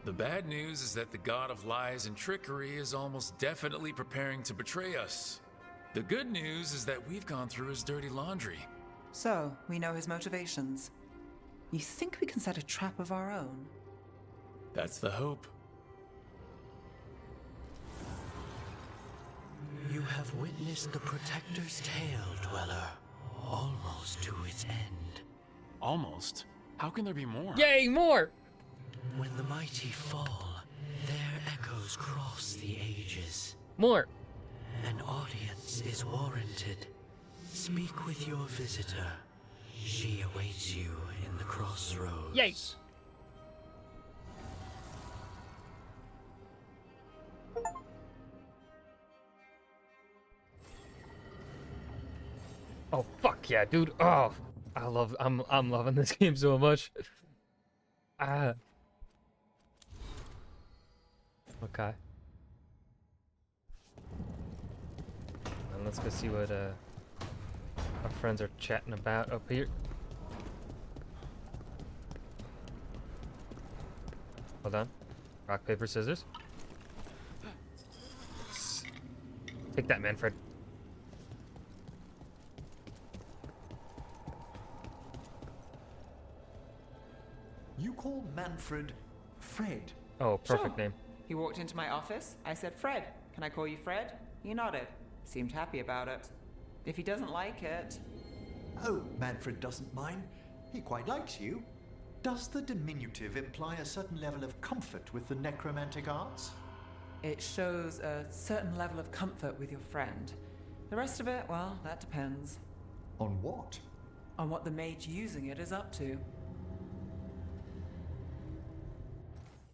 The bad news is that the god of lies and trickery is almost definitely preparing to betray us. The good news is that we've gone through his dirty laundry. So, we know his motivations. You think we can set a trap of our own? That's the hope. You have witnessed the Protector's tale, Dweller, almost to its end. Almost? How can there be more? Yay, more! When the mighty fall, their echoes cross the ages. More! An audience is warranted. Speak with your visitor. She awaits you in the crossroads. Yay! Oh fuck yeah, dude! Oh, I'm loving this game so much. Okay. And let's go see what our friends are chatting about up here. Hold on. Rock, paper, scissors. Take that, Manfred. You call Manfred Fred? Oh, perfect Sure. name. He walked into my office. I said, Fred, can I call you Fred? He nodded. Seemed happy about it. If he doesn't like it... Oh, Manfred doesn't mind. He quite likes you. Does the diminutive imply a certain level of comfort with the necromantic arts? It shows a certain level of comfort with your friend. The rest of it, well, that depends. On what? On what the mage using it is up to.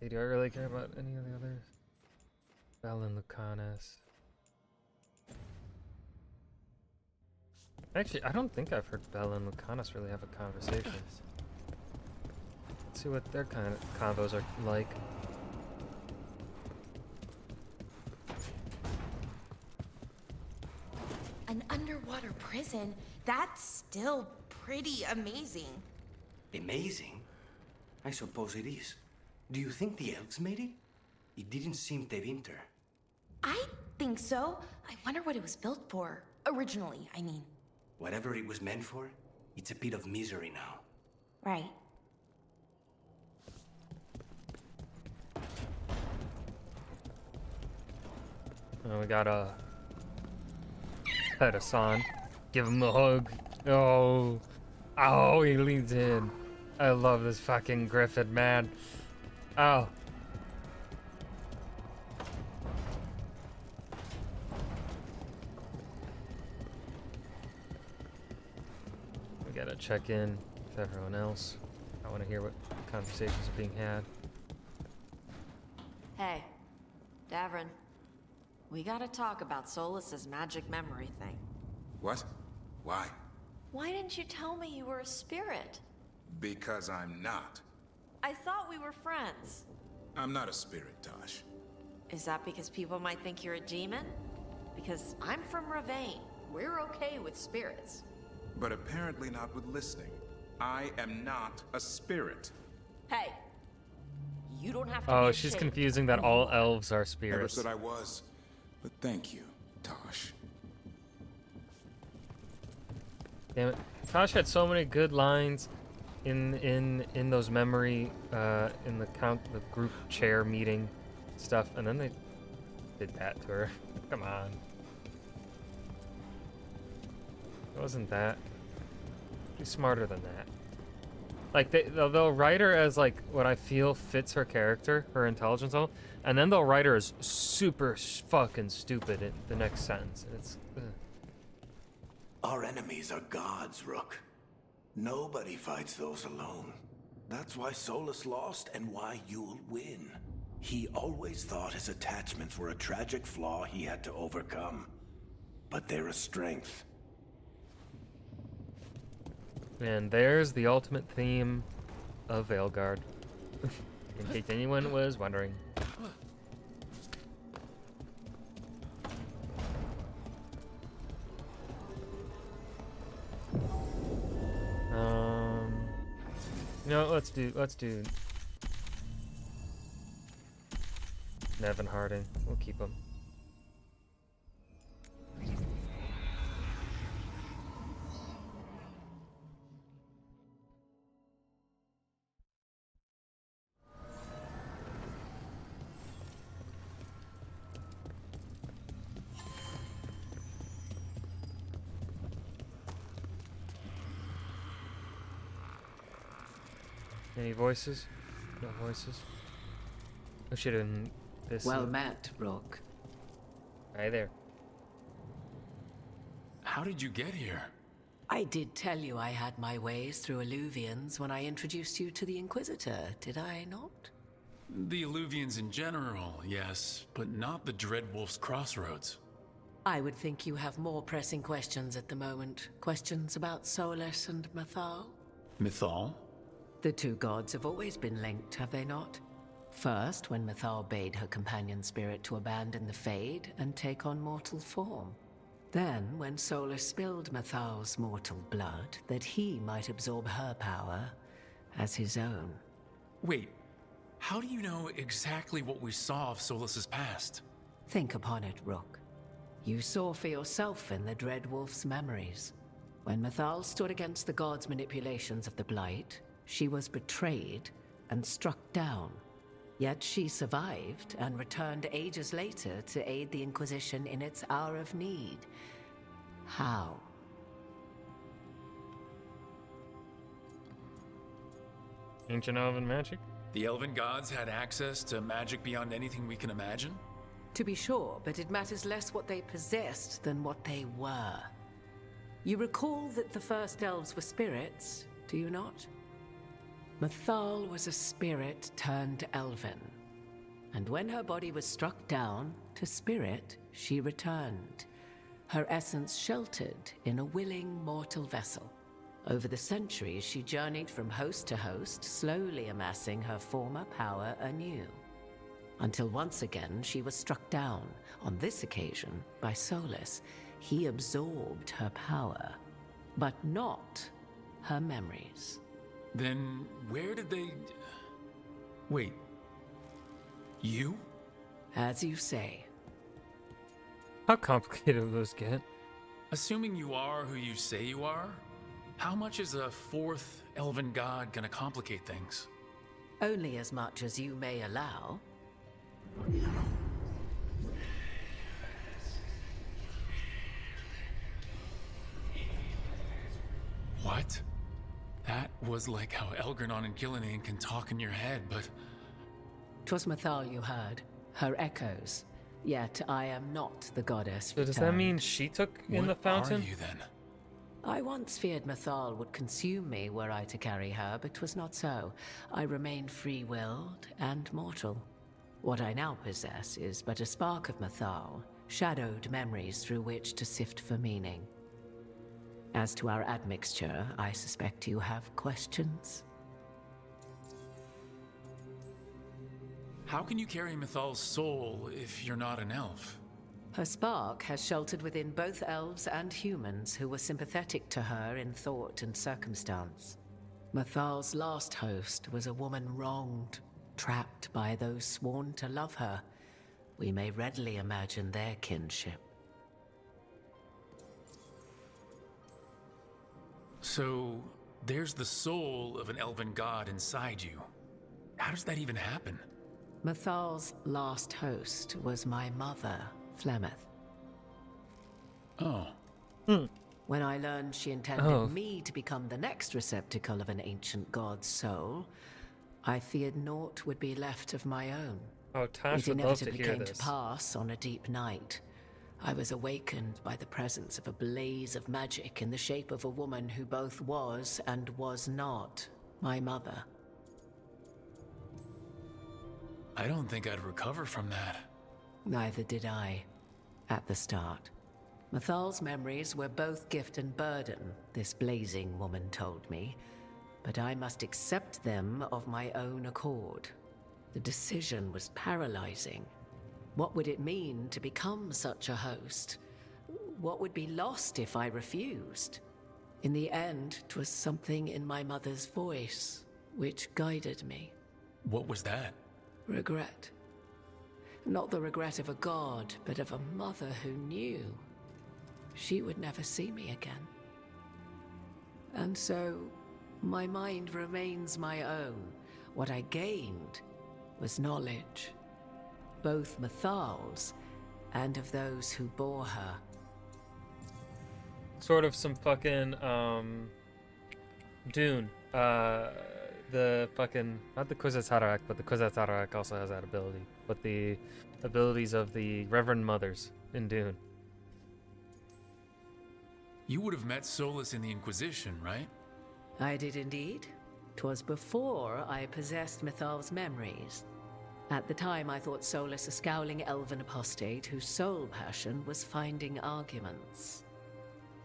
Hey, do I really care about any of the others? Bell and Lucanus. Actually, I don't think I've heard Bell and Lucanus really have a conversation. Let's see what their kind of combos are like. An underwater prison? That's still pretty amazing. Amazing? I suppose it is. Do you think the elves made it? It didn't seem to winter. I think so. I wonder what it was built for. Originally, I mean. Whatever it was meant for, it's a pit of misery now. Right. Oh, we got a Pet-a-san. Give him a hug. Oh, oh, he leans in. I love this fucking Griffin, man. Oh. We gotta check in with everyone else. I want to hear what conversations are being had. Hey, Davrin. We gotta talk about Solus's magic memory thing. What? Why? Why didn't you tell me you were a spirit? Because I'm not. I thought we were friends. I'm not a spirit, Tosh. Is that because people might think you're a demon? Because I'm from Ravane. We're okay with spirits. But apparently not with listening. I am not a spirit. Hey, you don't have to Oh, be she's ashamed. confusing that all elves are Never spirits. said I was. But thank you, Tosh. Damn it. Tosh had so many good lines in those memory in the group chair meeting stuff, and then they did that to her. Come on. It wasn't that. Be smarter than that. Like they'll write her as like what I feel fits her character, her intelligence level, and then they'll write her as super fucking stupid in the next sentence. It's Our enemies are gods, Rook. Nobody fights those alone. That's why Solus lost and why you'll win. He always thought his attachments were a tragic flaw he had to overcome. But they're a strength. And there's the ultimate theme of Veilguard. In case anyone was wondering. No, let's do Nevin Harding. We'll keep him. Any voices? No voices? I should have this. Well met, Rook. Hi there. How did you get here? I did tell you I had my ways through Illuvians when I introduced you to the Inquisitor, did I not? The Illuvians in general, yes, but not the Dreadwolf's Crossroads. I would think you have more pressing questions at the moment. Questions about Solus and Mythal? Mythal? The two gods have always been linked, have they not? First, when Mythal bade her companion spirit to abandon the Fade and take on mortal form. Then, when Solus spilled Mythal's mortal blood, that he might absorb her power as his own. Wait, how do you know exactly what we saw of Solus's past? Think upon it, Rook. You saw for yourself in the Dread Wolf's memories. When Mythal stood against the gods' manipulations of the Blight, she was betrayed and struck down. Yet she survived and returned ages later to aid the Inquisition in its hour of need. How? Ancient elven magic? The elven gods had access to magic beyond anything we can imagine? To be sure, but it matters less what they possessed than what they were. You recall that the first elves were spirits, do you not? Mythal was a spirit turned elven. And when her body was struck down, to spirit, she returned. Her essence sheltered in a willing mortal vessel. Over the centuries, she journeyed from host to host, slowly amassing her former power anew. Until once again, she was struck down, on this occasion, by Solus. He absorbed her power, but not her memories. Then where did they... Wait. You? As you say. How complicated will this get? Assuming you are who you say you are, how much is a fourth elven god gonna complicate things? Only as much as you may allow. What? That was like how Elgranon and Gillinan can talk in your head, but... 'Twas Mythal you heard, her echoes. Yet I am not the goddess So does that mean she took in the fountain? What are you then? I once feared Mythal would consume me were I to carry her, but 'twas not so. I remain free-willed and mortal. What I now possess is but a spark of Mythal, shadowed memories through which to sift for meaning. As to our admixture, I suspect you have questions. How can you carry Mythal's soul if you're not an elf? Her spark has sheltered within both elves and humans who were sympathetic to her in thought and circumstance. Mythal's last host was a woman wronged, trapped by those sworn to love her. We may readily imagine their kinship. So, there's the soul of an elven god inside you. How does that even happen? Mythal's last host was my mother, Flemeth. Oh. When I learned she intended me to become the next receptacle of an ancient god's soul, I feared naught would be left of my own. Oh, Tash It would love to inevitably hear came this. to pass on a deep night. I was awakened by the presence of a blaze of magic in the shape of a woman who both was and was not my mother. I don't think I'd recover from that. Neither did I, at the start. Mythal's memories were both gift and burden, this blazing woman told me, but I must accept them of my own accord. The decision was paralyzing. What would it mean to become such a host? What would be lost if I refused? In the end, 'twas something in my mother's voice which guided me. What was that? Regret. Not the regret of a god, but of a mother who knew she would never see me again. And so, my mind remains my own. What I gained was knowledge, both Mythal's and of those who bore her. Sort of some fucking, Dune. The fucking, not the Kwisatz Haderach, but the Kwisatz Haderach also has that ability. But the abilities of the Reverend Mothers in Dune. You would have met Solus in the Inquisition, right? I did indeed. 'Twas before I possessed Mythal's memories. At the time, I thought Solus a scowling elven apostate whose sole passion was finding arguments.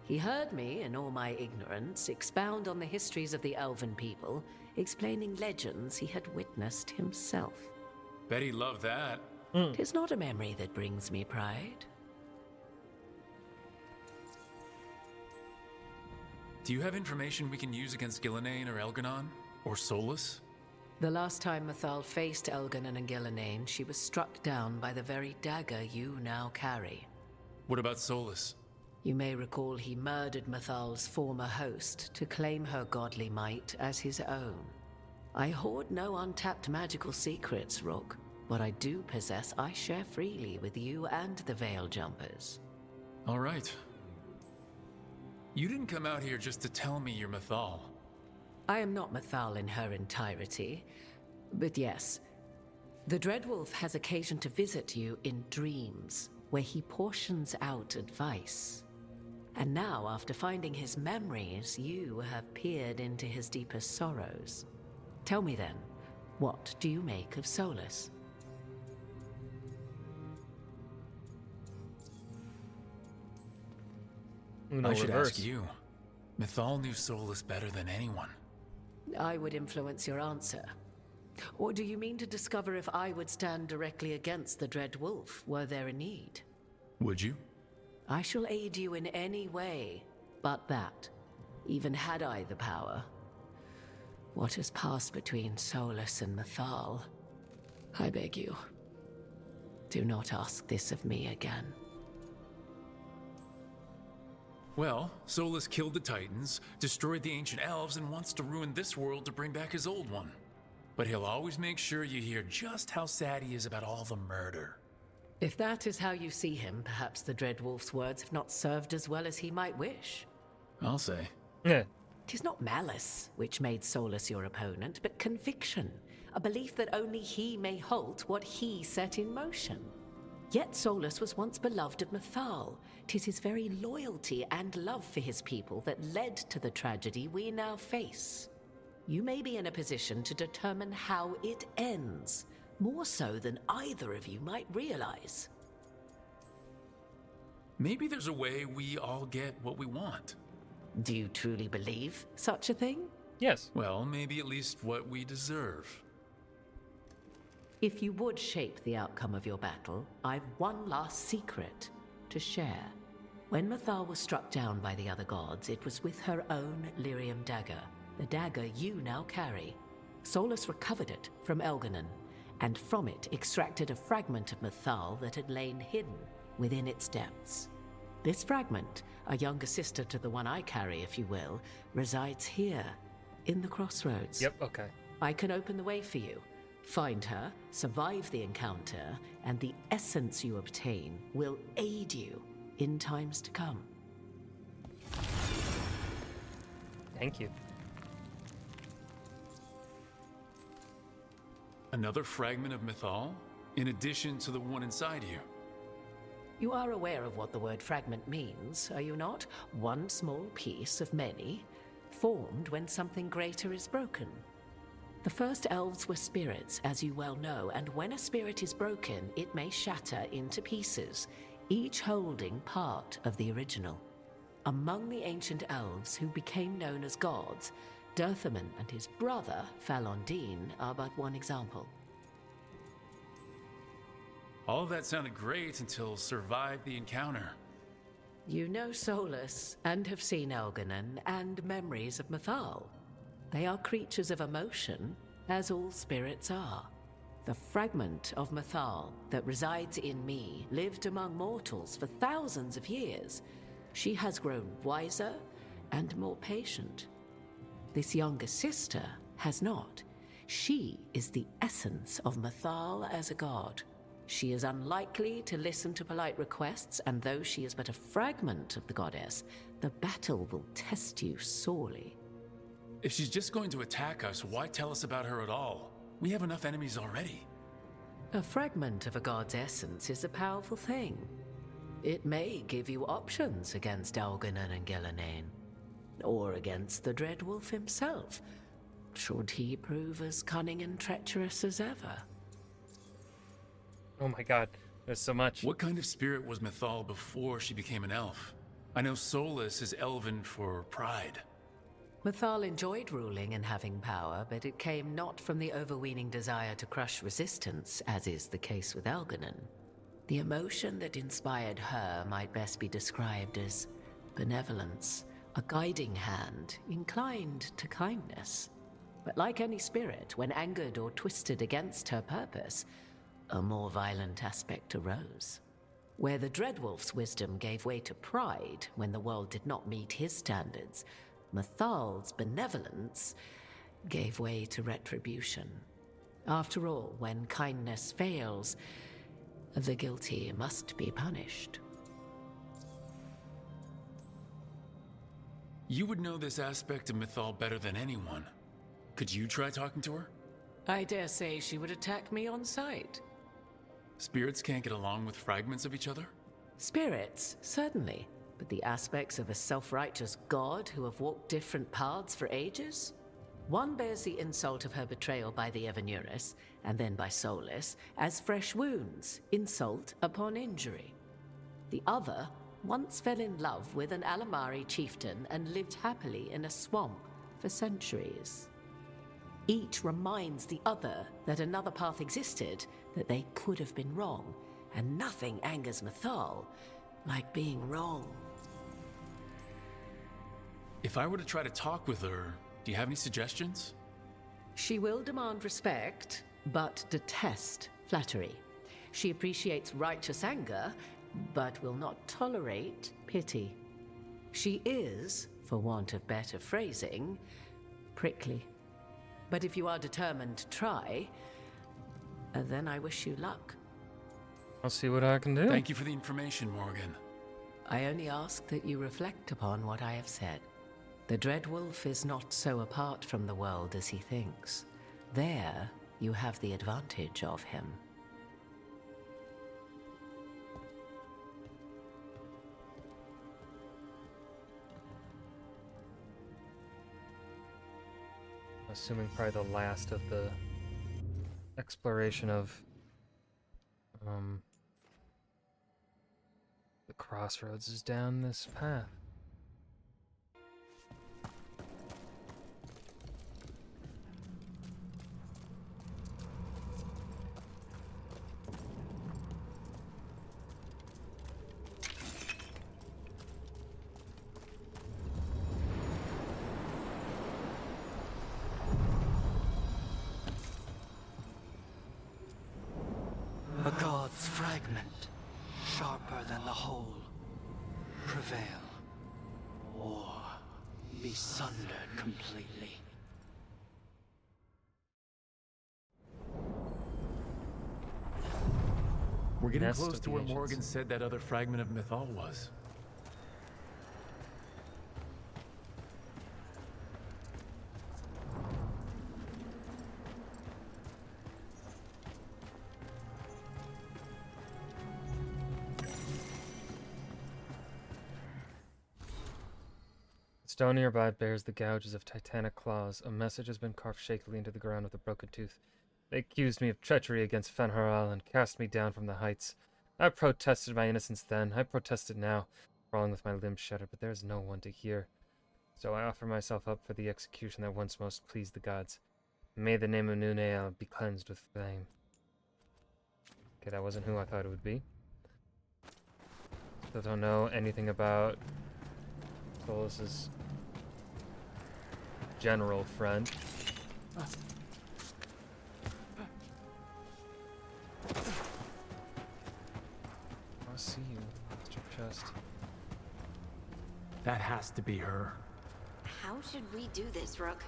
He heard me, in all my ignorance, expound on the histories of the elven people, explaining legends he had witnessed himself. Bet he loved that. 'Tis not a memory that brings me pride. Do you have information we can use against Gillenane or Elganon? Or Solus? The last time Mathal faced Elganon and Gillenane, she was struck down by the very dagger you now carry. What about Solus? You may recall he murdered Mathal's former host to claim her godly might as his own. I hoard no untapped magical secrets, Rook. What I do possess, I share freely with you and the Veil Jumpers. All right. You didn't come out here just to tell me you're Mathal. I am not Mathal in her entirety, but yes, the Dreadwolf has occasion to visit you in dreams, where he portions out advice. And now, after finding his memories, you have peered into his deepest sorrows. Tell me then, what do you make of Solus? I should ask you. Mathal knew Solus better than anyone. I would influence your answer. Or do you mean to discover if I would stand directly against the Dread Wolf were there a need? Would you? I shall aid you in any way but that, even had I the power. What has passed between Solus and Mathal? I beg you, do not ask this of me again. Well, Solus killed the Titans, destroyed the ancient elves, and wants to ruin this world to bring back his old one. But he'll always make sure you hear just how sad he is about all the murder. If that is how you see him, perhaps the Dread Wolf's words have not served as well as he might wish. I'll say. Yeah. 'Tis not malice which made Solus your opponent, but conviction, a belief that only he may halt what he set in motion. Yet Solus was once beloved of Mathal. 'Tis his very loyalty and love for his people that led to the tragedy we now face. You may be in a position to determine how it ends, more so than either of you might realize. Maybe there's a way we all get what we want. Do you truly believe such a thing? Yes. Well, maybe at least what we deserve. If you would shape the outcome of your battle, I've one last secret to share. When Mathal was struck down by the other gods, it was with her own lyrium dagger, the dagger you now carry. Solus recovered it from Elganon, and from it extracted a fragment of Mathal that had lain hidden within its depths. This fragment, a younger sister to the one I carry, if you will, resides here, in the crossroads. Yep, okay. I can open the way for you. Find her, survive the encounter, and the essence you obtain will aid you in times to come. Thank you. Another fragment of Mathal? In addition to the one inside you? You are aware of what the word fragment means, are you not? One small piece of many, formed when something greater is broken. The first elves were spirits, as you well know, and when a spirit is broken, it may shatter into pieces, each holding part of the original. Among the ancient elves who became known as gods, Durthaman and his brother, Falondine, are but one example. All of that sounded great until survived the encounter. You know Solus, and have seen Elganon, and memories of Mathal. They are creatures of emotion, as all spirits are. The fragment of Mathal that resides in me lived among mortals for thousands of years. She has grown wiser and more patient. This younger sister has not. She is the essence of Mathal as a god. She is unlikely to listen to polite requests, and though she is but a fragment of the goddess, the battle will test you sorely. If she's just going to attack us, why tell us about her at all? We have enough enemies already. A fragment of a god's essence is a powerful thing. It may give you options against Elganon and Gillenane, or against the Dread Wolf himself, should he prove as cunning and treacherous as ever. Oh my god, there's so much. What kind of spirit was Mathal before she became an elf? I know Solus is elven for pride. Mythal enjoyed ruling and having power, but it came not from the overweening desire to crush resistance, as is the case with Elganon. The emotion that inspired her might best be described as benevolence, a guiding hand inclined to kindness. But like any spirit, when angered or twisted against her purpose, a more violent aspect arose. Where the Dreadwolf's wisdom gave way to pride when the world did not meet his standards, Mythal's benevolence gave way to retribution. After all, when kindness fails, the guilty must be punished. You would know this aspect of Mythal better than anyone. Could you try talking to her? I dare say she would attack me on sight. Spirits can't get along with fragments of each other? Spirits, certainly. But the aspects of a self-righteous god who have walked different paths for ages? One bears the insult of her betrayal by the Evanuris, and then by Solus, as fresh wounds, insult upon injury. The other once fell in love with an Alamari chieftain and lived happily in a swamp for centuries. Each reminds the other that another path existed, that they could have been wrong, and nothing angers Mythal like being wrong. If I were to try to talk with her, do you have any suggestions? She will demand respect, but detest flattery. She appreciates righteous anger, but will not tolerate pity. She is, for want of better phrasing, prickly. But if you are determined to try, then I wish you luck. I'll see what I can do. Thank you for the information, Morgan. I only ask that you reflect upon what I have said. The Dreadwolf is not so apart from the world as he thinks. There, you have the advantage of him. Assuming probably the last of the exploration of the crossroads is down this path. A god's fragment, sharper than the whole. Prevail, or be sundered completely. We're getting Nest close of to the where ancients. Morgan said that other fragment of Mythal was. Stone nearby bears the gouges of titanic claws. A message has been carved shakily into the ground with a broken tooth. They accused me of treachery against Fenharal and cast me down from the heights. I protested my innocence then. I protested now, crawling with my limbs shattered, but there is no one to hear. So I offer myself up for the execution that once most pleased the gods. May the name of Nunael be cleansed with flame. Okay, that wasn't who I thought it would be. Still don't know anything about Solus's general friend. I see you, Mr. Chest. That has to be her. How should we do this, Rook?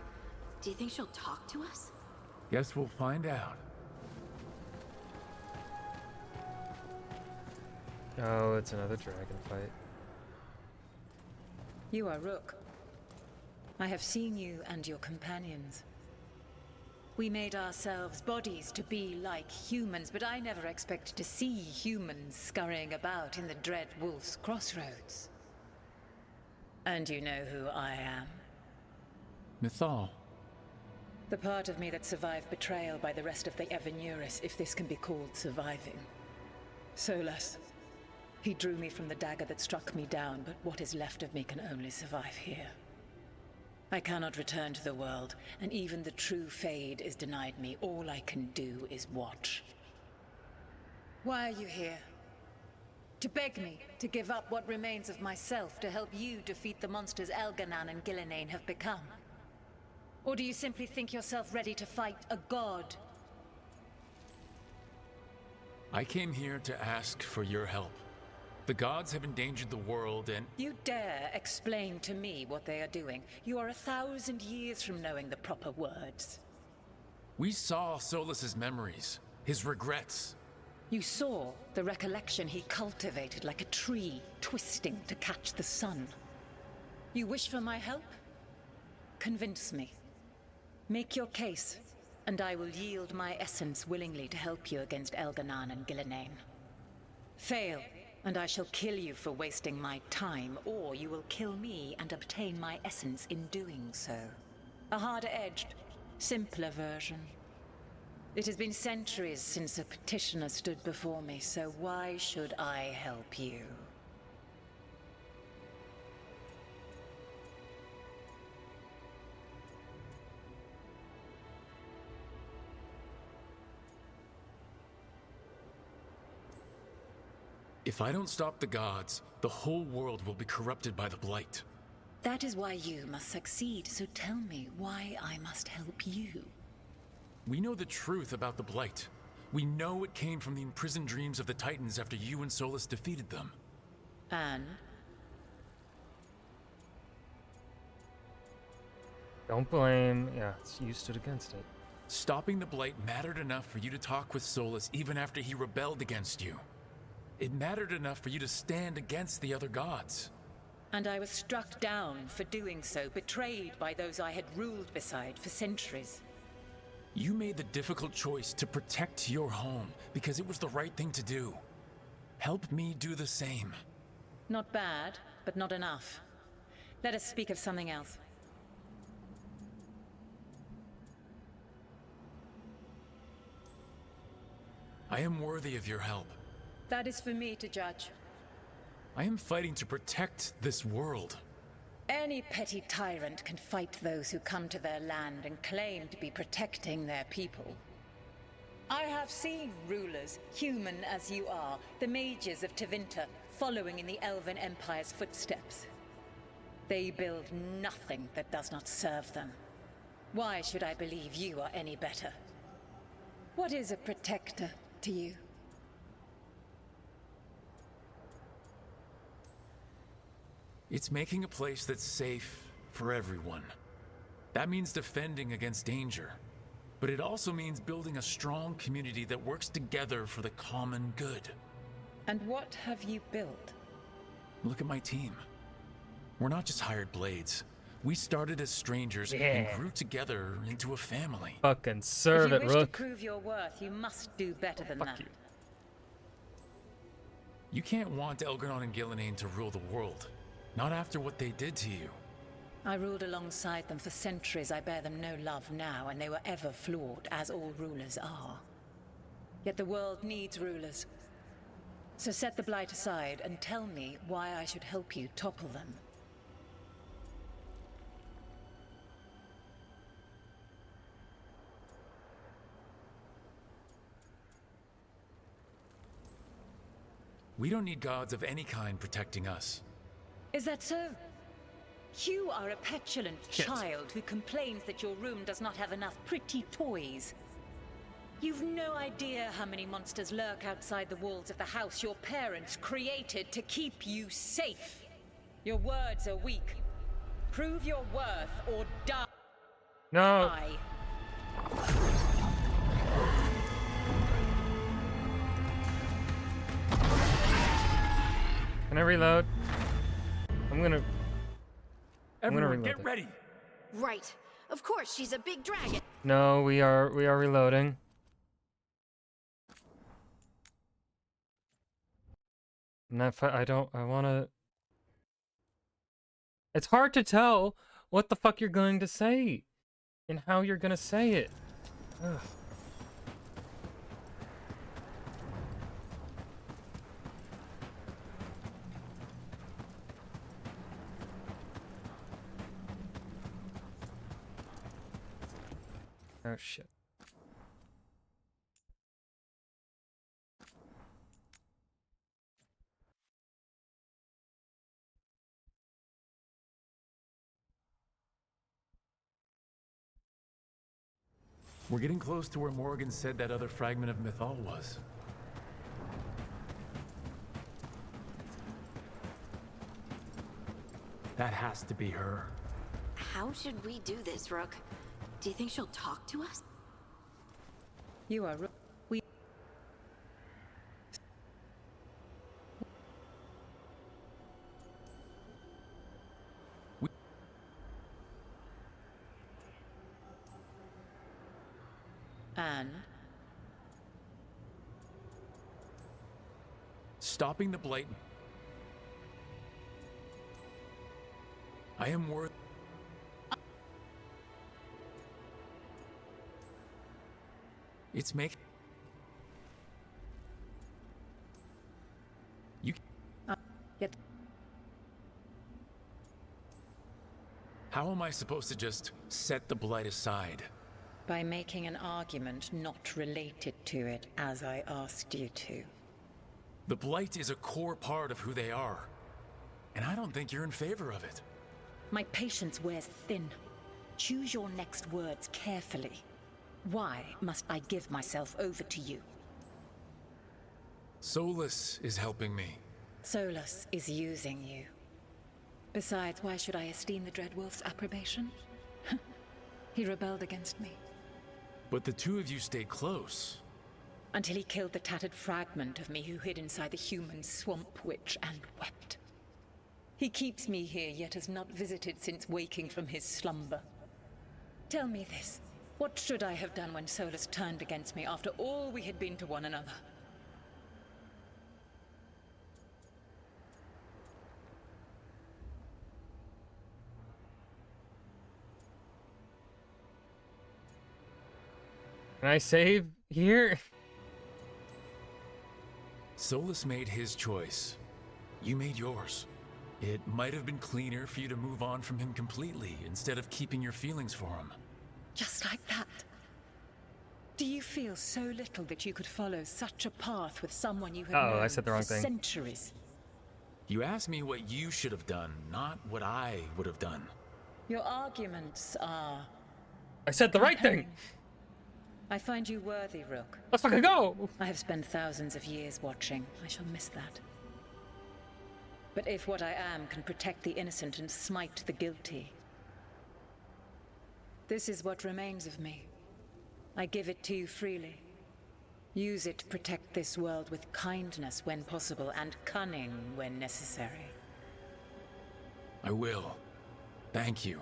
Do you think she'll talk to us? Guess we'll find out. Oh, it's another dragon fight. You are Rook. I have seen you and your companions. We made ourselves bodies to be like humans, but I never expected to see humans scurrying about in the Dread Wolf's crossroads. And you know who I am? Mythal. The part of me that survived betrayal by the rest of the Evanuris, if this can be called surviving. Solus. He drew me from the dagger that struck me down, but what is left of me can only survive here. I cannot return to the world, and even the true Fade is denied me. All I can do is watch. Why are you here? To beg me to give up what remains of myself to help you defeat the monsters Elganan and Gillenane have become? Or do you simply think yourself ready to fight a god? I came here to ask for your help. The gods have endangered the world and— You dare explain to me what they are doing? You are 1,000 years from knowing the proper words. we saw Solus's memories, his regrets. You saw the recollection he cultivated like a tree twisting to catch the sun. You wish for my help? Convince me. Make your case, and I will yield my essence willingly to help you against Elganan and Gillenane. Fail, and I shall kill you for wasting my time, or you will kill me and obtain my essence in doing so. A harder-edged, simpler version. It has been centuries since a petitioner stood before me, so why should I help you? If I don't stop the gods, the whole world will be corrupted by the Blight. That is why you must succeed, so tell me why I must help you. We know the truth about the Blight. We know it came from the imprisoned dreams of the Titans after you and Solus defeated them. And? Don't blame. Yeah, you stood against it. Stopping the Blight mattered enough for you to talk with Solus even after he rebelled against you. It mattered enough for you to stand against the other gods. And I was struck down for doing so, betrayed by those I had ruled beside for centuries. You made the difficult choice to protect your home because it was the right thing to do. Help me do the same. Not bad, but not enough. Let us speak of something else. I am worthy of your help. That is for me to judge. I am fighting to protect this world. Any petty tyrant can fight those who come to their land and claim to be protecting their people. I have seen rulers, human as you are, the mages of Tevinter, following in the Elven Empire's footsteps. They build nothing that does not serve them. Why should I believe you are any better? What is a protector to you? It's making a place that's safe for everyone. That means defending against danger. But it also means building a strong community that works together for the common good. And what have you built? Look at my team. We're not just hired blades. We started as strangers and grew together into a family. Fucking serve it, If you wish Rook. to prove your worth, you must do better than that. You can't want Elganon and Gillenane to rule the world. Not after what they did to you. I ruled alongside them for centuries. I bear them no love now, and they were ever flawed, as all rulers are. Yet the world needs rulers. So set the Blight aside and tell me why I should help you topple them. We don't need gods of any kind protecting us. Is that so? You are a petulant child who complains that your room does not have enough pretty toys. You've no idea how many monsters lurk outside the walls of the house your parents created to keep you safe. Your words are weak. Prove your worth or die. No. Can I reload? I'm gonna Everyone, reload get it. ready. Right. Of course, she's a big dragon. No, we are reloading. I wanna. It's hard to tell what the fuck you're going to say and how you're gonna say it. Ugh. Oh shit. We're getting close to where Morgan said that other fragment of Mythal was. That has to be her. How should we do this, Rook? Do you think she'll talk to us? You are we. And Stopping the Blight. I am worth. It's make. You. Yet. How am I supposed to just set the Blight aside? By making an argument not related to it as I asked you to. The Blight is a core part of who they are. And I don't think you're in favor of it. My patience wears thin. Choose your next words carefully. Why must I give myself over to you? Solus is helping me. Solus is using you. Besides, why should I esteem the Dreadwolf's approbation? He rebelled against me. But the two of you stayed close. Until he killed the tattered fragment of me who hid inside the human swamp witch and wept. He keeps me here, yet has not visited since waking from his slumber. Tell me this. What should I have done when Solus turned against me after all we had been to one another? Can I save here? Solus made his choice. You made yours. It might have been cleaner for you to move on from him completely instead of keeping your feelings for him. Just like that? Do you feel so little that you could follow such a path with someone you have known I said the wrong for thing. centuries? You asked me what you should have done, not what I would have done. Your arguments are... I said the right thing! I find you worthy, Rook. Let's fucking go! I have spent thousands of years watching. I shall miss that. But if what I am can protect the innocent and smite the guilty, this is what remains of me. I give it to you freely. Use it to protect this world with kindness when possible and cunning when necessary. I will. Thank you.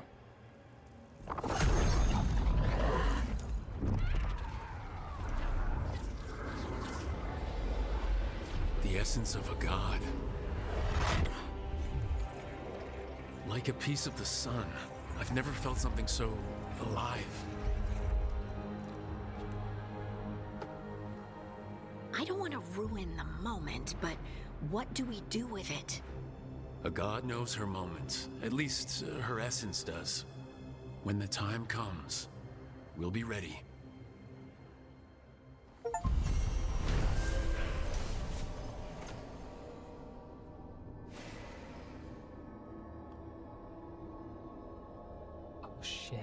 The essence of a god. Like a piece of the sun. I've never felt something so alive. I don't want to ruin the moment, but what do we do with it? A god knows her moments. At least her essence does. When the time comes, we'll be ready. Oh shit.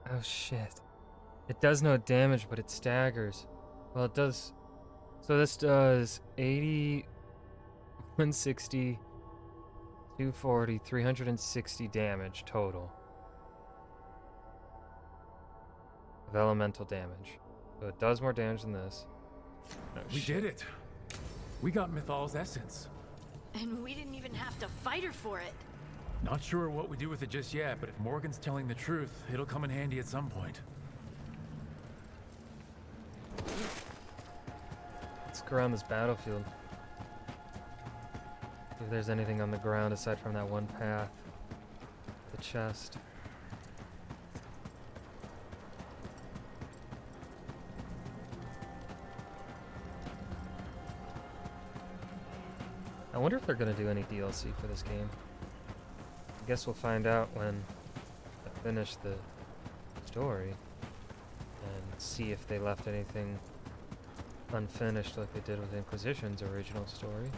Oh shit. It does no damage, but it staggers. Well, it does. So this does 80, 160, 240, 360 damage total of elemental damage. So it does more damage than this. Oh, We shit. did it. We got Mythal's essence. And we didn't even have to fight her for it. Not sure what we do with it just yet, but if Morgan's telling the truth, it'll come in handy at some point. Let's go around this battlefield. See if there's anything on the ground aside from that one path. The chest. I wonder if they're gonna do any DLC for this game. I guess we'll find out when finish the story and see if they left anything unfinished like they did with Inquisition's original story.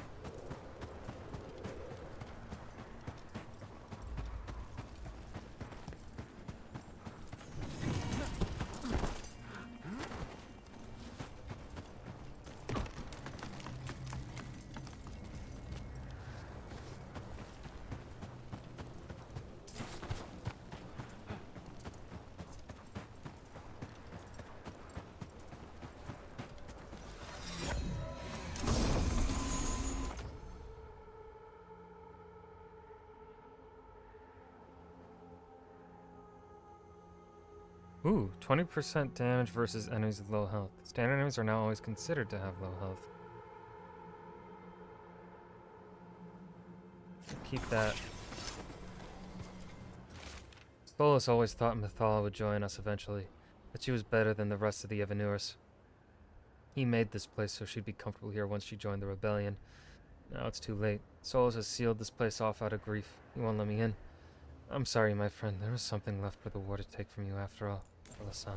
Ooh, 20% damage versus enemies with low health. Standard enemies are now always considered to have low health. Keep that. Stolas always thought Mythala would join us eventually, that she was better than the rest of the Evanuris. He made this place so she'd be comfortable here once she joined the rebellion. Now it's too late. Stolas has sealed this place off out of grief. He won't let me in. I'm sorry, my friend. There was something left for the war to take from you after all. Alasan.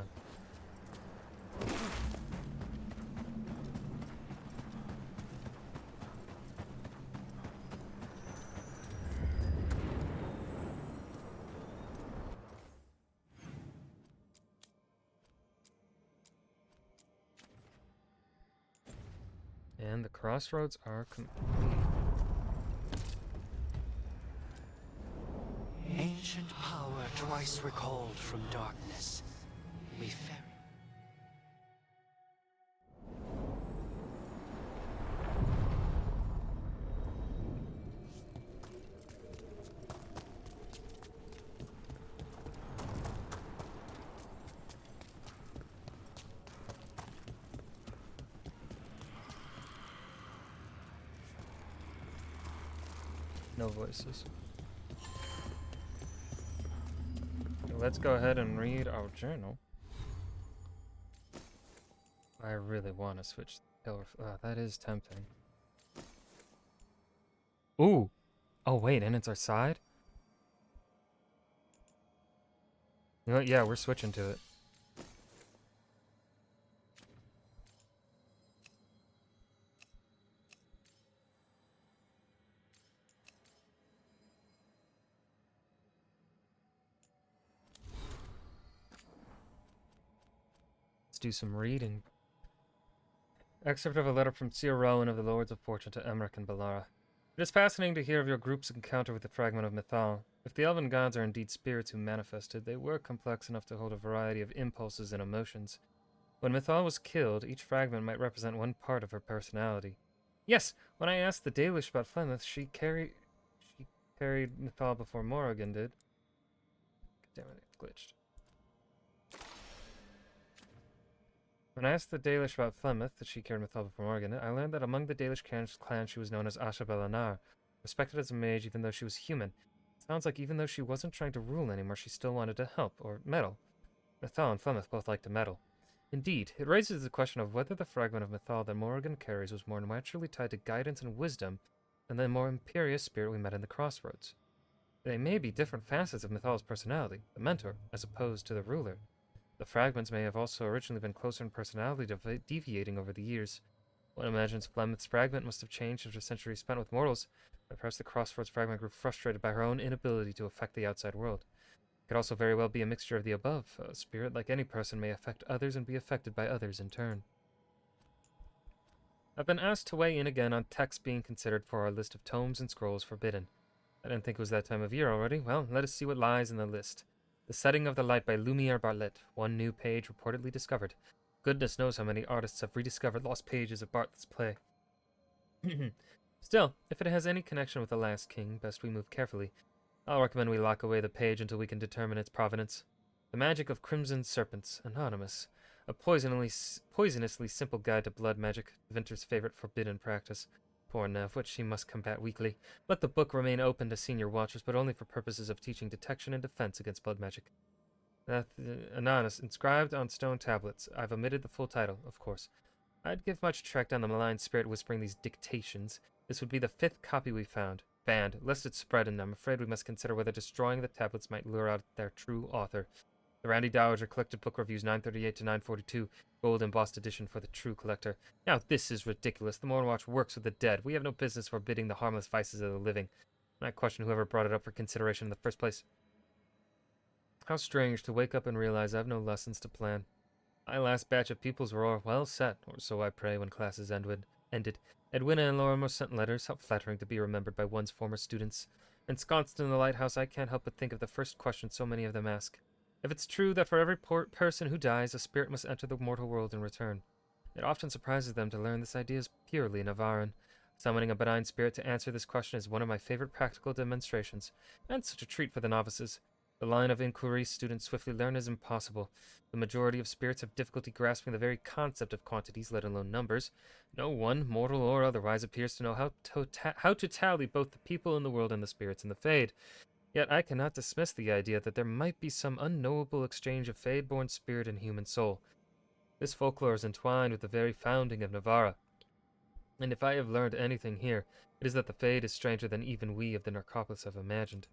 And the crossroads are complete. Ancient power twice recalled from darkness. We ferry. No voices. Let's go ahead and read our journal. I really want to switch the tail. That is tempting. Ooh! Oh wait, and it's our side? You know what? Yeah, we're switching to it. Let's do some reading. Excerpt of a letter from Sir Rowan of the Lords of Fortune to Emmerich and Balara. It is fascinating to hear of your group's encounter with the fragment of Mythal. If the elven gods are indeed spirits who manifested, they were complex enough to hold a variety of impulses and emotions. When Mythal was killed, each fragment might represent one part of her personality. Yes, when I asked the Dalish about Flemeth, she carried Mythal before Morrigan did. Damn it, it glitched. When I asked the Dalish about Flemeth, that she carried Mythal before Morrigan, I learned that among the Dalish clan she was known as Asha Belanar, respected as a mage even though she was human. It sounds like even though she wasn't trying to rule anymore, she still wanted to help, or meddle. Mythal and Flemeth both liked to meddle. Indeed, it raises the question of whether the fragment of Mythal that Morrigan carries was more naturally tied to guidance and wisdom than the more imperious spirit we met in the crossroads. They may be different facets of Mythal's personality, the mentor, as opposed to the ruler. The fragments may have also originally been closer in personality, deviating over the years. One imagines Flemeth's fragment must have changed after centuries spent with mortals, but perhaps the Crossroads fragment grew frustrated by her own inability to affect the outside world. It could also very well be a mixture of the above. A spirit, like any person, may affect others and be affected by others in turn. I've been asked to weigh in again on texts being considered for our list of tomes and scrolls forbidden. I didn't think it was that time of year already. Well, let us see what lies in the list. The Setting of the Light by Lumiere Bartlett. One new page reportedly discovered. Goodness knows how many artists have rediscovered lost pages of Bartlett's play. Still, if it has any connection with the last king, best we move carefully. I'll recommend we lock away the page until we can determine its provenance. The Magic of Crimson Serpents, Anonymous. A poisonously simple guide to blood magic, Vinter's favorite forbidden practice. Poor Nev, which she must combat weekly. Let the book remain open to senior watchers, but only for purposes of teaching detection and defense against blood magic. Anonymous, inscribed on stone tablets. I've omitted the full title, of course. I'd give much to track down the malign spirit whispering these dictations. This would be the 5th copy we found. banned. Lest it spread, and I'm afraid we must consider whether destroying the tablets might lure out their true author. The Randy Dowager collected book reviews 938 to 942, gold embossed edition for the true collector. Now this is ridiculous. The Mornwatch works with the dead. We have no business forbidding the harmless vices of the living. And I question whoever brought it up for consideration in the first place. How strange to wake up and realize I have no lessons to plan. My last batch of pupils were all well set, or so I pray, when classes ended. Edwina and Lorimer sent letters. How flattering to be remembered by one's former students. Ensconced in the lighthouse, I can't help but think of the first question so many of them ask. If it's true that for every person who dies, a spirit must enter the mortal world and return. It often surprises them to learn this idea is purely Navaran. Summoning a benign spirit to answer this question is one of my favorite practical demonstrations, and such a treat for the novices. The line of inquiry students swiftly learn is impossible. The majority of spirits have difficulty grasping the very concept of quantities, let alone numbers. No one, mortal or otherwise, appears to know how to tally both the people in the world and the spirits in the Fade. Yet I cannot dismiss the idea that there might be some unknowable exchange of Fade-born spirit and human soul. This folklore is entwined with the very founding of Navara. And if I have learned anything here, it is that the Fade is stranger than even we of the Narcopolis have imagined.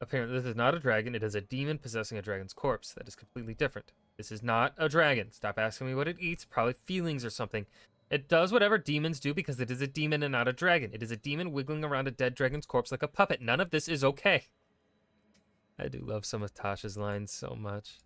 Apparently this is not a dragon, it is a demon possessing a dragon's corpse. That is completely different. This is not a dragon. Stop asking me what it eats, probably feelings or something. It does whatever demons do because it is a demon and not a dragon. It is a demon wiggling around a dead dragon's corpse like a puppet. None of this is okay. I do love some of Tasha's lines so much.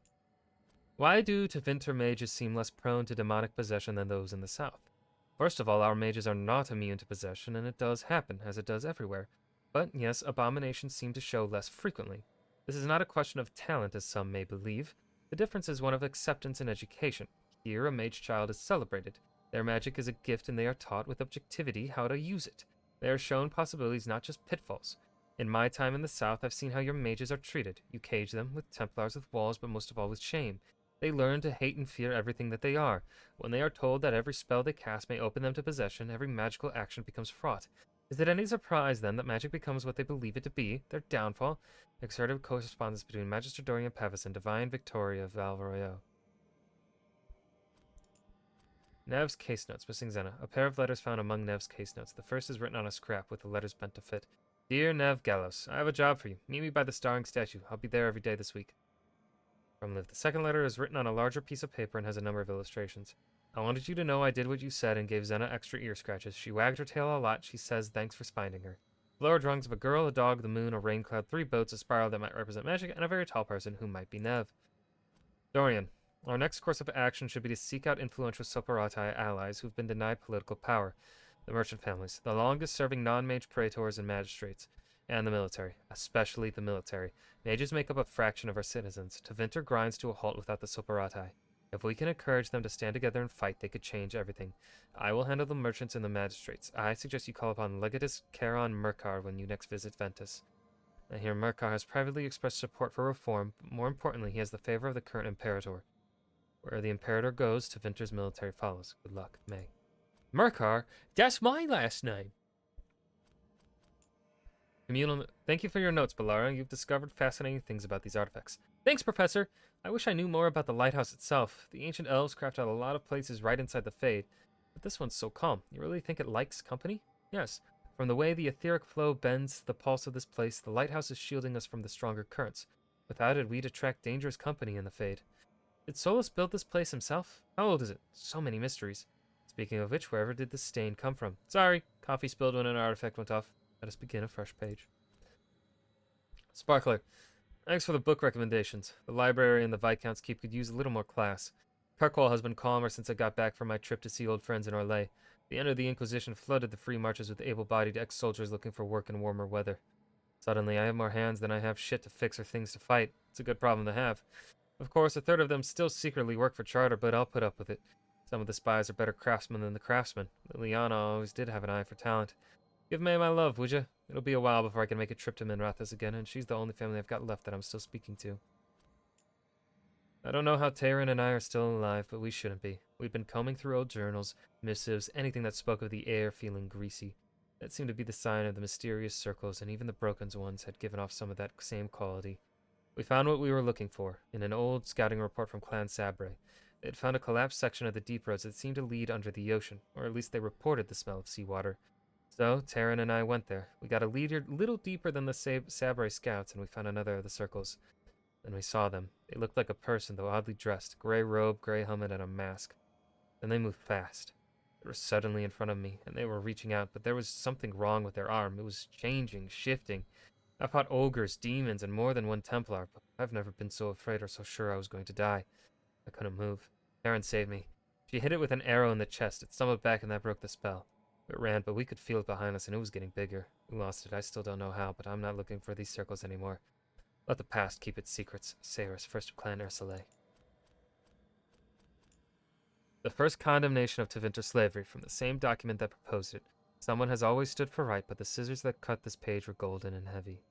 Why do Tevinter mages seem less prone to demonic possession than those in the south? First of all, our mages are not immune to possession, and it does happen, as it does everywhere. But yes, abominations seem to show less frequently. This is not a question of talent, as some may believe. The difference is one of acceptance and education. Here, a mage child is celebrated. Their magic is a gift, and they are taught with objectivity how to use it. They are shown possibilities, not just pitfalls. In my time in the south, I've seen how your mages are treated. You cage them, with Templars with walls, but most of all with shame. They learn to hate and fear everything that they are. When they are told that every spell they cast may open them to possession, every magical action becomes fraught. Is it any surprise, then, that magic becomes what they believe it to be, their downfall? Exertive correspondence between Magister Dorian Pavis and Divine Victoria Valroyo. Nev's case notes, missing Xena. A pair of letters found among Nev's case notes. The first is written on a scrap, with the letters bent to fit. Dear Nev Gallos, I have a job for you. Meet me by the starring statue. I'll be there every day this week. From Liv. The second letter is written on a larger piece of paper and has a number of illustrations. I wanted you to know I did what you said and gave Xena extra ear scratches. She wagged her tail a lot. She says thanks for finding her. Below are drawings of a girl, a dog, the moon, a rain cloud, 3 boats, a spiral that might represent magic, and a very tall person who might be Nev. Dorian, our next course of action should be to seek out influential Soparatai allies who've been denied political power. The merchant families, the longest-serving non-mage praetors and magistrates, and the military, especially the military. Mages make up a fraction of our citizens. Tevinter grinds to a halt without the Soparatai. If we can encourage them to stand together and fight, they could change everything. I will handle the merchants and the magistrates. I suggest you call upon Legatus Charon Merkar when you next visit Ventus. I hear Merkar has privately expressed support for reform, but more importantly, he has the favor of the current Imperator. Where the Imperator goes, Tevinter's military follows. Good luck, May. Merkar? That's my last name! Communal. Thank you for your notes, Balara. You've discovered fascinating things about these artifacts. Thanks, Professor! I wish I knew more about the lighthouse itself. The ancient elves craft out a lot of places right inside the Fade, but this one's so calm. You really think it likes company? Yes. From the way the etheric flow bends the pulse of this place, the lighthouse is shielding us from the stronger currents. Without it, we'd attract dangerous company in the Fade. Did Solus build this place himself? How old is it? So many mysteries. Speaking of which, wherever did this stain come from? Sorry, coffee spilled when an artifact went off. Let us begin a fresh page. Sparkler. Thanks for the book recommendations. The library and the Viscount's Keep could use a little more class. Kirkwall has been calmer since I got back from my trip to see old friends in Orlais. The end of the Inquisition flooded the free marches with able-bodied ex-soldiers looking for work in warmer weather. Suddenly, I have more hands than I have shit to fix or things to fight. It's a good problem to have. Of course, a third of them still secretly work for Charter, but I'll put up with it. Some of the spies are better craftsmen than the craftsmen. Liliana always did have an eye for talent. Give May my love, would ya? It'll be a while before I can make a trip to Minrathous again, and she's the only family I've got left that I'm still speaking to. I don't know how Taryn and I are still alive, but we shouldn't be. We'd been combing through old journals, missives, anything that spoke of the air feeling greasy. That seemed to be the sign of the mysterious circles, and even the broken ones had given off some of that same quality. We found what we were looking for, in an old scouting report from Clan Sabre. They had found a collapsed section of the deep roads that seemed to lead under the ocean, or at least they reported the smell of seawater. So, Taryn and I went there. We got a little deeper than the Sabre scouts, and we found another of the circles. Then we saw them. They looked like a person, though oddly dressed. Gray robe, gray helmet, and a mask. Then they moved fast. They were suddenly in front of me, and they were reaching out, but there was something wrong with their arm. It was changing, shifting. I fought ogres, demons, and more than one Templar, but I've never been so afraid or so sure I was going to die. I couldn't move. Taryn saved me. She hit it with an arrow in the chest. It stumbled back, and that broke the spell. It ran, but we could feel it behind us, and it was getting bigger. We lost it. I still don't know how, but I'm not looking for these circles anymore. Let the past keep its secrets. Sayrus, first of Clan Ursulay. The first condemnation of Tevinter slavery, from the same document that proposed it. Someone has always stood for right, but the scissors that cut this page were golden and heavy.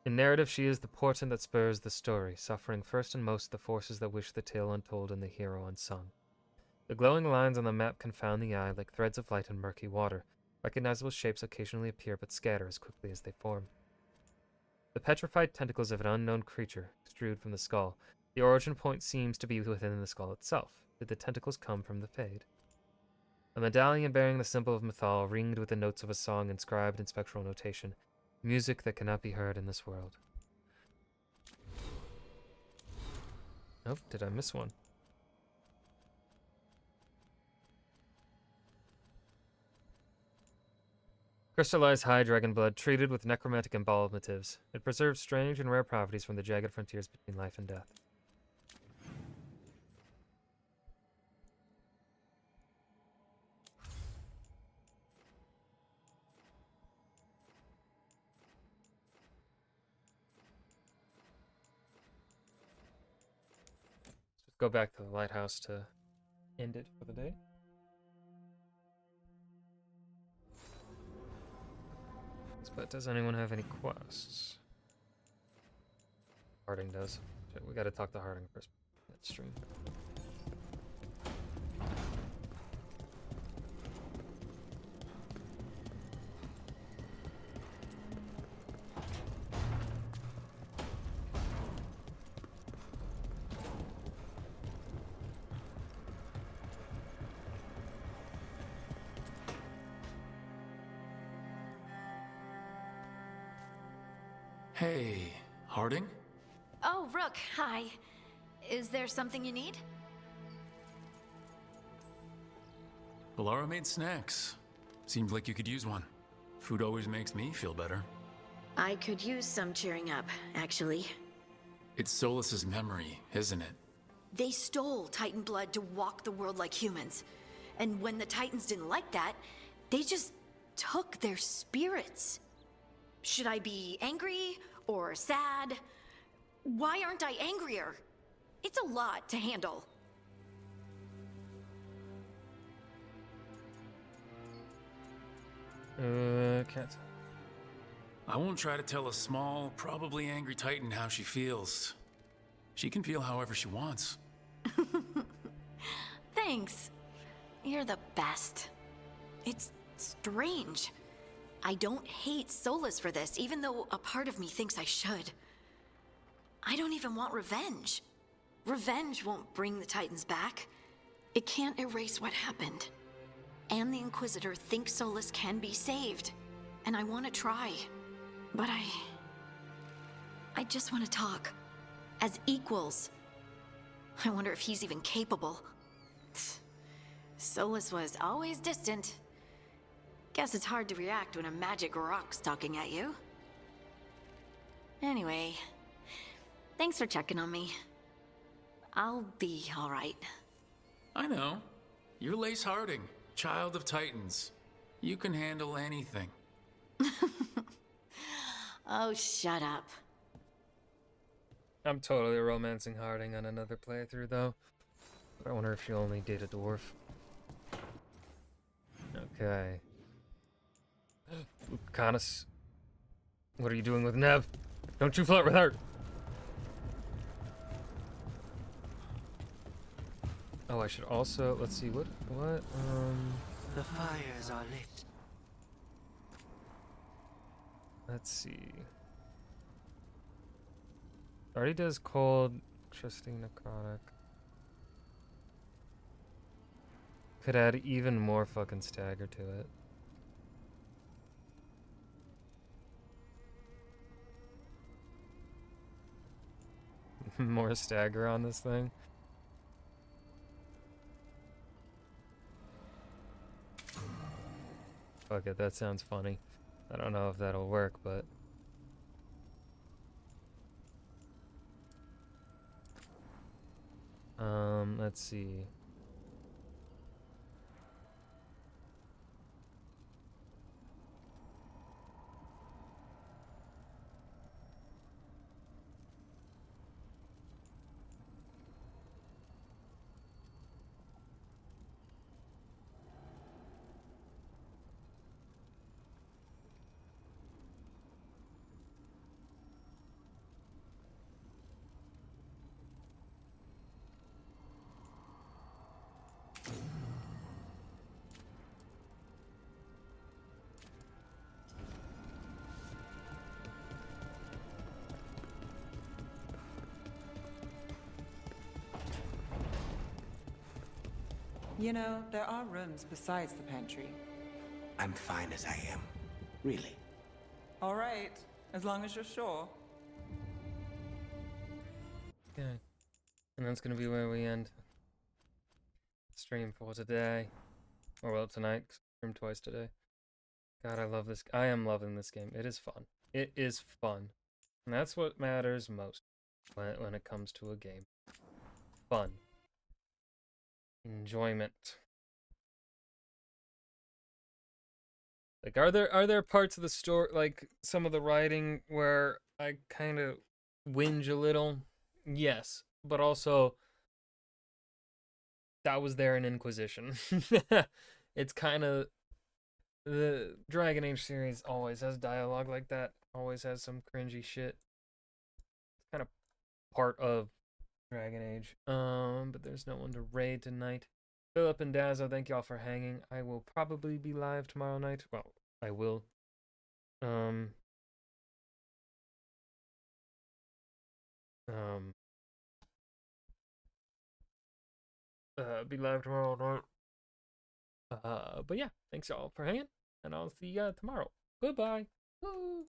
In narrative, she is the portent that spurs the story, suffering first and most the forces that wish the tale untold and the hero unsung. The glowing lines on the map confound the eye like threads of light in murky water. Recognizable shapes occasionally appear but scatter as quickly as they form. The petrified tentacles of an unknown creature extrude from the skull. The origin point seems to be within the skull itself. Did the tentacles come from the Fade? A medallion bearing the symbol of Mythal, ringed with the notes of a song inscribed in spectral notation. Music that cannot be heard in this world. Nope, did I miss one? Crystallized high dragon blood, treated with necromantic embalmatives. It preserves strange and rare properties from the jagged frontiers between life and death. Let's just go back to the lighthouse to end it for the day. But does anyone have any quests? Harding does. Shit, we gotta talk to Harding first. That stream. Hey, Harding? Oh, Rook, hi. Is there something you need? Valara made snacks. Seemed like you could use one. Food always makes me feel better. I could use some cheering up, actually. It's Solus's memory, isn't it? They stole Titan blood to walk the world like humans. And when the Titans didn't like that, they just took their spirits. Should I be angry or sad? Why aren't I angrier? It's a lot to handle. Can't. I won't try to tell a small, probably angry Titan how she feels. She can feel however she wants. Thanks. You're the best. It's strange. I don't hate Solus for this, even though a part of me thinks I should. I don't even want revenge. Revenge won't bring the Titans back. It can't erase what happened. And the Inquisitor thinks Solus can be saved. And I want to try. But I just want to talk. As equals. I wonder if he's even capable. Solus was always distant. Guess it's hard to react when a magic rock's talking at you. Anyway, thanks for checking on me. I'll be all right. I know. You're Lace Harding, child of Titans. You can handle anything. Oh, shut up. I'm totally romancing Harding on another playthrough, though. But I wonder if she'll only date a dwarf. Okay. Lucanus. What are you doing with Nev? Don't you flirt with her! Oh, I should also... Let's see, what... The fires are lit. Let's see... Already does cold, trusting necrotic. Could add even more fucking stagger to it. More stagger on this thing. Fuck it, that sounds funny. I don't know if that'll work, but... let's see. You know, there are rooms besides the pantry. I'm fine as I am. Really. All right, as long as you're sure. Okay. And that's gonna be where we end stream for today. Or well, tonight. Stream twice today. God, I love this. I am loving this game. It is fun. It is fun. And that's what matters most when it comes to a game. Fun. Enjoyment. Like, are there parts of the story, like some of the writing, where I kind of whinge a little? Yes, but also that was there in Inquisition. It's kind of, the Dragon Age series always has dialogue like that. Always has some cringy shit. It's kind of part of Dragon Age. But there's no one to raid tonight. Philip and Dazzo, thank y'all for hanging. I will probably be live tomorrow night. Well, I will. Be live tomorrow night. But yeah, thanks y'all for hanging, and I'll see ya tomorrow. Goodbye. Woo.